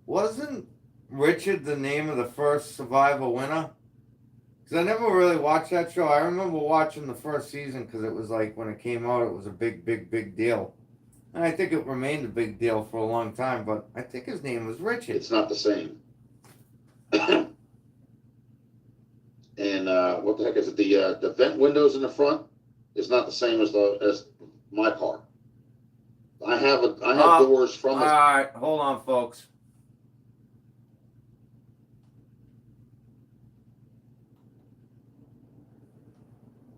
Wasn't Richard the name of the first Survivor winner? Because I never really watched that show. I remember watching the first season because it was like when it came out, it was a big, big, big deal. And I think it remained a big deal for a long time, but I think his name was Richard. It's not the same. And what the heck is it? The vent windows in the front is not the same as my car. I have doors from All right, hold on, folks.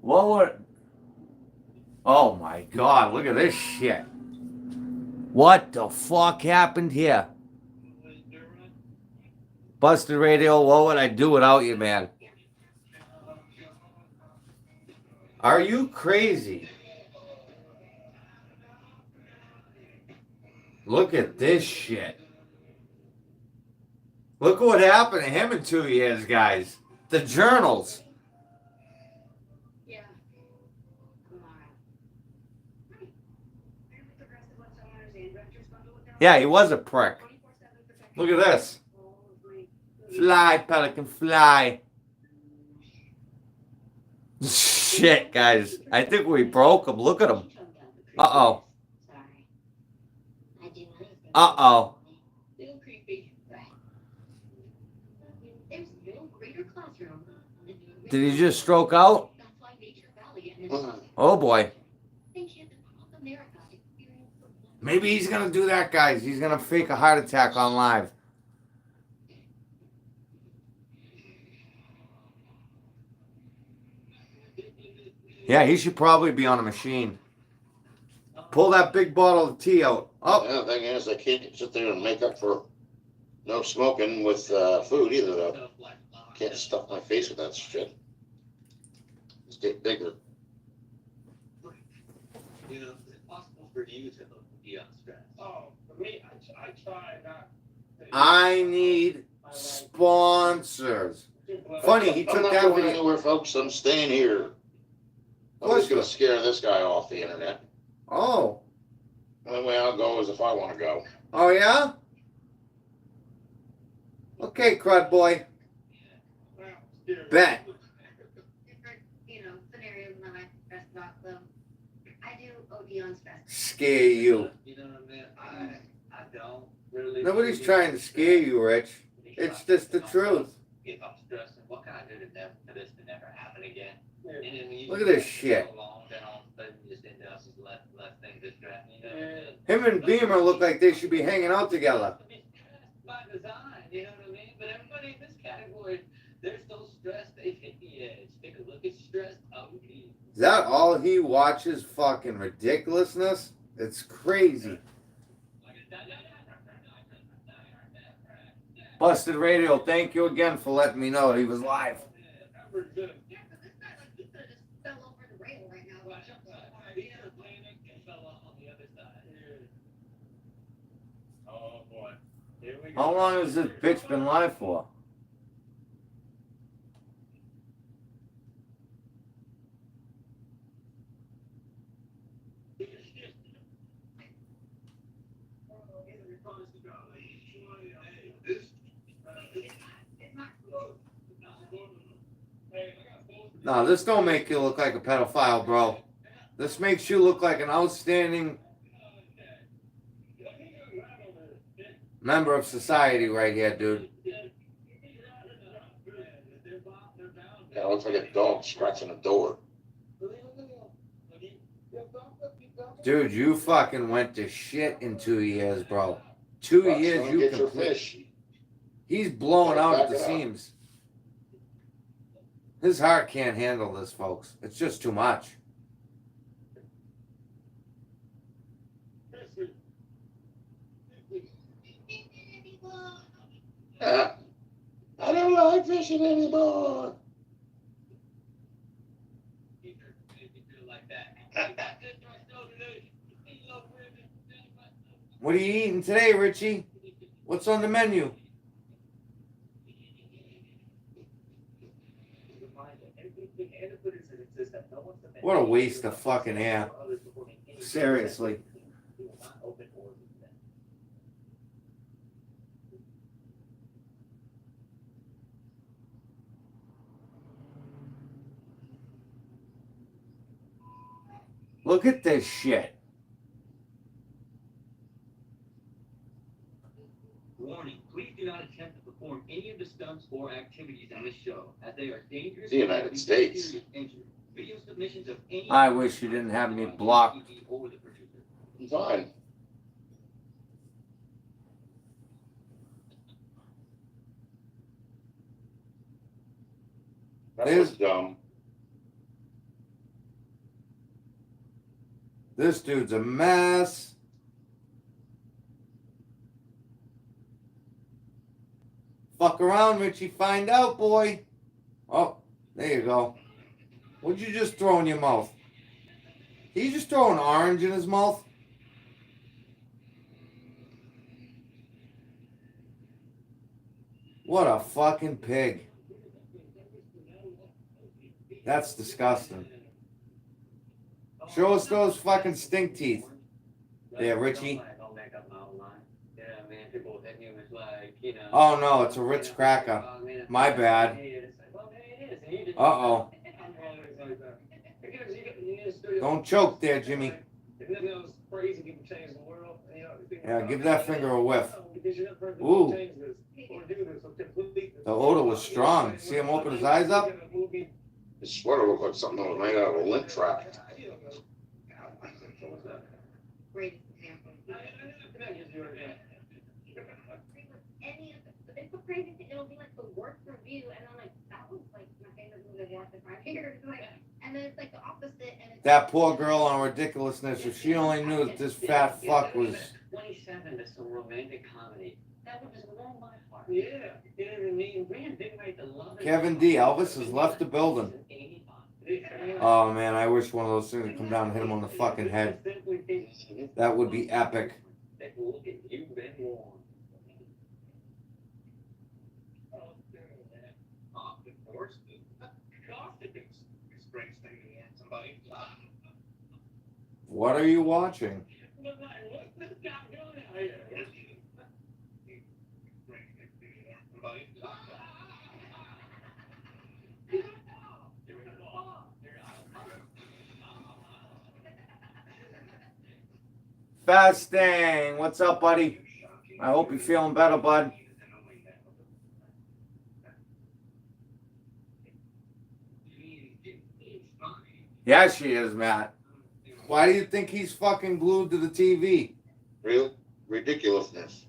What would... Oh my God, look at this shit. What the fuck happened here? Busted Radio, what would I do without you, man? Are you crazy? Look at this shit. Look at what happened to him in 2 years, guys. The journals. Yeah, he was a prick. Look at this. Fly, pelican, fly. Shit, guys. I think we broke him. Look at him. Uh-oh. Uh-oh. Did he just stroke out? Oh, boy. Maybe he's going to do that, guys. He's going to fake a heart attack on live. Yeah, he should probably be on a machine. Pull that big bottle of tea out. Oh. Yeah, the thing is, I can't sit there and make up for no smoking with food either, though. Can't stuff my face with that shit. It's get bigger. You know, is it possible for you to be unstressed? Oh, for me, I try not. I need sponsors. Funny, he I'm took not that going video. anywhere, folks. I'm staying here. I'm just going to scare this guy off the internet. Oh. The only way I'll go is if I want to go. Oh, yeah? Okay, crud boy. Bet. You know, scenarios in my life stress about them. I do OD on stress. Scare you. You know what I mean? I don't really. Nobody's trying to scare you, Rich. It's just the truth. If I'm stressed, what can I do for this to never happen again? Look at this shit. Him and Beamer look like they should be hanging out together. By design, you know what I mean? But everybody in this category, they're so stressed, they've hit the edge. Take a look at stress OD. Is that all he watches? Fucking ridiculousness? It's crazy. Busted Radio, thank you again for letting me know he was live. How long has this bitch been live for? No, this don't make you look like a pedophile, bro. This makes you look like an outstanding member of society right here, dude. Yeah, it looks like a dog scratching a door. Dude, you fucking went to shit in 2 years, bro. 2 years, you get your complete. fish. He's blowing out at the Back it up. seams. His heart can't handle this, folks. It's just too much. I don't like fishing anymore. What are you eating today, Richie? What's on the menu? What a waste of fucking air. Seriously. Look at this shit. Warning, please do not attempt to perform any of the stunts or activities on this show, as they are dangerous. The United States. Video submissions of any I wish you didn't have me blocked. Fine. That was dumb. This dude's a mess. Fuck around, Richie. Find out, boy. Oh, there you go. What'd you just throw in your mouth? Did you just throw an orange in his mouth? What a fucking pig. That's disgusting. Show us those fucking stink teeth. There, Richie. Oh no, it's a Ritz cracker. My bad. Uh-oh. Don't choke there, Jimmy. Yeah, give that finger a whiff. Ooh. The odor was strong. See him open his eyes up? His sweater looked like something that was made out of a lint trap. Great example. It's so crazy. It'll be like the worst review, and I'm like, that was like my favorite movie I've watched in 5 years. Like, and then it's like the opposite. And it's That poor girl on Ridiculousness, if she only knew that this fat fuck was... 27 to some romantic comedy. That would just warm my heart. Yeah. You know what I mean? Reinvigorate the love. Kevin D. Elvis has left the building. Oh man, I wish one of those things would come down and hit him on the fucking head. That would be epic. What are you watching? Fasting. What's up, buddy? I hope you're feeling better, bud. Yeah, she is, Matt. Why do you think he's fucking glued to the TV? Real ridiculousness.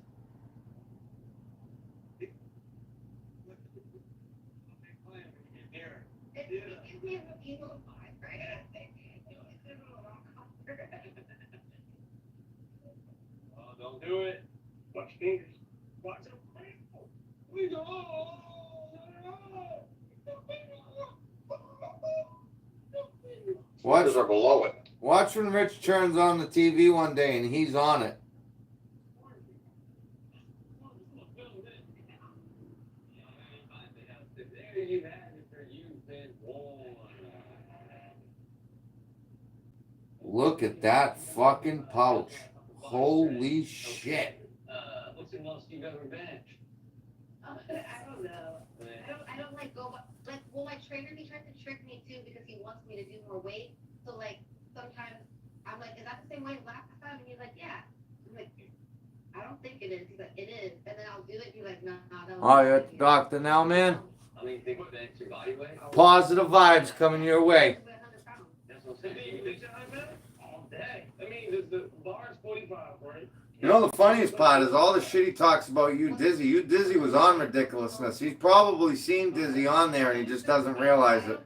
Don't do it. Watch fingers. Watch them. We go. Fingers are below it. Watch when Rich turns on the TV one day and he's on it. Look at that fucking pouch. Holy shit. What's the most you've ever been? I don't know. I don't like go like well my trainer he tries to trick me too because he wants me to do more weight. So like sometimes I'm like, is that the same weight last time? And he's like, yeah. I'm like, I don't think it is. He's like, it is. And then I'll do it. He's like, no, no. Oh, you're at the doctor now, man? I mean, think about your body weight. Positive vibes coming your way. That's what I'm saying. All day. I mean, the bar is 45, right? You know, the funniest part is all the shit he talks about you, Dizzy. You, Dizzy, was on Ridiculousness. He's probably seen Dizzy on there and he just doesn't realize it.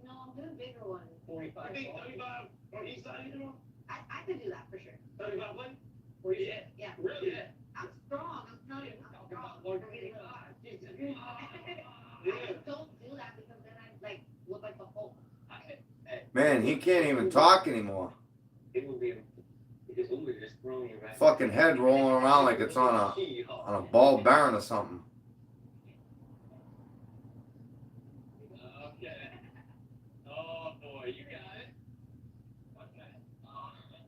No, I'm doing bigger ones. 45. I think 35 on each side you doing? I could do that for sure. 35 plate? Or yeah. Yeah. Really? Yeah. I'm strong. I'm telling you, I'm strong. Like, For me to go. Yeah. I just don't do that because then I like look like the Hulk. Man, he can't even talk anymore. It would be because we were just throwing you back. Fucking head rolling around like it's on a ball bearing or something. Okay. Oh boy, you got it. Okay. Oh, that's a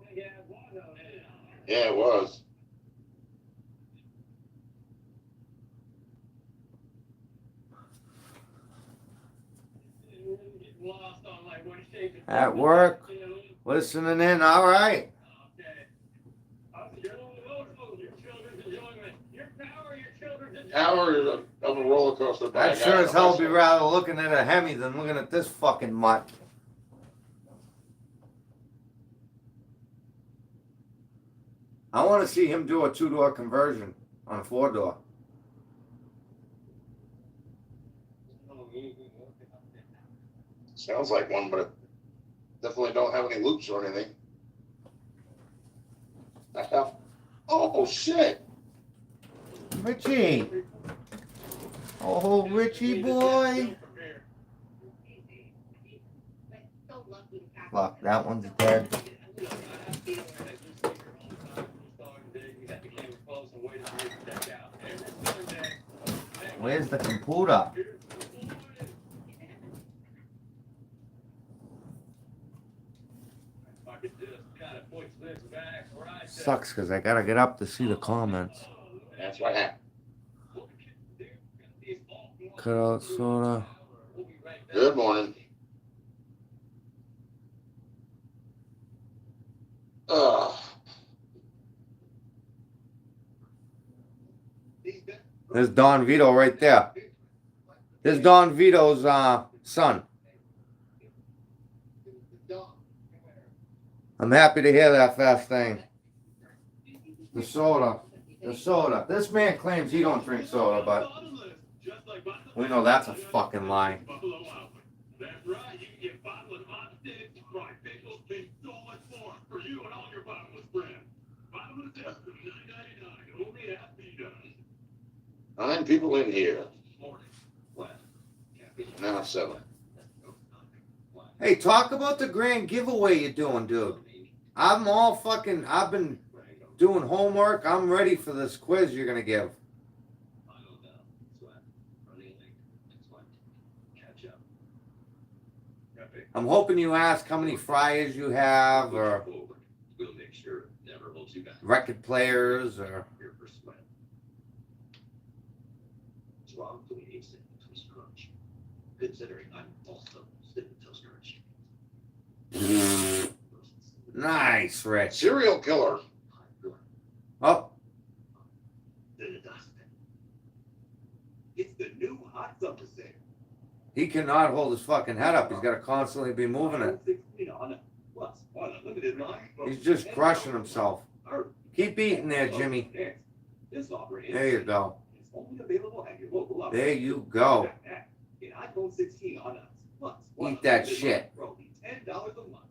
big ass one over there. Yeah, it was. Get lost on like what shape it's At work, listening in. All right. Okay. Your children's enjoyment. Your power, your children's enjoyment. Power of a roller coaster. by a I'd guy sure on as a hell be bicycle. rather looking at a Hemi than looking at this fucking mutt. I want to see him do a 2-door conversion on a 4-door. Sounds like one, but it definitely don't have any loops or anything. I have. Oh shit! Richie. Oh, Richie boy. Fuck, that one's dead. Where's the computer? Sucks because I gotta get up to see the comments. That's what happened. Cut out soda. Good morning. There's Don Vito right there. There's Don Vito's son. I'm happy to hear that fast thing. The soda. The soda. This man claims he don't drink soda, but we know that's a fucking lie. That's right, you can get bottled hot sticks, fried pickles, and so much more for you and all your bottomless friends. Bottomless test for $9.99, only at Vita. 9 people in here. Now 7. Hey, talk about the grand giveaway you're doing, dude. I've been doing homework. I'm ready for this quiz you're gonna give. I'm hoping you ask how many fryers you have, or record players, or Considering I'm also Cinnamon Toast Crunch. nice, Rich. Serial killer. Oh, It's the new hot summer sale. he cannot hold his fucking head up. He's got to constantly be moving it. He's just crushing himself. Keep eating there, Jimmy. There you go. There you go. Eat that shit. $10 a month.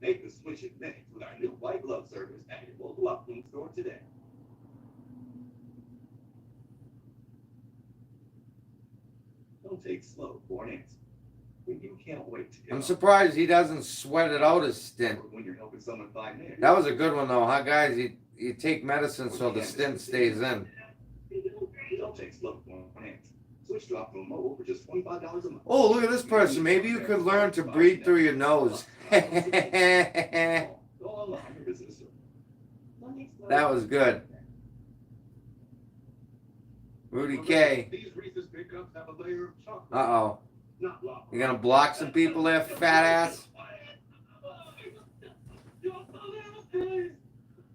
Make the switch in minutes with our new white glove service at your local Upland store today. Don't take slow for an answer. When you can't wait to get I'm off, surprised he doesn't sweat it out his stint. or when you're helping someone find theirs. That was a good one though, huh, guys? You take medicine so the stint stays in. Don't take slow for an answer. Switch to Optimum Mobile for just $25 a month. Oh, look at this person. Maybe you could learn to breathe through your nose. That Go online or visit us. was good. Rudy K. These Reese's pickups have a layer of chocolate. Uh-oh. Not lava. You gonna block some people there, fat ass?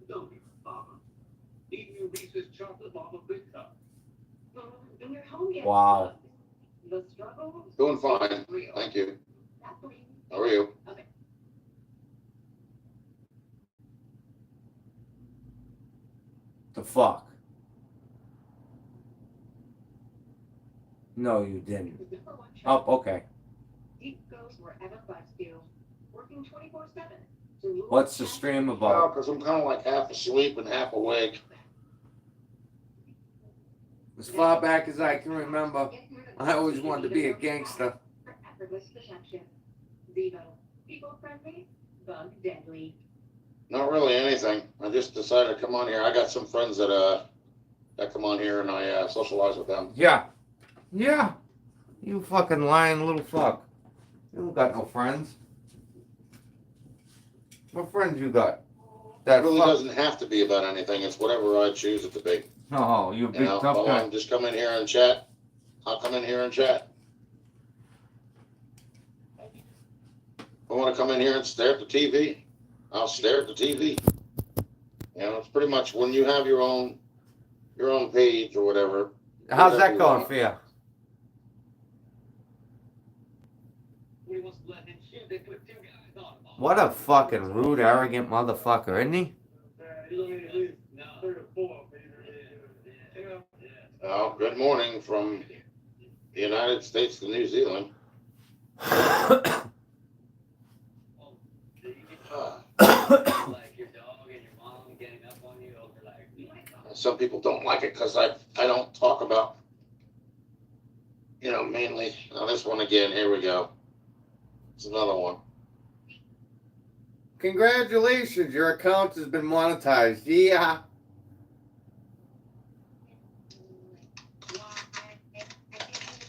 Don't be Baba. Eat your Reese's chocolate Baba big cup. When you're home, get Wow. the struggle. Doing fine. Thank you. How are you? Okay. The fuck? No, you didn't. Oh, okay. Deep goes wherever bugs do. Working 24/7. What's the stream Well, about? because I'm kind of like half asleep and half awake. As far back as I can remember, I always wanted to be a gangster. For effortless protection. Vivo. People friendly, bug deadly. Not really anything. I just decided to come on here. I got some friends that come on here and I socialize with them. Yeah. Yeah. You fucking lying little fuck. You don't got no friends. What friends you got? It That really fuck. doesn't have to be about anything. It's whatever I choose it to be. Oh, you a You big know, tough if I guy. want to just come in here and chat, I'll come in here and chat. If I want to come in here and stare at the TV, I'll stare at the TV. You know, it's pretty much when you have your own page or whatever. How's that whatever you going want. for you? What a fucking rude, arrogant motherfucker, isn't he? Well, good morning from the United States to New Zealand. Some people don't like it because I don't talk about, mainly. Now this one again, here we go. It's another one. Congratulations, your account has been monetized. Yeah.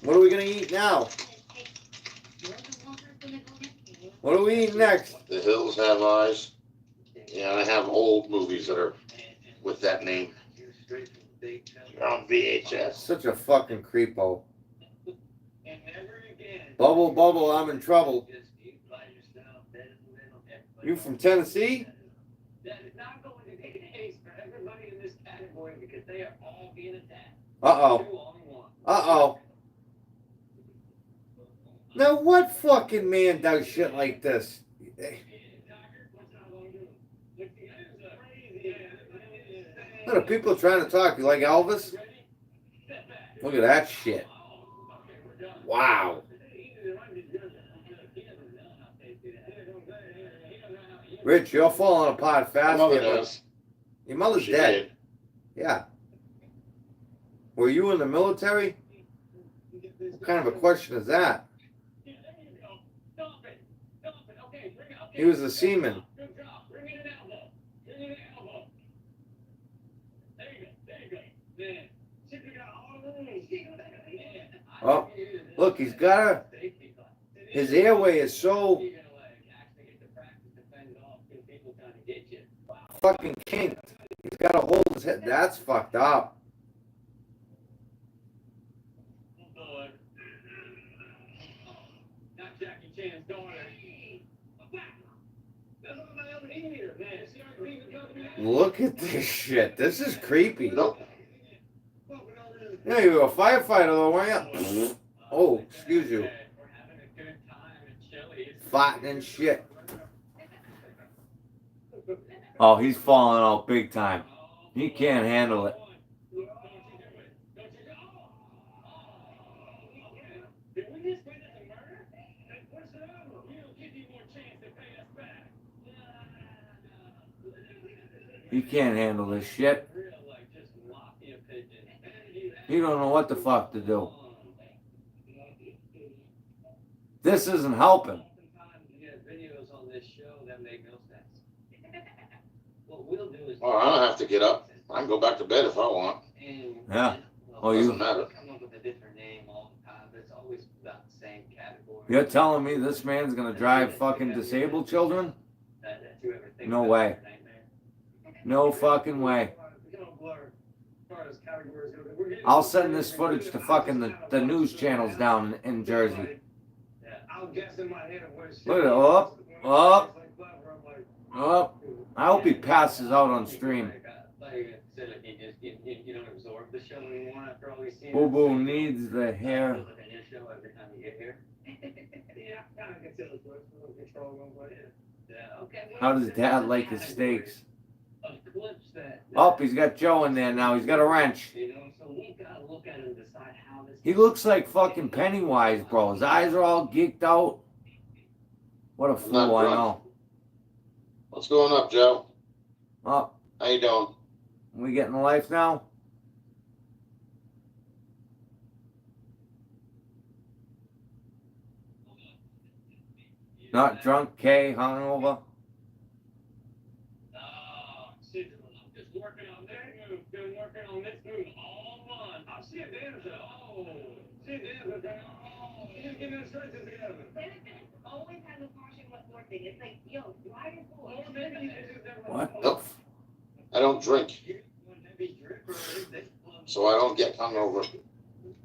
What are we gonna eat now? What are we eating next? The Hills Have Eyes. Yeah, I have old movies that are with that name. They're on VHS. Such a fucking creepo. Bubble, bubble, I'm in trouble. You from Tennessee? Uh-oh. Uh-oh. Now what fucking man does shit like this? Look at people trying to talk. You like Elvis? Look at that shit. Wow. Rich, you're falling apart My fast. mother here, bud. does. Your mother's She dead. did. Yeah. Were you in the military? What kind of a question is that? He was a seaman. Oh, look, he's got a... His airway is so... fucking kinked. He's got to hold his head. That's fucked up. Look at this shit. This is creepy. Nope. Yeah, you were a firefighter though, weren't you? Oh, excuse you. Farting and shit. Oh, he's falling out big time. He can't handle it. He can't handle this shit. He don't know what the fuck to do. This isn't helping. Well, I don't have to get up. I can go back to bed if I want. Yeah. Oh, Doesn't you... matter. You're telling me this man's gonna drive fucking disabled children? No way. No fucking way. I'll send this footage to fucking the news channels down in Jersey. Look at it. Up, up, up. I hope he passes out on stream. Boo Boo needs the hair. How does Dad like his steaks? Oh, he's got Joe in there now. He's got a wrench. He looks like fucking Pennywise, bro. His eyes are all geeked out. What a fool, I know. What's going up, Joe? Oh, How you doing? we getting a life now? Not drunk, K, hungover. Just working on that move. Been working on this move all month. I see a dancer. Oh, see a dancer. Oh. Always has a caution what more thing. It's like, yo, why is What? Nope. I don't drink, so I don't get hungover,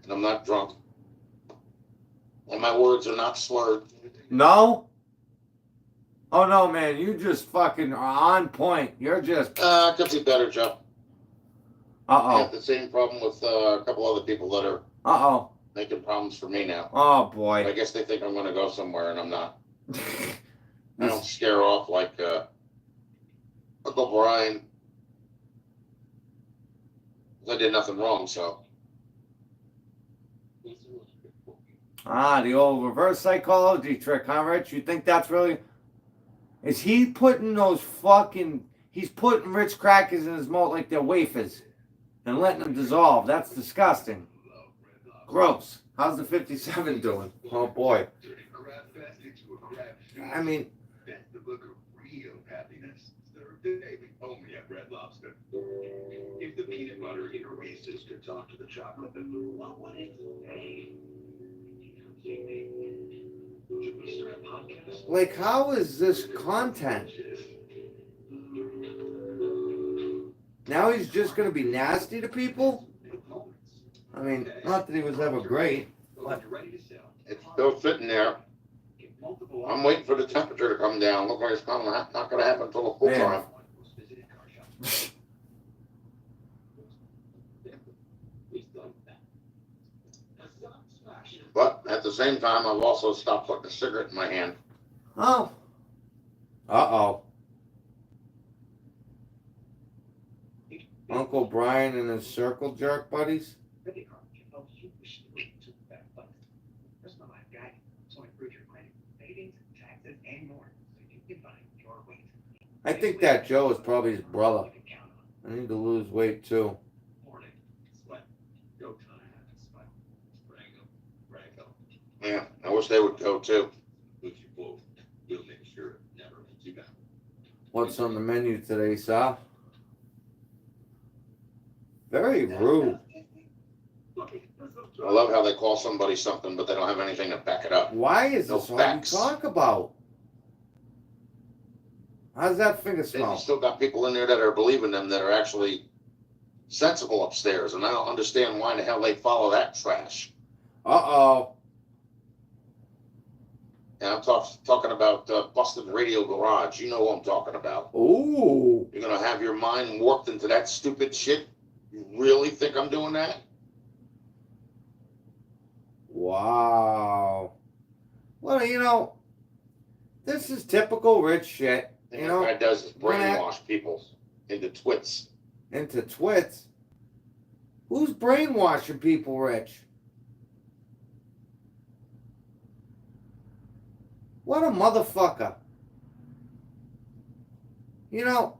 and I'm not drunk, and my words are not slurred. No? Oh no, man, you just fucking are on point. You're just Could be better, Joe. I have the same problem with a couple other people that are Uh-oh. making problems for me now. Oh But I boy. guess they think I'm going to go somewhere, and I'm not. I don't scare off like Uncle Brian. I did nothing wrong, so. The old reverse psychology trick, huh, Rich? You think that's really... Is he putting those fucking... He's putting Ritz crackers in his mouth like they're wafers and letting them dissolve. That's disgusting. Gross. How's the 57 doing? Oh, boy. I mean... That's the look of real happiness. Served daily only at Red Lobster. If the peanut butter erases could talk to the chocolate, what would it say? Like, how is this content? Now he's just going to be nasty to people? I mean, not that he was ever great. But... It's still sitting there. I'm waiting for the temperature to come down. Look like it's not going to happen until the full time. But at the same time, I've also stopped putting a cigarette in my hand. Oh. Uh-oh. Uncle Brian and his circle jerk buddies? I think that Joe is probably his brother. I need to lose weight too. Yeah, I wish they would go too. What's on the menu today, Sal? Very rude. I love how they call somebody something, but they don't have anything to back it up. Why is No this all facts. you talk about? How's that finger They've smell? still got people in there that are believing them that are actually sensible upstairs, and I don't understand why in the hell they follow that trash. Uh-oh. And I'm talking about Busted Radio Garage. You know what I'm talking about. Ooh. You're going to have your mind warped into that stupid shit? You really think I'm doing that? Wow. Well, you know, this is typical Rich shit. And You what know, that guy does is brainwash people into twits. into twits. Who's brainwashing people, Rich? What a motherfucker. You know,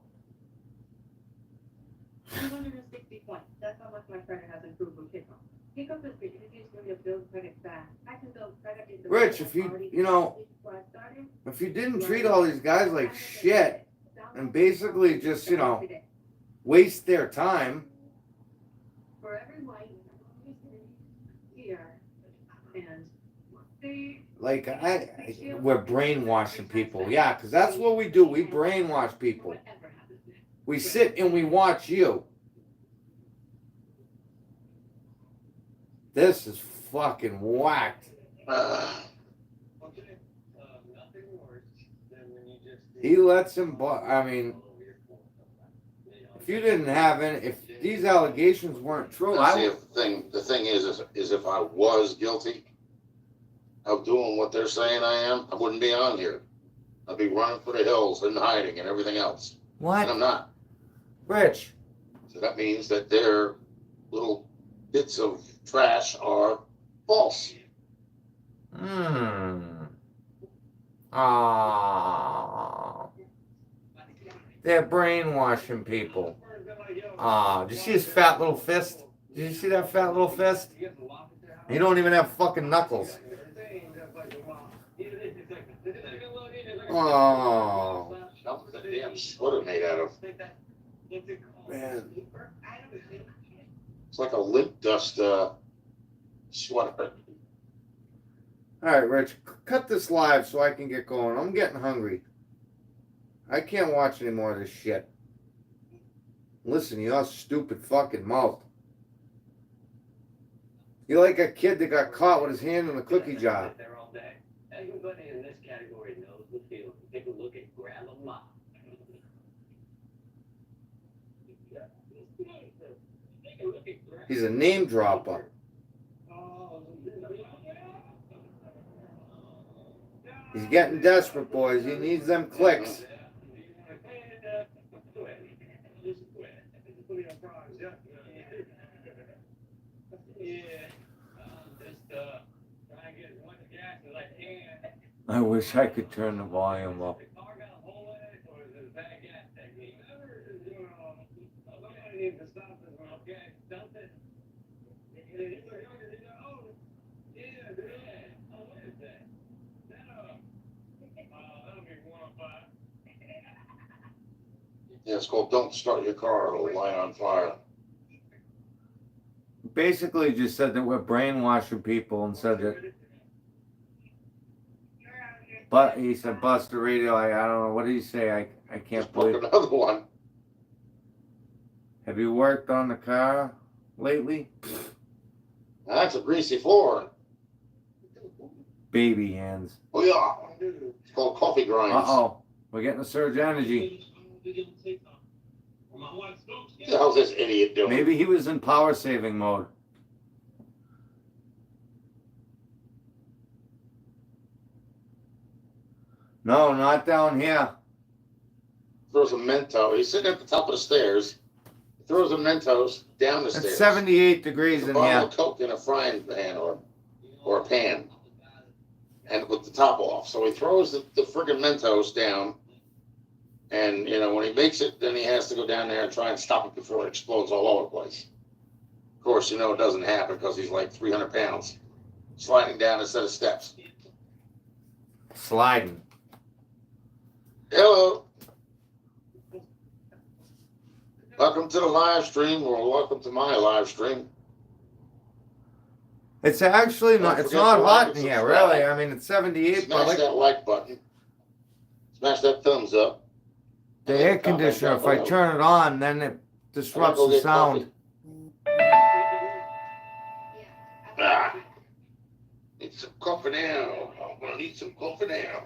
260 points. That's how much my credit has improved with pickup. Pickup is the easiest way to build credit fast. I can build credit in the Rich, if you didn't treat all these guys like shit and basically just, you know, waste their time. For everyone here, and Like, we're brainwashing people. Yeah, because that's what we do. We brainwash people. We sit and we watch you. This is fucking whacked. He lets him, I mean, if you didn't have any, if these allegations weren't true, I See, would. the thing is if I was guilty of doing what they're saying I am, I wouldn't be on here. I'd be running for the hills and hiding and everything else. And I'm What? not. Rich. So that means that their little bits of trash are false. They're brainwashing people. Did you see his fat little fist? Did you see that fat little fist? You don't even have fucking knuckles. Oh. What's the damn sweater made out of? Man. It's like a lint dust sweater. All right, Rich, cut this live so I can get going. I'm getting hungry. I can't watch any more of this shit. Listen to your stupid fucking mouth. You're like a kid that got caught with his hand in a cookie jar. Everybody in this category knows the feeling. Take a look at grab a mop. He's a name dropper. He's getting desperate, boys. He needs them clicks. I wish I could turn the volume up. Yeah, it's called "Don't Start Your Car; It'll Light on Fire." Basically, just said that we're brainwashing people and said that. But he said, "Bust the radio." I don't know. What did he say? I can't Just book believe. another one. Have you worked on the car lately? That's a greasy floor. Baby hands. Oh yeah, it's called coffee grinds. Uh-oh. We're getting a surge energy. What the hell's this idiot doing? Maybe he was in power saving mode. No, not down here. Throws a Mentos. He's sitting at the top of the stairs. He throws a Mentos down the stairs. It's 78 degrees a in bottle here. of Coke in a frying pan or a pan, and with the top off. So he throws the friggin' Mentos down, and you know when he makes it, then he has to go down there and try and stop it before it explodes all over the place. Of course, you know it doesn't happen because he's like 300 pounds, sliding down a set of steps. Sliding. Hello. Welcome to the live stream, or welcome to my live stream. It's actually not. Don't It's forget not to like hot and in here, subscribe. really. I mean, it's 78, but Smash like that like button. Smash that thumbs up. the And air comment conditioner, down if I below. turn it on, then it I'm disrupts gonna go the get sound. Ah, need some coffee now. I'm gonna need some coffee now.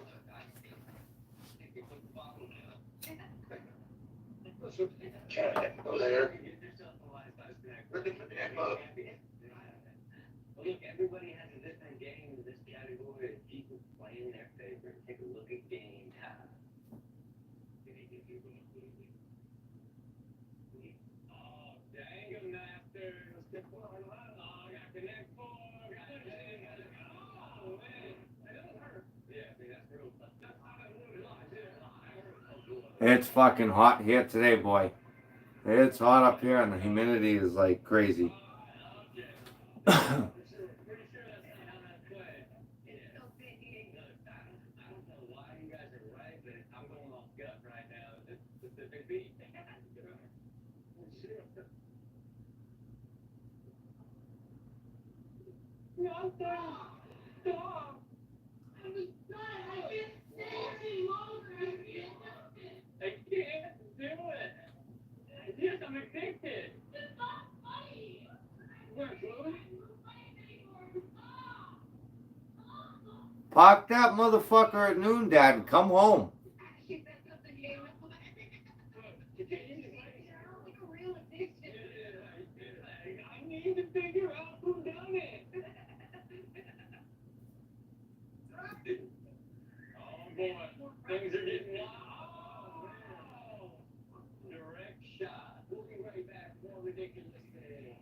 Go there. Look, everybody has a different game in this category. People playing their favorite. Take a look at game time. Oh, dang, master. I got connect four. Oh, man. Yeah, that's real. It's fucking hot here today, boy. It's hot up here, and the humidity is like crazy. I can't do it. Yes, I'm addicted. It's not funny. Park that motherfucker at noon, Dad, and come home. I need to figure out who done it. Oh boy, things are getting wild. Oh, direct shot. We'll be right back. More ridiculous things.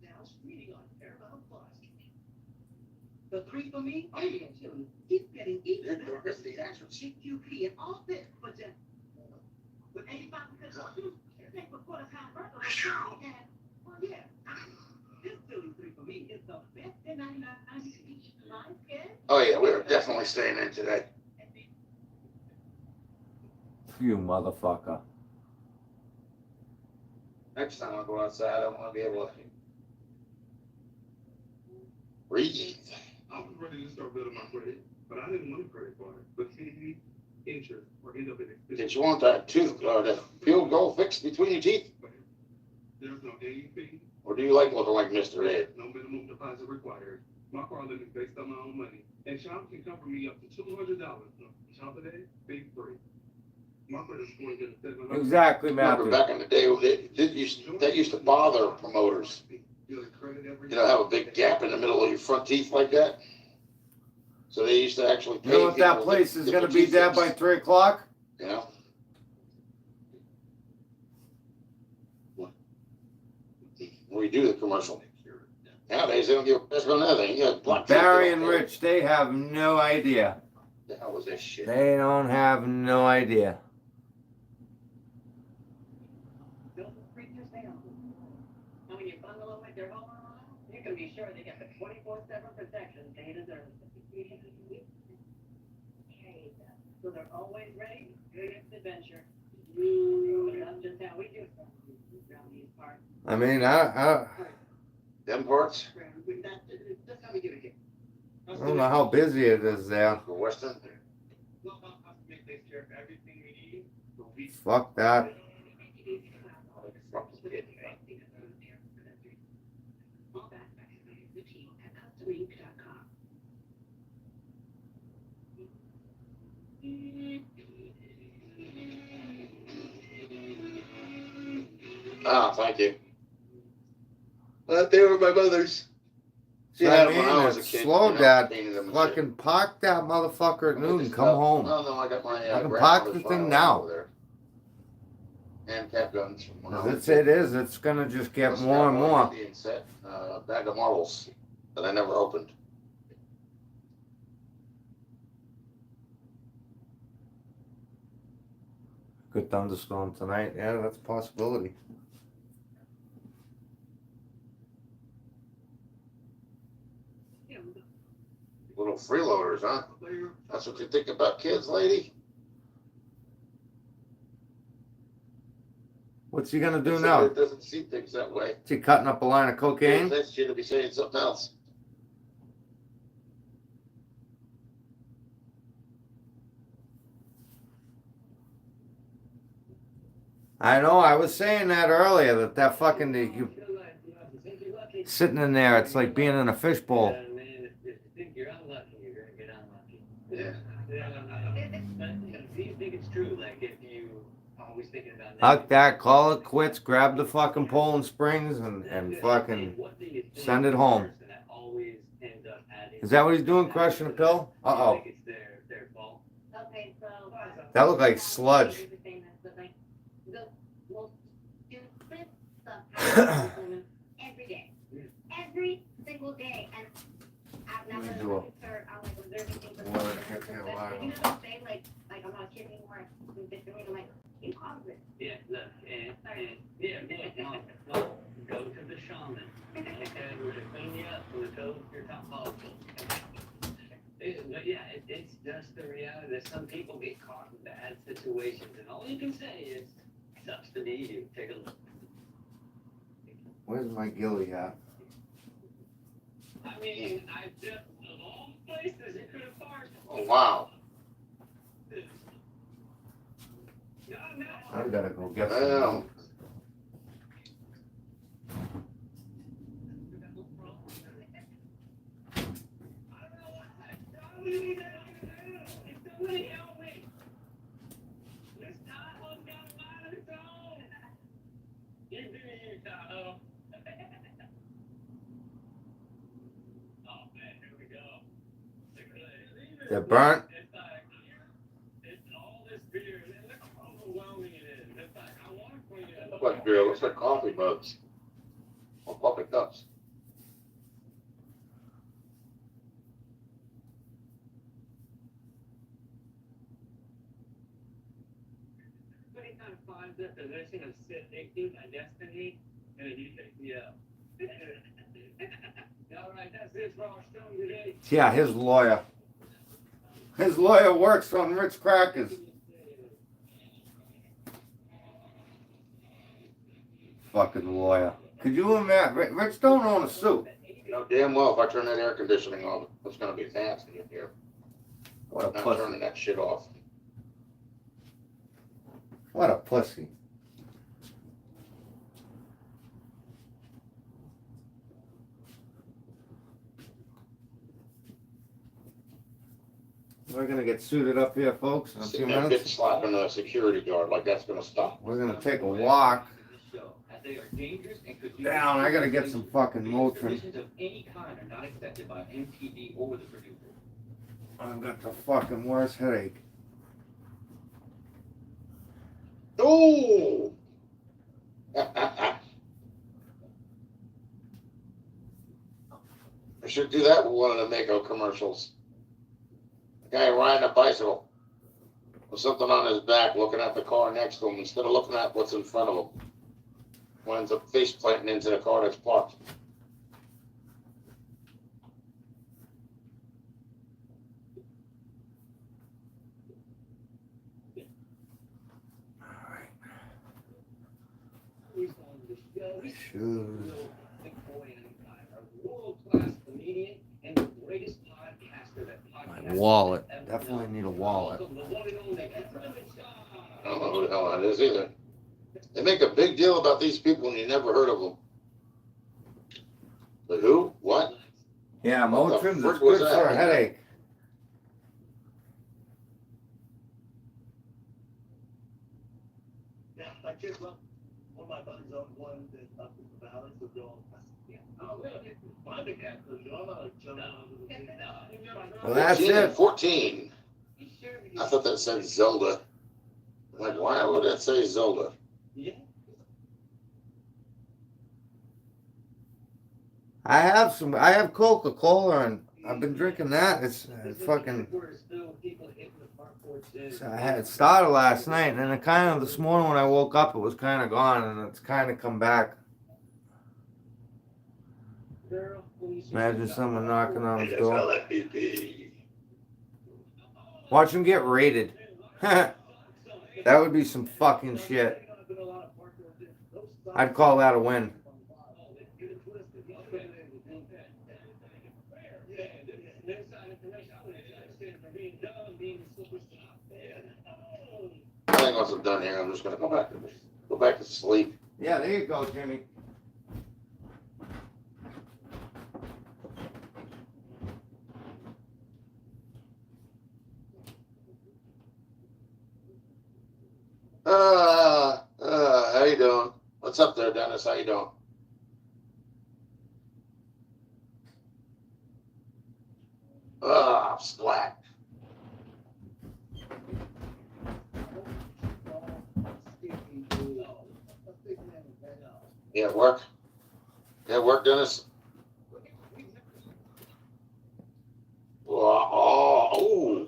Now streaming on Paramount Plus. The three for me, keep getting even better. The actual CQP and all this, but with 85% off, they would put a hamburger and well, yeah, this silly three for me is the best in 99 each. Oh yeah, we're definitely staying in today. You motherfucker. Next time I go outside, I want to be able to breathe. I was ready to start building my credit, but I didn't want a credit card. But see, interest or end up in expensive. Did you want that tooth or the field goal fixed between your teeth? There's no annual fee, Or do you like looking like Mr. Ed? no minimum deposit required. My car limit is based on my own money, and Shop can cover me up to $200. Shop today, fee free. My credit score is at 700. Exactly, Remember Matthew. back in the day, that used to bother promoters. You know, have a big gap in the middle of your front teeth like that. So they used to actually pay You know what that people place to is get gonna their be teeth dead by fixed, 3 o'clock? you know? We do the commercial. Nowadays, they don't give a piss about nothing. You got black teeth, Barry they and don't care. Rich, they have no idea. The hell was this shit? They don't have no idea. Build the freakers down. And when you bundle them with your homeowner, you can be sure they get the 24/7 protection they deserve. So they're always ready for the next adventure. That's just how we do stuff around these parts. I mean, I Them parts That's how we do it here. don't know how busy it is there. for Weston. Well, I'll have to make this care of everything we need. So we Fuck that. All that back to the team at customink.com. Ah, thank you. They were my mother's. She I had them when mean, I was a it's kid. slow, you know, Dad. painted them and Fucking park that motherfucker at shit. noon Just and come stuff. home. No, I got my Fucking park grandmother's the thing firearm now. over there. And cap guns from when I was As it is, it's gonna just get Just more got and one more. Indian set, a bag of marbles that I never opened. Good thunderstorm tonight. Yeah, that's a possibility. Little freeloaders, huh? That's what you think about kids, lady? What's he gonna do Somebody now? that doesn't see things that way. Is he cutting up a line of cocaine? That's you to be saying something else. I know. I was saying that earlier. That fucking you sitting in there. It's like being in a fishbowl. Yeah, man, if you think you're unlucky, you're gonna get unlucky. Yeah. Do you think it's true? Like, if you always thinking about Huck that. Call it quits. Grab the fucking Poland Springs and fucking send it home. Is that what he's doing? Crushing a pill? Uh oh. It's their fault. Okay, so. That looked like sludge. The most stupid stuff happens every day. Every single day. And I've never Let me do heard, I'm like observing things. Well, You know what I'm saying? Like I'm not kidding anymore. I'm like, you caused it. Yeah, look, and no, go to the shaman. Okay, we're gonna clean you up from the toes to your top follicles. But yeah, it's just the reality that some people get caught in bad situations, and all you can say is, sucks to be you. Take a look. Where's my ghillie at? I mean, I just, of all places you could have parked. Oh, wow. I gotta go get Well, some. They're burnt. look like beer, looks like coffee mugs. Or coffee cups. The position of sitting my destiny, and you pick me up. All right, that's it for our stone today. Yeah, his lawyer. His lawyer works on Ritz Crackers. fucking lawyer. Could you imagine? Rich don't own a suit. You know damn well if I turn that air conditioning on, it's gonna be nasty in here. What a Not pussy. turning that shit off. What a pussy. We're gonna get suited up here, folks, in a few Sitting there bitch minutes. slapping a security guard like that's gonna stop. We're gonna take a walk down. I gotta get some fucking Motrin. I've got the fucking worst headache. Oh! I should do that with one of the Mako commercials. The guy riding a bicycle with something on his back, looking at the car next to him instead of looking at what's in front of him. Winds up face planting into the car that's parked. Shoes. My wallet. Definitely need a wallet. I don't know who the hell that is either. They make a big deal about these people and you never heard of them. But who? What? Yeah, What the Motrin's frick is was good that? for a headache. Yeah, I kid, well, one of my buddies on one that up in the valley, so going, oh, really? Find a cat, because I'm not jumping out of the Well, that's 14 and it. 14. I thought that said Zelda. I'm like, why would that say Zelda? Yeah. I have Coca-Cola and I've been drinking that. It's fucking. So I had it started last night and then it kind of this morning when I woke up it was kind of gone and it's kind of come back. Imagine someone knocking on I his just door. felt that pee. Watch him get raided. That would be some fucking shit. I'd call that a win. I think once I'm done here, I'm just gonna go back to sleep. Yeah, there you go, Jimmy. How you doing? What's up there, Dennis? How you doing? Splat. Yeah, work. Yeah, work, Dennis. Oh.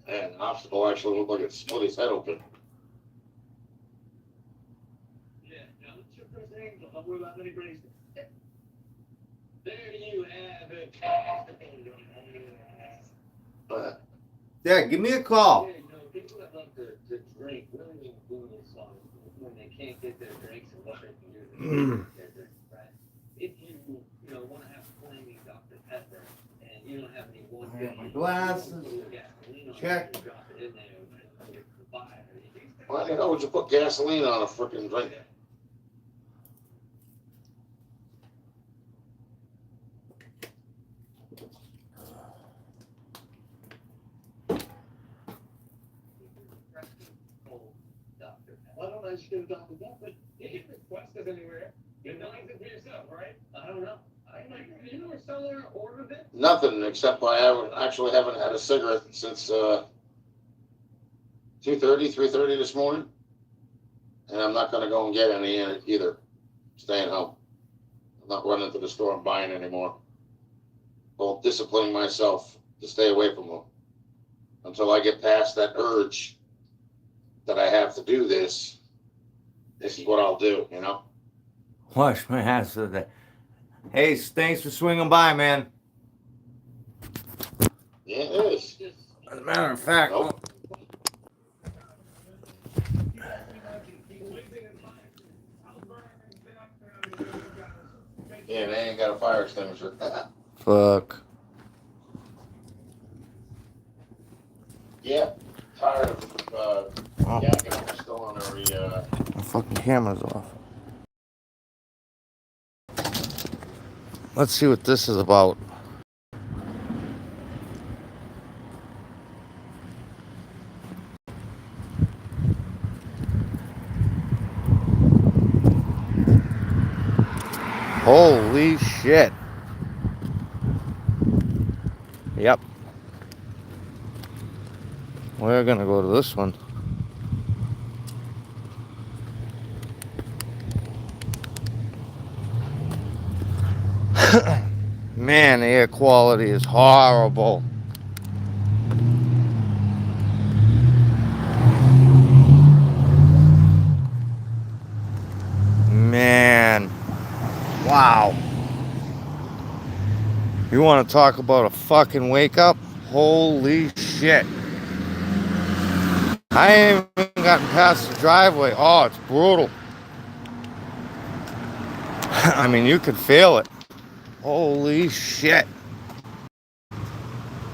Man, an obstacle actually looked like it split his head open. There you have it. Yeah, give me a call. Yeah, no, people that love to drink really do this song when they can't get their drinks and what they can do to get their drinks, right? If you want to have flaming Dr. Pepper and you don't have any one I got my glasses. Check. Why the hell would you put gasoline on a freaking drink? Why don't I just get a Dr. Pepper? You can request it anywhere. You know it for yourself, right? I don't know. You know where someone ordered it? Nothing except I haven't had a cigarette since 2:30, 3:30 this morning. And I'm not gonna go and get any either. Staying home. I'm not running to the store and buying anymore. Well, disciplining myself to stay away from them until I get past that urge that I have to do this. This is what I'll do, you know? Wash my hands for that. Hey, thanks for swinging by, man. Yeah, it is. As a matter of fact, Nope. Yeah, they ain't got a fire extinguisher. fuck. Yeah, tired of Oh, yakking up still on every. my fucking camera's off. Let's see what this is about. Holy shit. Yep. We're gonna go to this one. Man, the air quality is horrible. Man. Wow. You want to talk about a fucking wake up? Holy shit. I ain't even gotten past the driveway. Oh, it's brutal. I mean, you could feel it. Holy shit.